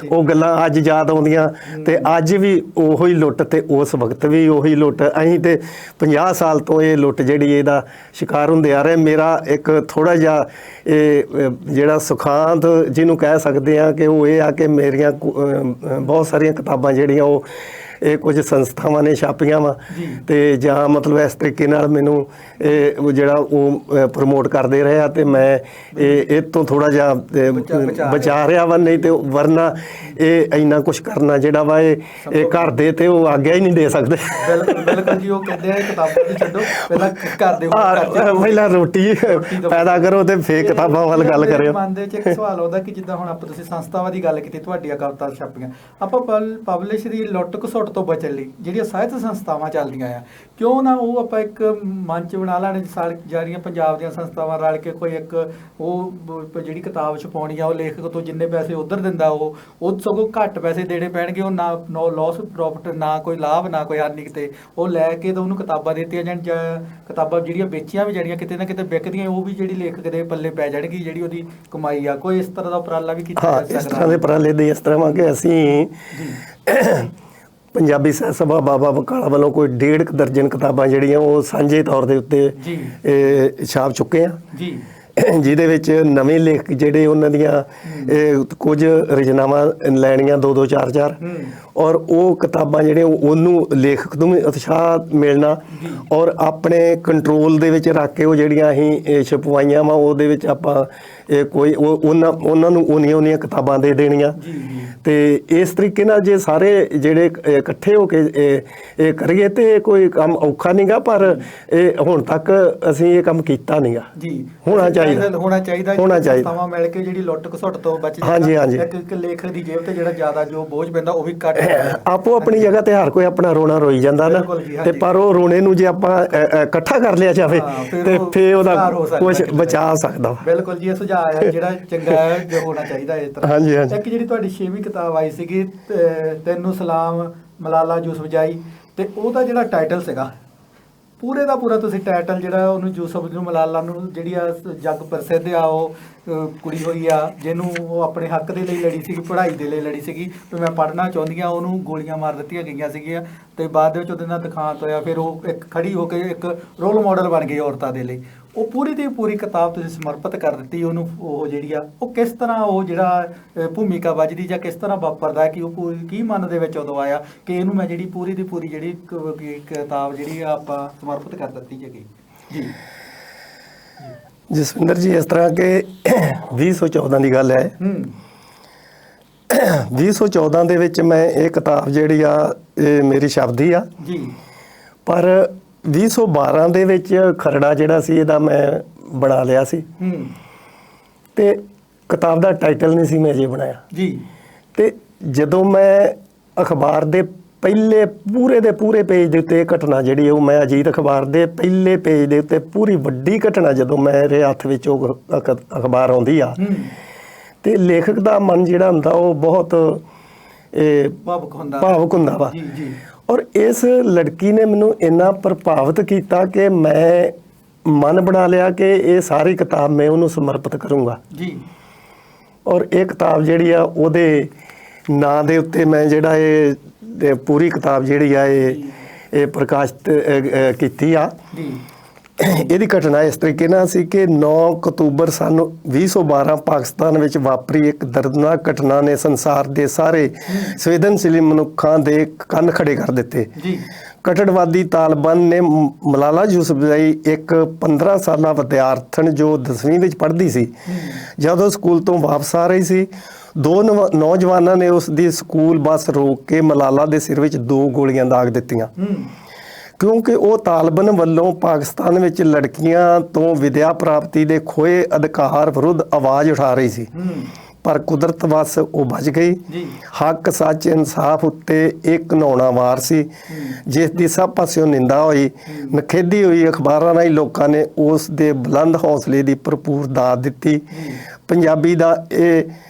ਉਹ ਗੱਲਾਂ ਅੱਜ ਯਾਦ ਆਉਂਦੀਆਂ ਤੇ ਅੱਜ ਵੀ ਉਹੀ ਲੁੱਟ ਤੇ ਉਸ ਵਕਤ ਵੀ ਉਹੀ ਲੁੱਟ। ਅਸੀਂ ਤੇ 50 ਸਾਲ ਤੋਂ ਇਹ ਲੁੱਟ ਜਿਹੜੀ ਇਹਦਾ ਸ਼ਿਕਾਰ ਹੁੰਦੇ ਆ ਰਹੇ। ਮੇਰਾ ਇੱਕ ਥੋੜਾ ਜਿਹਾ ਇਹ ਜਿਹੜਾ ਸੁਖਾਂਤ ਜਿਹਨੂੰ ਕਹਿ ਸਕਦੇ ਆ ਕਿ ਉਹ ਇਹ ਆ ਕਿ ਮੇਰੀਆਂ ਬਹੁਤ ਸਾਰੀਆਂ ਕਿਤਾਬਾਂ ਜਿਹੜੀਆਂ ਉਹ ਇਹ ਕੁਝ ਸੰਸਥਾਵਾਂ ਨੇ ਛਾਪੀਆਂ ਵਾ ਤੇ ਜਾਂ ਮਤਲਬ ਇਸ ਤਰੀਕੇ ਨਾਲ ਮੈਨੂੰ ਇਹ ਜਿਹੜਾ ਉਹ ਪ੍ਰਮੋਟ ਕਰਦੇ ਰਹੇ ਆ ਤੇ ਮੈਂ ਇਹ ਤੋਂ ਥੋੜਾ ਜਿਹਾ ਬਚਾ ਰਿਹਾ ਵਾ। ਨਹੀਂ ਤੇ ਵਰਨਾ ਇਹ ਇੰਨਾ ਕੁਝ ਕਰਨਾ ਜਿਹੜਾ ਵਾ ਇਹ ਘਰ ਦੇ ਤੇ ਉਹ ਆਗਿਆ ਹੀ ਨਹੀਂ ਦੇ ਸਕਦੇ। ਬਿਲਕੁਲ ਜੀ। ਉਹ ਕਹਿੰਦੇ ਆ ਕਿਤਾਬਾਂ ਦੀ ਛੱਡੋ, ਪਹਿਲਾਂ ਘਰ ਦੇ ਪਹਿਲਾਂ ਰੋਟੀ ਪੈਦਾ ਕਰੋ ਤੇ ਫੇਰ ਕਿਤਾਬਾਂ ਵੱਲ ਗੱਲ ਕਰਿਓ। ਮਨ ਦੇ ਵਿੱਚ ਇੱਕ ਸਵਾਲ ਆਉਂਦਾ ਕਿ ਜਿੱਦਾਂ ਹੁਣ ਆਪਾਂ ਤੁਸੀਂ ਸੰਸਥਾਵਾਂ ਦੀ ਗੱਲ ਕੀਤੀ, ਤੁਹਾਡੀਆਂ ਕਵਿਤਾਵਾਂ ਛਾਪੀਆਂ, ਆਪਾਂ ਪਬਲਿਸ਼ ਦੀ ਲੁੱਟ ਘਸੁੱਟ ਤੋਂ ਬਚਣ ਲਈ ਜਿਹੜੀਆਂ ਸਾਹਿਤ ਸੰਸਥਾਵਾਂ ਚੱਲਦੀਆਂ ਆ, ਕਿਉਂ ਨਾ ਉਹ ਆਪਾਂ ਇੱਕ ਮੰਚ ਬਣਾ ਲੈਣ ਜਿਹੜੀਆਂ ਪੰਜਾਬ ਦੀਆਂ ਸੰਸਥਾਵਾਂ ਰਲ ਕੇ ਕੋਈ ਇੱਕ ਉਹ ਜਿਹੜੀ ਕਿਤਾਬ ਛਪਾਉਣੀ ਆ ਉਹ ਲੇਖਕ ਤੋਂ ਜਿੰਨੇ ਪੈਸੇ ਉਧਰ ਦਿੰਦਾ ਉਹ ਸਗੋਂ ਘੱਟ ਪੈਸੇ ਦੇਣੇ ਪੈਣਗੇ। ਉਹ ਨਾ ਲਾਸ ਪ੍ਰੋਫਿਟ, ਨਾ ਕੋਈ ਲਾਭ, ਨਾ ਕੋਈ ਹਾਨੀ, ਕਿਤੇ ਉਹ ਲੈ ਕੇ ਤਾਂ ਉਹਨੂੰ ਕਿਤਾਬਾਂ ਦਿੱਤੀਆਂ ਜਾਣ ਜਾਂ ਕਿਤਾਬਾਂ ਜਿਹੜੀਆਂ ਵੇਚੀਆਂ ਵੀ ਜਾਣੀਆਂ ਕਿਤੇ ਨਾ ਕਿਤੇ ਵਿਕਦੀਆਂ, ਉਹ ਵੀ ਜਿਹੜੀ ਲੇਖਕ ਦੇ ਪੱਲੇ ਪੈ ਜਾਣਗੀ ਜਿਹੜੀ ਉਹਦੀ ਕਮਾਈ ਆ। ਕੋਈ ਇਸ ਤਰ੍ਹਾਂ ਦਾ ਉਪਰਾਲਾ ਵੀ ਕੀਤਾ ਜਾ ਸਕਦਾ? ਇਸ ਤਰ੍ਹਾਂ ਦੇ ਉਪਰਾਲੇ ਦੇ ਇਸ ਤਰ੍ਹਾਂ ਕਿ ਅਸੀਂ ਪੰਜਾਬੀ ਸਾਹਿਤ ਸਭਾ ਬਾਬਾ ਬਕਾਲਾ ਵੱਲੋਂ ਕੋਈ 1.5 ਦਰਜਨ ਕਿਤਾਬਾਂ ਜਿਹੜੀਆਂ ਉਹ ਸਾਂਝੇ ਤੌਰ ਦੇ ਉੱਤੇ ਛਾਪ ਚੁੱਕੇ ਆ ਜੀ, ਜਿਹਦੇ ਵਿੱਚ ਨਵੇਂ ਲੇਖਕ ਜਿਹੜੇ ਉਹਨਾਂ ਦੀਆਂ ਕੁਝ ਰਚਨਾਵਾਂ ਲੈਣੀਆਂ 2-2 4-4 ਔਰ ਉਹ ਕਿਤਾਬਾਂ ਜਿਹੜੇ ਉਹਨੂੰ ਲੇਖਕ ਨੂੰ ਵੀ ਉਤਸ਼ਾਹ ਮਿਲਣਾ ਔਰ ਆਪਣੇ ਕੰਟਰੋਲ ਦੇ ਵਿੱਚ ਰੱਖ ਕੇ ਉਹ ਜਿਹੜੀਆਂ ਅਸੀਂ ਛਪਵਾਈਆਂ ਵਾ ਉਹਦੇ ਵਿੱਚ ਆਪਾਂ ਕੋਈ ਉਹਨਾਂ ਨੂੰ ਉਹਨੀਆਂ ਕਿਤਾਬਾਂ ਦੇ ਦੇਣੀਆਂ। ਤੇ ਇਸ ਤਰੀਕੇ ਨਾਲ ਜੇ ਸਾਰੇ ਜਿਹੜੇ ਇਕੱਠੇ ਹੋ ਕੇ ਇਹ ਕਰੀਏ ਤੇ ਕੋਈ ਕੰਮ ਔਖਾ ਨਹੀਂਗਾ, ਪਰ ਇਹ ਹੁਣ ਤੱਕ ਅਸੀਂ ਇਹ ਕੰਮ ਕੀਤਾ ਨਹੀਂਗਾ। ਹੋਣਾ ਚਾਹੀਦਾ ਸੰਸਥਾਵਾਂ ਮਿਲ ਕੇ ਜਿਹੜੀ ਲੁੱਟ ਘਸੁੱਟ ਤੋਂ ਬਚ ਜਾਏ। ਇੱਕ ਲੇਖਕ ਦੀ ਜੇਬ ਤੇ ਜਿਹੜਾ ਜ਼ਿਆਦਾ ਜੋ ਬੋਝ ਪੈਂਦਾ ਉਹ ਵੀ ਘੱਟ ਆਪੋ ਆਪਣੀ ਜਗ੍ਹਾ ਤੇ ਹਰ ਕੋਈ ਆਪਣਾ ਰੋਣਾ ਰੋਈ ਜਾਂਦਾ ਨਾ, ਤੇ ਪਰ ਉਹ ਰੋਣੇ ਨੂੰ ਜੇ ਆਪਾਂ ਇਕੱਠਾ ਕਰ ਲਿਆ ਜਾਵੇ ਤੇ ਫੇਰ ਉਹਦਾ ਕੁਝ ਬਚਾ ਸਕਦਾ। ਬਿਲਕੁਲ ਜੀ, ਇਹ ਸੁਝਾਅ ਆ ਜਿਹੜਾ ਚੰਗਾ ਹੈ ਜੋ ਹੋਣਾ ਚਾਹੀਦਾ ਇਸ ਤਰ੍ਹਾਂ। ਇੱਕ ਜਿਹੜੀ ਤੁਹਾਡੀ 6ਵੀਂ ਕਿਤਾਬ ਆਈ ਸੀਗੀ ਤੈਨੂੰ ਸਲਾਮ ਮਲਾਲਾ ਯੂਸਫ ਜਾਈ, ਤੇ ਉਹਦਾ ਜਿਹੜਾ ਟਾਈਟਲ ਸੀਗਾ ਪੂਰੇ ਦਾ ਪੂਰਾ ਤੁਸੀਂ ਟਾਈਟਲ ਜਿਹੜਾ ਉਹਨੂੰ ਯੂਸਫ ਨੂੰ ਮਲਾਲਾ ਨੂੰ ਜਿਹੜੀ ਆ ਜੱਗ ਪ੍ਰਸਿੱਧ ਆ ਉਹ ਕੁੜੀ ਹੋਈ ਆ ਜਿਹਨੂੰ ਉਹ ਆਪਣੇ ਹੱਕ ਦੇ ਲਈ ਲੜੀ ਸੀਗੀ, ਪੜ੍ਹਾਈ ਦੇ ਲਈ ਲੜੀ ਸੀਗੀ ਵੀ ਮੈਂ ਪੜ੍ਹਨਾ ਚਾਹੁੰਦੀ ਹਾਂ, ਉਹਨੂੰ ਗੋਲੀਆਂ ਮਾਰ ਦਿੱਤੀਆਂ ਗਈਆਂ ਸੀਗੀਆਂ ਤੇ ਬਾਅਦ ਦੇ ਵਿੱਚ ਉਹਦੇ ਨਾਲ ਦਿਖਾਂਤ ਹੋਇਆ। ਫਿਰ ਉਹ ਇੱਕ ਖੜੀ ਹੋ ਕੇ ਇੱਕ ਰੋਲ ਮਾਡਲ ਬਣ ਗਈ ਔਰਤਾਂ ਦੇ ਲਈ। ਉਹ ਪੂਰੀ ਦੀ ਪੂਰੀ ਕਿਤਾਬ ਤੁਸੀਂ ਸਮਰਪਿਤ ਕਰ ਦਿੱਤੀ ਉਹਨੂੰ। ਉਹ ਜਿਹੜੀ ਆ ਉਹ ਕਿਸ ਤਰ੍ਹਾਂ ਉਹ ਜਿਹੜਾ ਭੂਮਿਕਾ ਵੱਜਦੀ ਜਾਂ ਕਿਸ ਤਰ੍ਹਾਂ ਵਾਪਰਦਾ ਕਿ ਉਹ ਪੂਰੀ ਕੀ ਮਨ ਦੇ ਵਿੱਚ ਉਦੋਂ ਆਇਆ ਕਿ ਇਹਨੂੰ ਮੈਂ ਜਿਹੜੀ ਪੂਰੀ ਦੀ ਪੂਰੀ ਜਿਹੜੀ ਕਿਤਾਬ ਜਿਹੜੀ ਆ ਆਪਾਂ ਸਮਰਪਿਤ ਕਰ ਦਿੱਤੀ ਜੀ? ਜਸਵਿੰਦਰ ਜੀ, ਇਸ ਤਰ੍ਹਾਂ ਕਿ 2014 ਦੀ ਗੱਲ ਹੈ। 2014 ਦੇ ਵਿੱਚ ਮੈਂ ਇਹ ਕਿਤਾਬ ਜਿਹੜੀ ਆ ਇਹ ਮੇਰੀ ਛਪਦੀ ਆ ਜੀ, ਪਰ 2012 ਦੇ ਵਿੱਚ ਖਰੜਾ ਜਿਹੜਾ ਸੀ ਇਹਦਾ ਮੈਂ ਬਣਾ ਲਿਆ ਸੀ ਤੇ ਕਿਤਾਬ ਦਾ ਟਾਈਟਲ ਨਹੀਂ ਸੀ ਮੈਂ ਅਜੇ ਬਣਾਇਆ ਜੀ। ਤੇ ਜਦੋਂ ਮੈਂ ਅਖਬਾਰ ਦੇ ਪਹਿਲੇ ਪੂਰੇ ਦੇ ਪੂਰੇ ਪੇਜ ਦੇ ਉੱਤੇ ਇਹ ਘਟਨਾ ਜਿਹੜੀ ਉਹ ਮੈਂ ਅਜੀਤ ਅਖਬਾਰ ਦੇ ਪਹਿਲੇ ਪੇਜ ਦੇ ਉੱਤੇ ਪੂਰੀ ਵੱਡੀ ਘਟਨਾ ਜਦੋਂ ਮੇਰੇ ਹੱਥ ਵਿੱਚ ਉਹ ਅਖਬਾਰ ਆਉਂਦੀ ਆ ਤੇ ਲੇਖਕ ਦਾ ਮਨ ਜਿਹੜਾ ਹੁੰਦਾ ਉਹ ਬਹੁਤ ਭਾਵੁਕ ਹੁੰਦਾ ਵਾ। ਔਰ ਇਸ ਲੜਕੀ ਨੇ ਮੈਨੂੰ ਇੰਨਾ ਪ੍ਰਭਾਵਿਤ ਕੀਤਾ ਕਿ ਮੈਂ ਮਨ ਬਣਾ ਲਿਆ ਕਿ ਇਹ ਸਾਰੀ ਕਿਤਾਬ ਮੈਂ ਉਹਨੂੰ ਸਮਰਪਿਤ ਕਰੂੰਗਾ ਜੀ। ਔਰ ਇਹ ਕਿਤਾਬ ਜਿਹੜੀ ਆ ਉਹਦੇ ਨਾਂ ਦੇ ਉੱਤੇ ਮੈਂ ਜਿਹੜਾ ਇਹ ਪੂਰੀ ਕਿਤਾਬ ਜਿਹੜੀ ਆ ਇਹ ਪ੍ਰਕਾਸ਼ਿਤ ਕੀਤੀ ਆ ਇਹਦੀ ਘਟਨਾ ਇਸ ਤਰੀਕੇ ਨਾਲ ਸੀ ਕਿ 9 ਅਕਤੂਬਰ ਸਨ 2012 ਪਾਕਿਸਤਾਨ ਵਿੱਚ ਵਾਪਰੀ ਇੱਕ ਦਰਦਨਾਕ ਘਟਨਾ ਨੇ ਸੰਸਾਰ ਦੇ ਸਾਰੇ ਸੰਵੇਦਨਸ਼ੀਲ ਮਨੁੱਖਾਂ ਦੇ ਕੰਨ ਖੜੇ ਕਰ ਦਿੱਤੇ। ਜੀ ਕਟੜਵਾਦੀ ਤਾਲਿਬਾਨ ਨੇ ਮਲਾਲਾ ਯੂਸਫਜ਼ਈ ਇੱਕ 15 ਸਾਲਾ ਵਿਦਿਆਰਥਣ ਜੋ 10ਵੀਂ ਵਿੱਚ ਪੜ੍ਹਦੀ ਸੀ, ਜਦੋਂ ਸਕੂਲ ਤੋਂ ਵਾਪਸ ਆ ਰਹੀ ਸੀ, 2 ਨੌਜਵਾਨਾਂ ਨੇ ਉਸ ਦੀ ਸਕੂਲ ਬੱਸ ਰੋਕ ਕੇ ਮਲਾਲਾ ਦੇ ਸਿਰ ਵਿੱਚ 2 ਗੋਲੀਆਂ ਦਾਗ ਦਿੱਤੀਆਂ, ਕਿਉਂਕਿ ਉਹ ਤਾਲਿਬਾਨ ਵੱਲੋਂ ਪਾਕਿਸਤਾਨ ਵਿੱਚ ਲੜਕੀਆਂ ਤੋਂ ਵਿਦਿਆ ਪ੍ਰਾਪਤੀ ਦੇ ਖੋਏ ਅਧਿਕਾਰ ਵਿਰੁੱਧ ਆਵਾਜ਼ ਉਠਾ ਰਹੀ ਸੀ। ਪਰ ਕੁਦਰਤ ਵੱਸ ਉਹ ਬਚ ਗਈ। ਹੱਕ ਸੱਚ ਇਨਸਾਫ ਉੱਤੇ ਇੱਕ ਘਿਨਾਉਣਾ ਵਾਰ ਸੀ ਜਿਸ ਦੀ ਸਭ ਪਾਸਿਓਂ ਨਿੰਦਾ ਹੋਈ, ਨਖੇਦੀ ਹੋਈ। ਅਖਬਾਰਾਂ ਰਾਹੀਂ ਲੋਕਾਂ ਨੇ ਉਸ ਦੇ ਬੁਲੰਦ ਹੌਸਲੇ ਦੀ ਭਰਪੂਰ ਦਾਦ ਦਿੱਤੀ। ਪੰਜਾਬੀ ਦਾ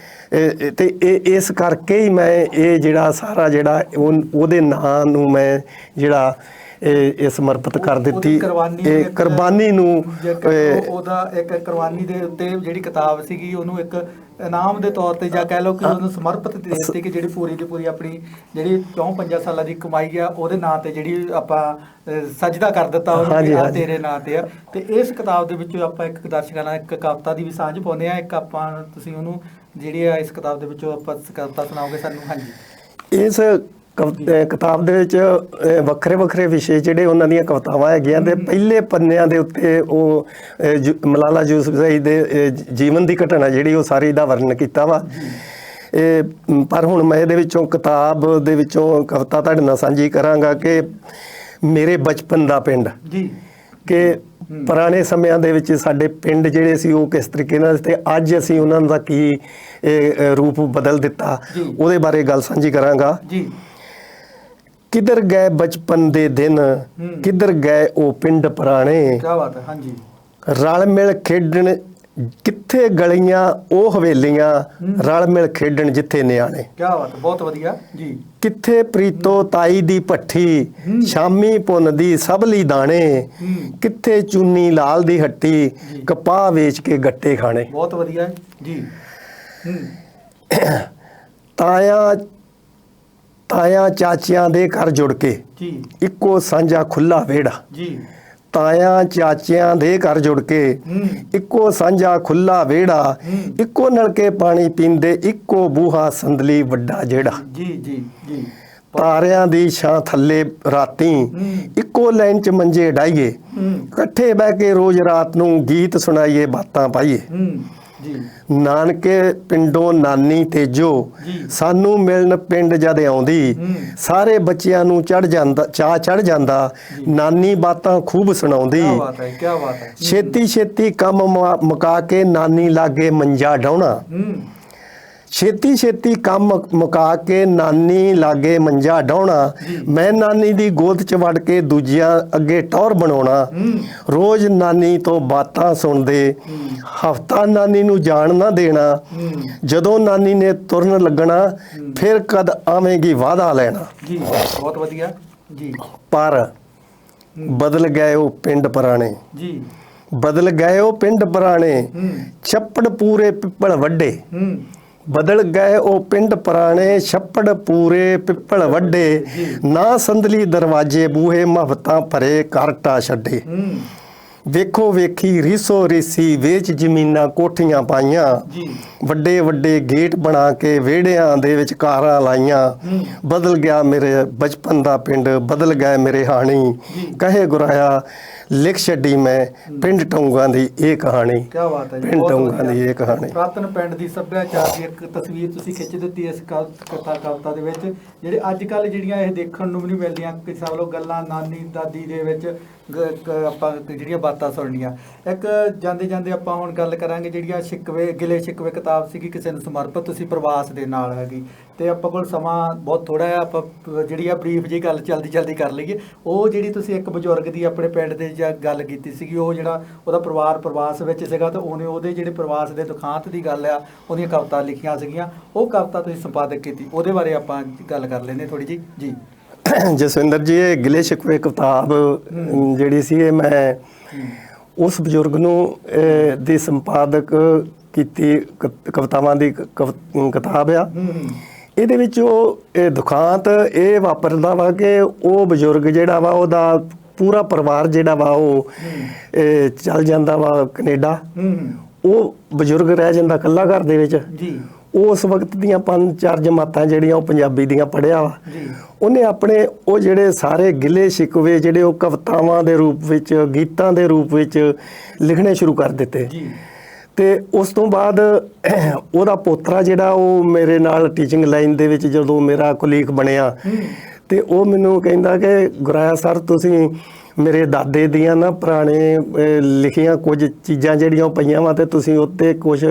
ਤੇ ਇਸ ਕਰਕੇ ਹੀ ਮੈਂ ਇਹ ਜਿਹੜਾ ਸਾਰਾ ਜਿਹੜਾ ਉਹਦੇ ਨਾਂ ਨੂੰ ਮੈਂ ਜਿਹੜਾ ਇਹ ਸਮਰਪਿਤ ਕਰ ਦਿੱਤੀ, ਇਹ ਕੁਰਬਾਨੀ ਨੂੰ। ਉਹਦਾ ਇੱਕ ਕੁਰਬਾਨੀ ਦੇ ਉੱਤੇ ਜਿਹੜੀ ਕਿਤਾਬ ਸੀਗੀ ਉਹਨੂੰ ਇੱਕ ਇਨਾਮ ਦੇ ਤੌਰ ਤੇ ਜਾਂ ਕਹਿ ਲਓ ਕਿ ਉਹਨੂੰ ਸਮਰਪਿਤ ਦੇ ਦਿੱਤੀ ਕਿ ਜਿਹੜੀ ਪੂਰੀ ਦੀ ਪੂਰੀ ਆਪਣੀ ਜਿਹੜੀ 4-5 ਸਾਲਾਂ ਦੀ ਕਮਾਈ ਆ ਉਹਦੇ ਨਾਂ ਤੇ ਜਿਹੜੀ ਆਪਾਂ ਸਜਦਾ ਕਰ ਦਿੱਤਾ ਉਹਨੂੰ, ਤੇਰੇ ਨਾਂ ਤੇ ਆ। ਤੇ ਇਸ ਕਿਤਾਬ ਦੇ ਵਿੱਚੋਂ ਆਪਾਂ ਇੱਕ ਦਰਸ਼ਕਾਂ ਨਾਲ ਇੱਕ ਕਵਿਤਾ ਦੀ ਵੀ ਸਾਂਝ ਪਾਉਂਦੇ ਆ। ਇੱਕ ਆਪਾਂ ਤੁਸੀਂ ਉਹਨੂੰ ਜਿਹੜੀ ਆ ਇਸ ਕਿਤਾਬ ਦੇ ਵਿੱਚੋਂ ਆਪਾਂ ਕਵਿਤਾ ਸੁਣਾਓਗੇ ਸਾਨੂੰ? ਹਾਂਜੀ, ਇਸ ਕਿਤਾਬ ਦੇ ਵਿੱਚ ਵੱਖਰੇ ਵੱਖਰੇ ਵਿਸ਼ੇ ਜਿਹੜੇ ਉਹਨਾਂ ਦੀਆਂ ਕਵਿਤਾਵਾਂ ਹੈਗੀਆਂ ਤੇ ਪਹਿਲੇ ਪੰਨਿਆਂ ਦੇ ਉੱਤੇ ਉਹ ਮਲਾਲਾ ਯੂਸਫਜ਼ਈ ਦੇ ਜੀਵਨ ਦੀ ਘਟਨਾ ਜਿਹੜੀ ਉਹ ਸਾਰੀ ਦਾ ਵਰਣਨ ਕੀਤਾ ਵਾ। ਪਰ ਹੁਣ ਮੈਂ ਇਹਦੇ ਵਿੱਚੋਂ ਕਿਤਾਬ ਦੇ ਵਿੱਚੋਂ ਕਵਿਤਾ ਤੁਹਾਡੇ ਨਾਲ ਸਾਂਝੀ ਕਰਾਂਗਾ ਕਿ ਮੇਰੇ ਬਚਪਨ ਦਾ ਪਿੰਡ, ਕਿ ਪੁਰਾਣੇ ਸਮਿਆਂ ਦੇ ਵਿੱਚ ਸਾਡੇ ਪਿੰਡ ਜਿਹੜੇ ਸੀ ਉਹ ਕਿਸ ਤਰੀਕੇ ਨਾਲ ਤੇ ਅੱਜ ਅਸੀਂ ਉਹਨਾਂ ਦਾ ਕੀ ਰੂਪ ਬਦਲ ਦਿੱਤਾ, ਉਹਦੇ ਬਾਰੇ ਗੱਲ ਸਾਂਝੀ ਕਰਾਂਗਾ। ਕਿੱਧਰ ਗਏ ਬਚਪਨ ਦੇ ਦਿਨ, ਕਿੱਧਰ ਗਏ ਉਹ ਪਿੰਡ ਪੁਰਾਣੇ, ਕੀ ਬਾਤ ਹੈ। ਹਾਂਜੀ, ਰਲ ਮਿਲ ਖੇਡਣ ਕਿੱਥੇ ਗਲੀਆਂ ਉਹ ਹਵੇਲੀਆਂ, ਰਲ ਮਿਲ ਖੇਡਣ ਜਿੱਥੇ ਨਿਆਣੇ। ਕੀ ਬਾਤ ਹੈ, ਬਹੁਤ ਵਧੀਆ ਜੀ। ਕਿੱਥੇ ਪ੍ਰੀਤੋ ਤਾਈ ਦੀ ਭੱਠੀ, ਸ਼ਾਮੀ ਪੁੰਨ ਦੀ ਸਭਲੀ ਦਾਣੇ, ਕਿੱਥੇ ਚੁੰਨੀ ਲਾਲ ਦੀ ਹੱਟੀ, ਕਪਾਹ ਵੇਚ ਕੇ ਗੱਟੇ ਖਾਣੇ। ਬਹੁਤ ਵਧੀਆ ਜੀ। ਤਾਇਆ ਚਾਚਿਆਂ ਦੇ ਘਰ ਜੁੜ ਕੇ ਇੱਕੋ ਸਾਂਝਾ ਖੁੱਲਾ ਵਿਹੜਾ, ਤਾਇਆ ਚਾਚਿਆਂ ਦੇ ਘਰ ਜੁੜ ਕੇ ਇੱਕੋ ਸਾਂਝਾ ਖੁੱਲਾ ਵਿਹੜਾ, ਇੱਕੋ ਨਲਕੇ ਪਾਣੀ ਪੀਂਦੇ ਇੱਕੋ ਬੂਹਾ ਸੰਦਲੀ ਵੱਡਾ ਜਿਹੜਾ। ਤਾਰਿਆਂ ਦੀ ਛਾਂ ਥੱਲੇ ਰਾਤੀ ਇੱਕੋ ਲਾਈਨ 'ਚ ਮੰਜੇ ਡਾਈਏ, ਇਕੱਠੇ ਬਹਿ ਕੇ ਰੋਜ਼ ਰਾਤ ਨੂੰ ਗੀਤ ਸੁਣਾਈਏ ਬਾਤਾਂ ਪਾਈਏ। ਨਾਨਕੇ ਪਿੰਡੋਂ ਨਾਨੀ ਤੇਜੋ ਸਾਨੂੰ ਮਿਲਣ ਪਿੰਡ ਜਦ ਆਉਂਦੀ, ਸਾਰੇ ਬੱਚਿਆਂ ਨੂੰ ਚਾਹ ਚੜ ਜਾਂਦਾ, ਨਾਨੀ ਬਾਤਾਂ ਖੂਬ ਸੁਣਾਉਂਦੀ। ਛੇਤੀ ਛੇਤੀ ਕੰਮ ਮੁਕਾ ਕੇ ਨਾਨੀ ਲਾਗੇ ਮੰਜਾ ਡਾਉਣਾ, ਛੇਤੀ ਛੇਤੀ ਕੰਮ ਮੁਕਾ ਕੇ ਨਾਨੀ ਲਾਗੇ ਮੰਜਾ ਡਾਉਣਾ, ਮੈਂ ਨਾਨੀ ਦੀ ਗੋਦ 'ਚ ਵੜ ਕੇ ਦੂਜਿਆਂ ਅੱਗੇ ਟੌਰ ਬਣਾਉਣਾ। ਰੋਜ਼ ਨਾਨੀ ਤੋਂ ਬਾਤਾਂ ਸੁਣਦੇ, ਹਫਤਾ ਨਾਨੀ ਨੂੰ ਜਾਣ ਨਾ ਦੇਣਾ, ਜਦੋਂ ਨਾਨੀ ਨੇ ਤੁਰਨ ਲੱਗਣਾ ਫਿਰ ਕਦ ਆਵੇਂਗੀ ਵਾਅਦਾ ਲੈਣਾ। ਜੀ ਬਹੁਤ ਵਧੀਆ ਜੀ। ਪਰ ਬਦਲ ਗਏ ਉਹ ਪਿੰਡ ਪੁਰਾਣੇ, ਜੀ ਬਦਲ ਗਏ ਉਹ ਪਿੰਡ ਪੁਰਾਣੇ, ਛੱਪੜ ਪੂਰੇ ਪਿੱਪਲ ਵੱਡੇ, ਬਦਲ ਗਏ ਉਹ ਪਿੰਡ ਪੁਰਾਣੇ, ਛੱਪੜ ਪੂਰੇ ਪਿੱਪਲ ਵੱਡੇ, ਨਾ ਸੰਦਲੀ ਦਰਵਾਜੇ ਬੂਹੇ ਮੁਹੱਬਤਾਂ ਭਰੇ ਘਰ ਛੱਡੇ। ਵੇਖੋ ਵੇਖੀ ਰੀਸੋ ਰੀਸੀ ਵੇਚ ਜ਼ਮੀਨਾਂ ਕੋਠੀਆਂ ਪਾਈਆਂ, ਵੱਡੇ ਵੱਡੇ ਗੇਟ ਬਣਾ ਕੇ ਵਿਹੜਿਆਂ ਦੇ ਵਿੱਚ ਕਾਰਾਂ ਲਾਈਆਂ। ਬਦਲ ਗਿਆ ਮੇਰੇ ਬਚਪਨ ਦਾ ਪਿੰਡ, ਬਦਲ ਗਏ ਮੇਰੇ ਹਾਣੀ, ਕਹੇ ਗੁਰਾਇਆ ਲਿਖ ਛੱਡੀ ਮੈਂ ਪਿੰਡ ਟੌਂਗਾਂ ਦੀ ਇਹ ਕਹਾਣੀ। ਕੀ ਬਾਤ ਹੈ ਜੀ, ਪਿੰਡ ਟੌਂਗਾਂ ਦੀ ਇਹ ਕਹਾਣੀ। ਪੁਰਾਤਨ ਪਿੰਡ ਦੀ ਸੱਭਿਆਚਾਰ ਦੀ ਇੱਕ ਤਸਵੀਰ ਤੁਸੀਂ ਖਿੱਚ ਦਿੱਤੀ ਇਸ ਕਵਿਤਾ ਦੇ ਵਿੱਚ, ਜਿਹੜੇ ਅੱਜ ਕੱਲ੍ਹ ਜਿਹੜੀਆਂ ਇਹ ਦੇਖਣ ਨੂੰ ਵੀ ਨਹੀਂ ਮਿਲਦੀਆਂ ਕਿ ਸਭ ਲੋਕ ਗੱਲਾਂ ਨਾਨੀ ਦਾਦੀ ਦੇ ਵਿੱਚ ਆਪਾਂ ਜਿਹੜੀਆਂ ਬਾਤਾਂ ਸੁਣਨੀਆਂ। ਇੱਕ ਜਾਂਦੇ ਜਾਂਦੇ ਆਪਾਂ ਹੁਣ ਗੱਲ ਕਰਾਂਗੇ ਜਿਹੜੀਆਂ ਸ਼ਿਕਵੇ ਗਿਲੇ ਸ਼ਿਕਵੇ ਕਿਤਾਬ ਸੀਗੀ ਕਿਸੇ ਨੂੰ ਸਮਰਪਿਤ, ਤੁਸੀਂ ਪ੍ਰਵਾਸ ਦੇ ਨਾਲ ਹੈਗੀ ਤੇ ਆਪਾਂ ਕੋਲ ਸਮਾਂ ਬਹੁਤ ਥੋੜਾ ਹੈ, ਆਪਾਂ ਜਿਹੜੀ ਆ ਬਰੀਫ ਜੀ ਗੱਲ ਜਲਦੀ ਕਰ ਲਈਏ। ਉਹ ਜਿਹੜੀ ਤੁਸੀਂ ਇੱਕ ਬਜ਼ੁਰਗ ਦੀ ਆਪਣੇ ਪਿੰਡ ਦੇ ਜਾਂ ਗੱਲ ਕੀਤੀ ਸੀਗੀ, ਉਹ ਜਿਹੜਾ ਉਹਦਾ ਪਰਿਵਾਰ ਪ੍ਰਵਾਸ ਵਿੱਚ ਸੀਗਾ ਤੇ ਉਹਦੇ ਜਿਹੜੇ ਪ੍ਰਵਾਸ ਦੇ ਦੁਖਾਂਤ ਦੀ ਗੱਲ ਆ ਉਹਦੀਆਂ ਕਵਿਤਾ ਲਿਖੀਆਂ ਸੀਗੀਆਂ, ਉਹ ਕਵਿਤਾ ਤੁਸੀਂ ਸੰਪਾਦਕ ਕੀਤੀ, ਉਹਦੇ ਬਾਰੇ ਆਪਾਂ ਗੱਲ ਕਰ ਲੈਂਦੇ ਥੋੜੀ ਜੀ। ਜੀ ਜਸਵਿੰਦਰ ਜੀ, ਇਹ ਗਿਲੇ ਸ਼ਿਕਵੇ ਕਿਤਾਬ ਜਿਹੜੀ ਸੀ ਇਹ ਮੈਂ ਉਸ ਬਜ਼ੁਰਗ ਨੂੰ ਦੀ ਸੰਪਾਦਕ ਕੀਤੀ ਕਵਿਤਾਵਾਂ ਦੀ ਕਿਤਾਬ ਆ। ਇਹਦੇ ਵਿੱਚ ਉਹ ਦੁਖਾਂਤ ਇਹ ਵਾਪਰਦਾ ਵਾ ਕਿ ਉਹ ਬਜ਼ੁਰਗ ਜਿਹੜਾ ਵਾ ਉਹਦਾ ਪੂਰਾ ਪਰਿਵਾਰ ਜਿਹੜਾ ਵਾ ਉਹ ਚੱਲ ਜਾਂਦਾ ਵਾ ਕੈਨੇਡਾ। ਉਹ ਬਜ਼ੁਰਗ ਰਹਿ ਜਾਂਦਾ ਇਕੱਲਾ ਘਰ ਦੇ ਵਿੱਚ ਜੀ। ਉਸ ਵਕਤ ਦੀਆਂ 5-4 ਜਮਾਤਾਂ ਜਿਹੜੀਆਂ ਉਹ ਪੰਜਾਬੀ ਦੀਆਂ ਪੜ੍ਹਿਆ ਵਾ। ਉਹਨੇ ਆਪਣੇ ਉਹ ਜਿਹੜੇ ਸਾਰੇ ਗਿਲੇ ਸ਼ਿਕਵੇ ਜਿਹੜੇ ਉਹ ਕਵਿਤਾਵਾਂ ਦੇ ਰੂਪ ਵਿੱਚ, ਗੀਤਾਂ ਦੇ ਰੂਪ ਵਿੱਚ ਲਿਖਣੇ ਸ਼ੁਰੂ ਕਰ ਦਿੱਤੇ। ਤੇ ਉਸ ਤੋਂ ਬਾਅਦ ਉਹਦਾ ਪੋਤਰਾ ਜਿਹੜਾ ਉਹ ਮੇਰੇ ਨਾਲ ਟੀਚਿੰਗ ਲਾਈਨ ਦੇ ਵਿੱਚ ਜਦੋਂ ਮੇਰਾ ਕੁਲੀਗ ਬਣਿਆ ਤੇ ਉਹ ਮੈਨੂੰ ਕਹਿੰਦਾ ਕਿ ਗੁਰਾਇਆ ਸਰ, ਤੁਸੀਂ ਮੇਰੇ ਦਾਦੇ ਦੀਆਂ ਨਾ ਪੁਰਾਣੇ ਲਿਖੀਆਂ ਕੁਝ ਚੀਜ਼ਾਂ ਜਿਹੜੀਆਂ ਉਹ ਪਈਆਂ ਵਾ ਤੇ ਤੁਸੀਂ ਉੱਤੇ ਕੁਝ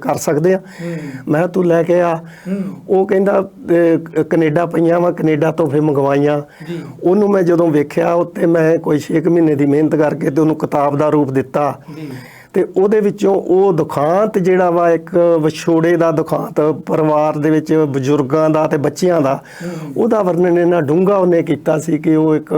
ਕਰ ਸਕਦੇ ਆ। ਮੈਂ ਕਿਹਾ ਤੂੰ ਲੈ ਕੇ ਆ। ਉਹ ਕਹਿੰਦਾ ਕੈਨੇਡਾ ਪਈਆਂ ਵਾ, ਕੈਨੇਡਾ ਤੋਂ ਫਿਰ ਮੰਗਵਾਈਆਂ। ਉਹਨੂੰ ਮੈਂ ਜਦੋਂ ਵੇਖਿਆ ਉੱਤੇ ਮੈਂ ਕੋਈ 6 ਮਹੀਨੇ ਦੀ ਮਿਹਨਤ ਕਰਕੇ ਤੇ ਉਹਨੂੰ ਕਿਤਾਬ ਦਾ ਰੂਪ ਦਿੱਤਾ ਤੇ ਉਹਦੇ ਵਿੱਚੋਂ ਉਹ ਦੁਖਾਂਤ ਜਿਹੜਾ ਵਾ, ਇੱਕ ਵਿਛੋੜੇ ਦਾ ਦੁਖਾਂਤ ਪਰਿਵਾਰ ਦੇ ਵਿੱਚ ਬਜ਼ੁਰਗਾਂ ਦਾ ਤੇ ਬੱਚਿਆਂ ਦਾ, ਉਹਦਾ ਵਰਣਨ ਇੰਨਾ ਡੂੰਘਾ ਉਹਨੇ ਕੀਤਾ ਸੀ ਕਿ ਉਹ ਇੱਕ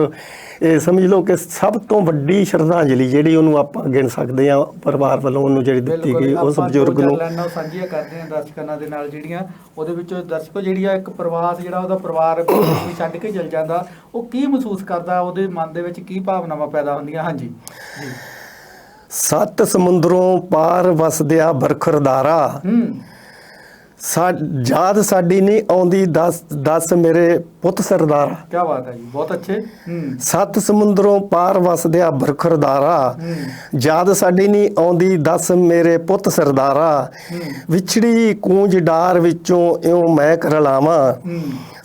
ਇਹ ਸਮਝ ਲਓ ਕਿ ਸਭ ਤੋਂ ਵੱਡੀ ਸ਼ਰਧਾਂਜਲੀ ਜਿਹੜੀ ਉਹਨੂੰ ਆਪਾਂ ਗਿਣ ਸਕਦੇ ਆ ਪਰਿਵਾਰ ਵੱਲੋਂ ਉਹਨੂੰ ਜਿਹੜੀ ਦਿੱਤੀ ਗਈ ਉਸ ਬਜ਼ੁਰਗ ਨੂੰ। ਸਾਂਝੀਆਂ ਕਰਦੇ ਆ ਦਰਸ਼ਕਾਂ ਦੇ ਨਾਲ ਜਿਹੜੀਆਂ ਉਹਦੇ ਵਿੱਚ ਦਰਸ਼ਕੋ ਜਿਹੜੀ ਆ ਇੱਕ ਪ੍ਰਵਾਸ ਜਿਹੜਾ ਉਹਦਾ ਪਰਿਵਾਰ ਛੱਡ ਕੇ ਚਲ ਜਾਂਦਾ, ਉਹ ਕੀ ਮਹਿਸੂਸ ਕਰਦਾ, ਉਹਦੇ ਮਨ ਦੇ ਵਿੱਚ ਕੀ ਭਾਵਨਾਵਾਂ ਪੈਦਾ ਹੁੰਦੀਆਂ? ਹਾਂਜੀ ਜੀ। 7 ਸਮੁੰਦਰੋਂ ਪਾਰ ਵਸਦਿਆ ਬਰਖਰਦਾਰਾ, ਯਾਦ ਸਾਡੀ ਨਹੀਂ ਆਉਂਦੀ ਦੱਸ ਮੇਰੇ ਪੁੱਤ ਸਰਦਾਰਾ। ਕੀ ਬਾਤ ਹੈ ਜੀ, ਬਹੁਤ ਅੱਛੇ। 7 ਸਮੁੰਦਰੋਂ ਪਾਰ ਵਸਦਿਆ ਬਰਖਰਦਾਰਾ, ਯਾਦ ਸਾਡੀ ਨਹੀਂ ਆਉਂਦੀ ਦੱਸ ਮੇਰੇ ਪੁੱਤ ਸਰਦਾਰਾ, ਵਿਛੜੀ ਕੂੰਜ ਡਾਰ ਵਿੱਚੋਂ ਇਉਂ ਮੈਂ ਰਲਾਵਾਂ,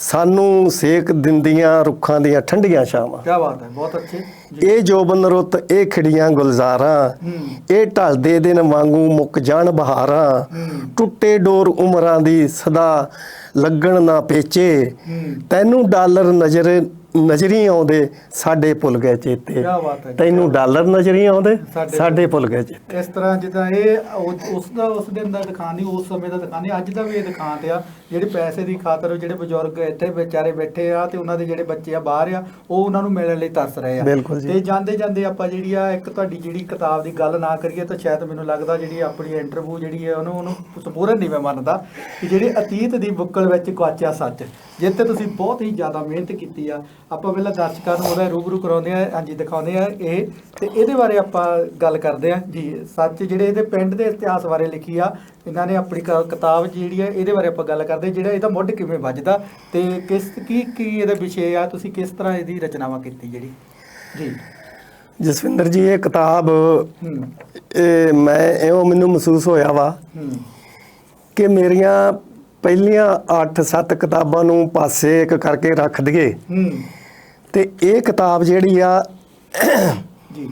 ਸਾਨੂੰ ਸੇਕ ਦਿੰਦੀਆਂ ਰੁੱਖਾਂ ਦੀਆਂ ਠੰਡੀਆਂ ਛਾਵਾਂ। ਕੀ ਬਾਤ ਹੈ, ਬਹੁਤ ਅੱਛੇ। ਇਹ ਜੋਬਨ ਰੁੱਤ ਇਹ ਖਿੜੀਆਂ ਗੁਲਜ਼ਾਰਾਂ, ਇਹ ਢਲਦੇ ਦਿਨ ਵਾਂਗੂ ਮੁੱਕ ਜਾਣ ਬਹਾਰਾਂ, ਟੁੱਟੇ ਡੋਰ ਉਮਰਾਂ ਦੀ ਸਦਾ ਲੱਗਣ ਨਾ ਪੇਚੇ, ਤੈਨੂੰ ਡਾਲਰ ਨਜ਼ਰੀ ਆਉਂਦੇ ਸਾਡੇ ਭੁੱਲ ਗਏ ਚੇਤੇ। ਤੈਨੂੰ ਡਾਲਰ ਨਜ਼ਰੀ ਆਉਂਦੇ ਸਾਡੇ ਭੁੱਲ ਗਏ ਚੇਤੇ। ਇਸ ਤਰ੍ਹਾਂ ਜਿੱਦਾਂ ਇਹ ਉਸ ਦਿਨ ਦਾ ਦਿਖਾਣ ਨਹੀਂ, ਉਸ ਸਮੇਂ ਦਾ ਦਿਖਾਣ ਨਹੀਂ, ਅੱਜ ਦਾ ਵੀ ਇਹ ਦਿਖਾਣ ਤੇ ਆ ਜਿਹੜੇ ਪੈਸੇ ਦੀ ਖਾਤਰ ਜਿਹੜੇ ਬਜ਼ੁਰਗ ਇੱਥੇ ਵਿਚਾਰੇ ਬੈਠੇ ਆ ਤੇ ਉਹਨਾਂ ਦੇ ਜਿਹੜੇ ਬੱਚੇ ਆ ਬਾਹਰ ਆ, ਉਹ ਉਹਨਾਂ ਨੂੰ ਮਿਲਣ ਲਈ ਤਰਸ ਰਹੇ ਆ। ਤੇ ਜਾਂਦੇ ਜਾਂਦੇ ਆਪਾਂ ਜਿਹੜੀ ਆ ਇੱਕ ਤੁਹਾਡੀ ਜਿਹੜੀ ਕਿਤਾਬ ਦੀ ਗੱਲ ਨਾ ਕਰੀਏ ਤਾਂ ਸ਼ਾਇਦ ਮੈਨੂੰ ਲੱਗਦਾ ਜਿਹੜੀ ਆਪਣੀ ਇੰਟਰਵਿਊ ਜਿਹੜੀ ਹੈ ਉਹਨੂੰ ਸੰਪੂਰਨ ਨਹੀਂ ਮੈਂ ਮੰਨਦਾ ਕਿ ਜਿਹੜੇ ਅਤੀਤ ਦੀ ਬੁੱਕਲ ਵਿੱਚ ਗੁਆਚਿਆ ਸੱਚ, ਜਿੱਥੇ ਤੁਸੀਂ ਬਹੁਤ ਹੀ ਜ਼ਿਆਦਾ ਮਿਹਨਤ ਕੀਤੀ ਆ। ਆਪਾਂ ਪਹਿਲਾਂ ਦਰਸ਼ਕਾਂ ਨੂੰ ਉਹਦਾ ਰੂਬਰੂ ਕਰਾਉਂਦੇ ਆ, ਹਾਂਜੀ ਦਿਖਾਉਂਦੇ ਆ ਇਹ, ਤੇ ਇਹਦੇ ਬਾਰੇ ਆਪਾਂ ਗੱਲ ਕਰਦੇ ਆ ਜੀ। ਸੱਚ ਜਿਹੜੇ ਇਹਦੇ ਪਿੰਡ ਦੇ ਇਤਿਹਾਸ ਬਾਰੇ ਲਿਖੀ ਆ ਇਹਨਾਂ ਨੇ ਆਪਣੀ ਕਿਤਾਬ ਜਿਹੜੀ ਹੈ, ਇਹਦੇ ਬਾਰੇ ਆਪਾਂ ਗੱਲ ਕਰਦੇ ਜਿਹੜਾ ਇਹਦਾ ਮੁੱਢ ਕਿਵੇਂ ਵੱਜਦਾ ਤੇ ਕੀ ਇਹਦੇ ਵਿਸ਼ੇ ਆ, ਤੁਸੀਂ ਕਿਸ ਤਰ੍ਹਾਂ ਇਹਦੀ ਰਚਨਾਵਾਂ ਕੀਤੀ ਜਿਹੜੀ ਜੀ। ਜਸਵਿੰਦਰ ਜੀ, ਇਹ ਕਿਤਾਬ ਮੈਨੂੰ ਮਹਿਸੂਸ ਹੋਇਆ ਵਾ ਕਿ ਮੇਰੀਆਂ ਪਹਿਲੀਆਂ 8-7 ਕਿਤਾਬਾਂ ਨੂੰ ਪਾਸੇ ਇੱਕ ਕਰਕੇ ਰੱਖ ਦਈਏ ਤੇ ਇਹ ਕਿਤਾਬ ਜਿਹੜੀ ਆ ਜੀ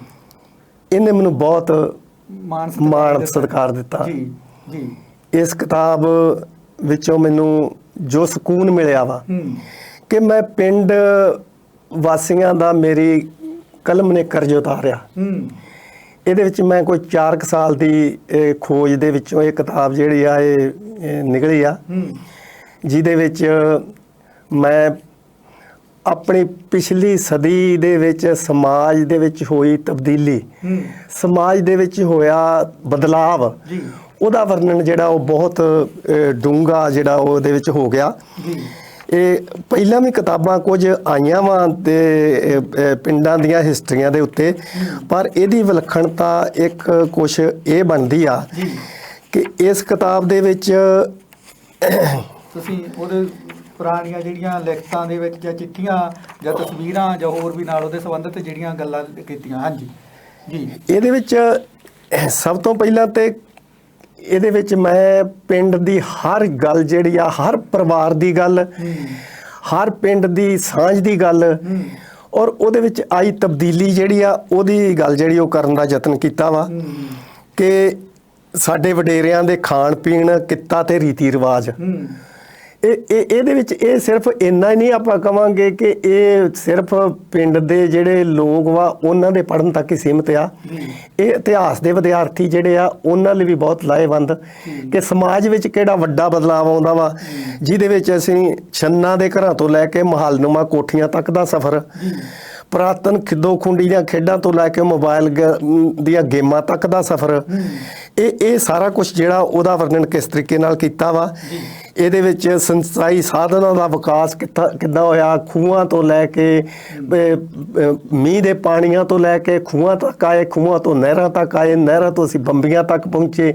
ਇਹਨੇ ਮੈਨੂੰ ਬਹੁਤ ਮਾਣ ਸਤਿਕਾਰ ਦਿੱਤਾ ਜੀ। ਇਸ ਕਿਤਾਬ ਵਿੱਚੋਂ ਮੈਨੂੰ ਜੋ ਸਕੂਨ ਮਿਲਿਆ ਵਾ ਕਿ ਮੈਂ ਪਿੰਡ ਵਾਸੀਆਂ ਦਾ ਮੇਰੀ ਕਲਮ ਨੇ ਕਰਜ਼ ਉਤਾਰਿਆ। ਇਹਦੇ ਵਿੱਚ ਮੈਂ ਕੋਈ 4 ਸਾਲ ਦੀ ਖੋਜ ਦੇ ਵਿੱਚੋਂ ਇਹ ਕਿਤਾਬ ਜਿਹੜੀ ਆ ਇਹ ਨਿਕਲੀ ਆ, ਜਿਹਦੇ ਵਿੱਚ ਮੈਂ ਆਪਣੀ ਪਿਛਲੀ ਸਦੀ ਦੇ ਵਿੱਚ ਸਮਾਜ ਦੇ ਵਿੱਚ ਹੋਈ ਤਬਦੀਲੀ, ਸਮਾਜ ਦੇ ਵਿੱਚ ਹੋਇਆ ਬਦਲਾਵ, ਉਹਦਾ ਵਰਣਨ ਜਿਹੜਾ ਉਹ ਬਹੁਤ ਡੂੰਘਾ ਜਿਹੜਾ ਉਹਦੇ ਵਿੱਚ ਹੋ ਗਿਆ। ਇਹ ਪਹਿਲਾਂ ਵੀ ਕਿਤਾਬਾਂ ਕੁਝ ਆਈਆਂ ਵਾ ਤੇ ਪਿੰਡਾਂ ਦੀਆਂ ਹਿਸਟਰੀਆਂ ਦੇ ਉੱਤੇ, ਪਰ ਇਹਦੀ ਵਿਲੱਖਣਤਾ ਇੱਕ ਕੁਛ ਇਹ ਬਣਦੀ ਆ ਕਿ ਇਸ ਕਿਤਾਬ ਦੇ ਵਿੱਚ ਤੁਸੀਂ ਉਹਦੇ ਪੁਰਾਣੀਆਂ ਜਿਹੜੀਆਂ ਲਿਖਤਾਂ ਦੇ ਵਿੱਚ ਜਾਂ ਚਿੱਠੀਆਂ ਜਾਂ ਤਸਵੀਰਾਂ ਜਾਂ ਹੋਰ ਵੀ ਨਾਲ ਉਹਦੇ ਸੰਬੰਧਿਤ ਜਿਹੜੀਆਂ ਗੱਲਾਂ ਕੀਤੀਆਂ। ਹਾਂਜੀ ਜੀ। ਇਹਦੇ ਵਿੱਚ ਸਭ ਤੋਂ ਪਹਿਲਾਂ ਤੇ ਇਹਦੇ ਵਿੱਚ ਮੈਂ ਪਿੰਡ ਦੀ ਹਰ ਗੱਲ ਜਿਹੜੀ ਆ, ਹਰ ਪਰਿਵਾਰ ਦੀ ਗੱਲ, ਹਰ ਪਿੰਡ ਦੀ ਸਾਂਝ ਦੀ ਗੱਲ ਔਰ ਉਹਦੇ ਵਿੱਚ ਆਈ ਤਬਦੀਲੀ ਜਿਹੜੀ ਆ ਉਹਦੀ ਗੱਲ ਜਿਹੜੀ ਉਹ ਕਰਨ ਦਾ ਯਤਨ ਕੀਤਾ ਵਾ ਕਿ ਸਾਡੇ ਵਡੇਰਿਆਂ ਦੇ ਖਾਣ ਪੀਣ, ਕਿੱਤਾ ਤੇ ਰੀਤੀ ਰਿਵਾਜ। ਇਹਦੇ ਵਿੱਚ ਇਹ ਸਿਰਫ ਇੰਨਾ ਹੀ ਨਹੀਂ ਆਪਾਂ ਕਵਾਂਗੇ ਕਿ ਇਹ ਸਿਰਫ ਪਿੰਡ ਦੇ ਜਿਹੜੇ ਲੋਕ ਵਾ ਉਹਨਾਂ ਦੇ ਪੜ੍ਹਨ ਤੱਕ ਹੀ ਸੀਮਿਤ ਆ। ਇਹ ਇਤਿਹਾਸ ਦੇ ਵਿਦਿਆਰਥੀ ਜਿਹੜੇ ਆ ਉਹਨਾਂ ਲਈ ਵੀ ਬਹੁਤ ਲਾਹੇਵੰਦ ਕਿ ਸਮਾਜ ਵਿੱਚ ਕਿਹੜਾ ਵੱਡਾ ਬਦਲਾਅ ਆਉਂਦਾ ਵਾ, ਜਿਹਦੇ ਵਿੱਚ ਅਸੀਂ ਛੰਨਾਂ ਦੇ ਘਰਾਂ ਤੋਂ ਲੈ ਕੇ ਮਹੱਲਨੁਮਾ ਕੋਠੀਆਂ ਤੱਕ ਦਾ ਸਫ਼ਰ, ਪੁਰਾਤਨ ਖਿੱਦੋ ਖੁੰਡੀ ਦੀਆਂ ਖੇਡਾਂ ਤੋਂ ਲੈ ਕੇ ਮੋਬਾਈਲ ਦੀਆਂ ਗੇਮਾਂ ਤੱਕ ਦਾ ਸਫ਼ਰ, ਇਹ ਸਾਰਾ ਕੁਝ ਜਿਹੜਾ ਉਹਦਾ ਵਰਣਨ ਕਿਸ ਤਰੀਕੇ ਨਾਲ ਕੀਤਾ ਵਾ। ਇਹਦੇ ਵਿੱਚ ਸਿੰਚਾਈ ਸਾਧਨਾਂ ਦਾ ਵਿਕਾਸ ਕਿੱਦਾਂ ਹੋਇਆ, ਖੂਹਾਂ ਤੋਂ ਲੈ ਕੇ ਮੀਂਹ ਦੇ ਪਾਣੀਆਂ ਤੋਂ ਲੈ ਕੇ ਖੂਹਾਂ ਤੱਕ ਆਏ, ਖੂਹਾਂ ਤੋਂ ਨਹਿਰਾਂ ਤੱਕ ਆਏ, ਨਹਿਰਾਂ ਤੋਂ ਅਸੀਂ ਬੰਬੀਆਂ ਤੱਕ ਪਹੁੰਚੇ,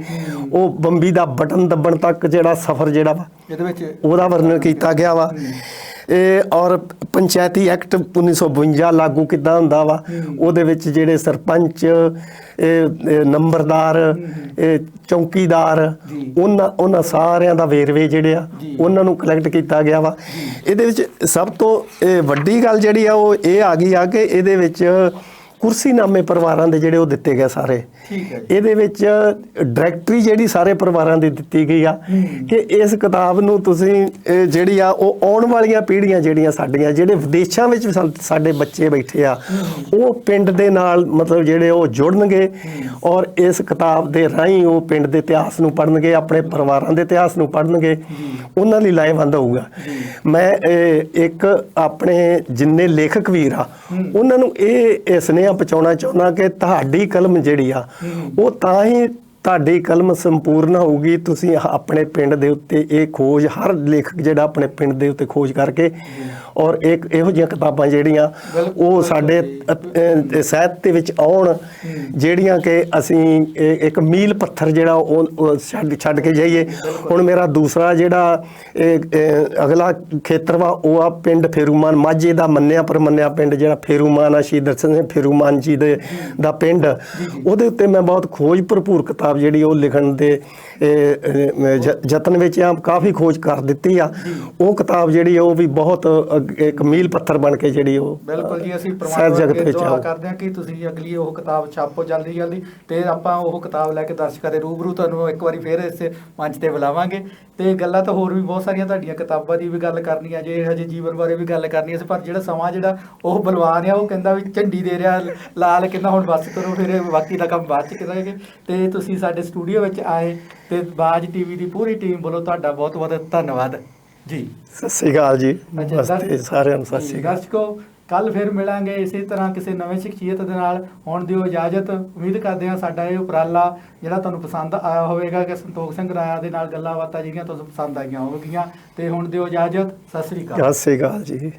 ਉਹ ਬੰਬੀ ਦਾ ਬਟਨ ਦੱਬਣ ਤੱਕ ਜਿਹੜਾ ਸਫ਼ਰ ਜਿਹੜਾ ਵਾ ਇਹਦੇ ਵਿੱਚ ਉਹਦਾ ਵਰਣਨ ਕੀਤਾ ਗਿਆ ਵਾ। ਔਰ ਪੰਚਾਇਤੀ ਐਕਟ 1952 ਲਾਗੂ ਕਿੱਦਾਂ ਹੁੰਦਾ ਵਾ, ਉਹਦੇ ਵਿੱਚ ਜਿਹੜੇ ਸਰਪੰਚ, ਨੰਬਰਦਾਰ, ਚੌਕੀਦਾਰ, ਉਹਨਾਂ ਸਾਰਿਆਂ ਦਾ ਵੇਰਵੇ ਜਿਹੜੇ ਆ ਉਹਨਾਂ ਨੂੰ ਕਲੈਕਟ ਕੀਤਾ ਗਿਆ ਵਾ। ਇਹਦੇ ਵਿੱਚ ਸਭ ਤੋਂ ਵੱਡੀ ਗੱਲ ਜਿਹੜੀ ਆ ਉਹ ਇਹ ਆ ਗਈ ਆ ਕਿ ਇਹਦੇ ਵਿੱਚ ਕੁਰਸੀਨਾਮੇ ਪਰਿਵਾਰਾਂ ਦੇ ਜਿਹੜੇ ਉਹ ਦਿੱਤੇ ਗਏ ਸਾਰੇ। ਇਹਦੇ ਵਿੱਚ ਡਾਇਰੈਕਟਰੀ ਜਿਹੜੀ ਸਾਰੇ ਪਰਿਵਾਰਾਂ ਦੀ ਦਿੱਤੀ ਗਈ ਆ ਕਿ ਇਸ ਕਿਤਾਬ ਨੂੰ ਤੁਸੀਂ ਜਿਹੜੀ ਆ ਉਹ ਆਉਣ ਵਾਲੀਆਂ ਪੀੜ੍ਹੀਆਂ ਜਿਹੜੀਆਂ ਸਾਡੀਆਂ, ਜਿਹੜੇ ਵਿਦੇਸ਼ਾਂ ਵਿੱਚ ਸਾਡੇ ਬੱਚੇ ਬੈਠੇ ਆ, ਉਹ ਪਿੰਡ ਦੇ ਨਾਲ ਮਤਲਬ ਜਿਹੜੇ ਉਹ ਜੁੜਨਗੇ ਔਰ ਇਸ ਕਿਤਾਬ ਦੇ ਰਾਹੀਂ ਉਹ ਪਿੰਡ ਦੇ ਇਤਿਹਾਸ ਨੂੰ ਪੜ੍ਹਨਗੇ, ਆਪਣੇ ਪਰਿਵਾਰਾਂ ਦੇ ਇਤਿਹਾਸ ਨੂੰ ਪੜ੍ਹਨਗੇ, ਉਹਨਾਂ ਲਈ ਲਾਹੇਵੰਦ ਹੋਊਗਾ। ਮੈਂ ਇੱਕ ਆਪਣੇ ਜਿੰਨੇ ਲੇਖਕ ਵੀਰ ਆ ਉਹਨਾਂ ਨੂੰ ਇਹ ਸੁਨੇਹਾ ਪਹੁੰਚਾਉਣਾ ਚਾਹੁੰਦਾ ਕਿ ਤੁਹਾਡੀ ਕਲਮ ਜਿਹੜੀ ਆ ਉਹ ਤਾਂ ਹੀ ਤੁਹਾਡੀ ਕਲਮ ਸੰਪੂਰਨ ਹੋਊਗੀ, ਤੁਸੀਂ ਆਪਣੇ ਪਿੰਡ ਦੇ ਉੱਤੇ ਇਹ ਖੋਜ, ਹਰ ਲੇਖਕ ਜਿਹੜਾ ਆਪਣੇ ਪਿੰਡ ਦੇ ਉੱਤੇ ਖੋਜ ਕਰਕੇ ਔਰ ਇਹੋ ਜਿਹੀਆਂ ਕਿਤਾਬਾਂ ਜਿਹੜੀਆਂ ਉਹ ਸਾਡੇ ਸਾਹਿਤ ਦੇ ਵਿੱਚ ਆਉਣ, ਜਿਹੜੀਆਂ ਕਿ ਅਸੀਂ ਇੱਕ ਮੀਲ ਪੱਥਰ ਜਿਹੜਾ ਉਹ ਛੱਡ ਕੇ ਜਾਈਏ। ਹੁਣ ਮੇਰਾ ਦੂਸਰਾ ਜਿਹੜਾ ਅਗਲਾ ਖੇਤਰ ਵਾ ਉਹ ਆ ਪਿੰਡ ਫੇਰੂਮਾਨ, ਮਾਝੇ ਦਾ ਮੰਨਿਆ ਪਰਮੰਨਿਆ ਪਿੰਡ ਜਿਹੜਾ ਫੇਰੂਮਾਨ ਆ, ਸ਼ਹੀਦ ਸਿੰਘ ਫੇਰੂਮਾਨ ਜੀ ਦਾ ਪਿੰਡ, ਉਹਦੇ ਉੱਤੇ ਮੈਂ ਬਹੁਤ ਖੋਜ ਭਰਪੂਰ ਕਿਤਾਬ ਜਿਹੜੀ ਉਹ ਲਿਖਣ ਦੇ ਯਤਨ ਵਿੱਚ ਆ, ਕਾਫੀ ਖੋਜ ਕਰ ਦਿੱਤੀ ਆ। ਉਹ ਕਿਤਾਬ ਜਿਹੜੀ ਉਹ ਵੀ ਬਹੁਤ ਇੱਕ ਮੀਲ ਪੱਥਰ ਬਣ ਕੇ ਜਿਹੜੀ ਉਹ ਬਿਲਕੁਲ ਜੀ ਅਸੀਂ ਪਰਮਾਤਮਾ ਅੱਗੇ ਦੁਆ ਕਰਦੇ ਹਾਂ ਕਿ ਤੁਸੀਂ ਅਗਲੀ ਉਹ ਕਿਤਾਬ ਛਾਪੋ ਜਲਦੀ ਤੇ ਆਪਾਂ ਉਹ ਕਿਤਾਬ ਲੈ ਕੇ ਦਰਸ਼ਕਾਂ ਦੇ ਰੂਬਰੂ ਤੁਹਾਨੂੰ ਇੱਕ ਵਾਰੀ ਫੇਰ ਇਸ ਮੰਚ ਤੇ ਬੁਲਾਵਾਂਗੇ। ਤੇ ਗੱਲਾਂ ਤਾਂ ਹੋਰ ਵੀ ਬਹੁਤ ਸਾਰੀਆਂ ਤੁਹਾਡੀਆਂ ਕਿਤਾਬਾਂ ਦੀ ਵੀ ਗੱਲ ਕਰਨੀ ਆ, ਜੇ ਹਜੇ ਜੀਵਨ ਬਾਰੇ ਵੀ ਗੱਲ ਕਰਨੀ ਸੀ, ਪਰ ਜਿਹੜਾ ਸਮਾਂ ਜਿਹੜਾ ਉਹ ਬਲਵਾਨ ਆ ਉਹ ਕਹਿੰਦਾ ਵੀ ਝੰਡੀ ਦੇ ਰਿਹਾ ਲਾਲ ਕਹਿੰਦਾ ਹੁਣ ਬਸ ਕਰੋ, ਫਿਰ ਬਾਕੀ ਦਾ ਕੰਮ ਬਾਅਦ ਚ ਕਰਾਂਗੇ। ਤੇ ਤੁਸੀਂ ਸਾਡੇ ਸਟੂਡੀਓ ਵਿੱਚ ਆਏ ਤੇ ਬਾਜ ਟੀਵੀ ਦੀ ਪੂਰੀ ਟੀਮ ਵੱਲੋਂ ਤੁਹਾਡਾ ਬਹੁਤ ਬਹੁਤ ਧੰਨਵਾਦ ਜੀ। ਸਤਿ ਸ਼੍ਰੀ ਅਕਾਲ ਜੀ ਸਾਰਿਆਂ ਨੂੰ। ਸਤਿ ਸ਼੍ਰੀ ਅਕਾਲ ਦਰਸ਼ਕੋ, ਕੱਲ ਫਿਰ ਮਿਲਾਂਗੇ ਇਸੇ ਤਰ੍ਹਾਂ ਕਿਸੇ ਨਵੇਂ ਸ਼ਖਸੀਅਤ ਦੇ ਨਾਲ। ਹੁਣ ਦਿਓ ਇਜਾਜ਼ਤ। ਉਮੀਦ ਕਰਦੇ ਹਾਂ ਸਾਡਾ ਇਹ ਉਪਰਾਲਾ ਜਿਹੜਾ ਤੁਹਾਨੂੰ ਪਸੰਦ ਆਇਆ ਹੋਵੇਗਾ ਕਿ ਸੰਤੋਖ ਸਿੰਘ ਰਾਇਆ ਦੇ ਨਾਲ ਗੱਲਾਂ ਬਾਤਾਂ ਜਿਹੜੀਆਂ ਤੁਹਾਨੂੰ ਪਸੰਦ ਆਈਆਂ ਹੋਣਗੀਆਂ। ਤੇ ਹੁਣ ਦਿਓ ਇਜਾਜ਼ਤ। ਸਤਿ ਸ਼੍ਰੀ ਅਕਾਲ। ਸਤਿ ਸ਼੍ਰੀ ਅਕਾਲ ਜੀ।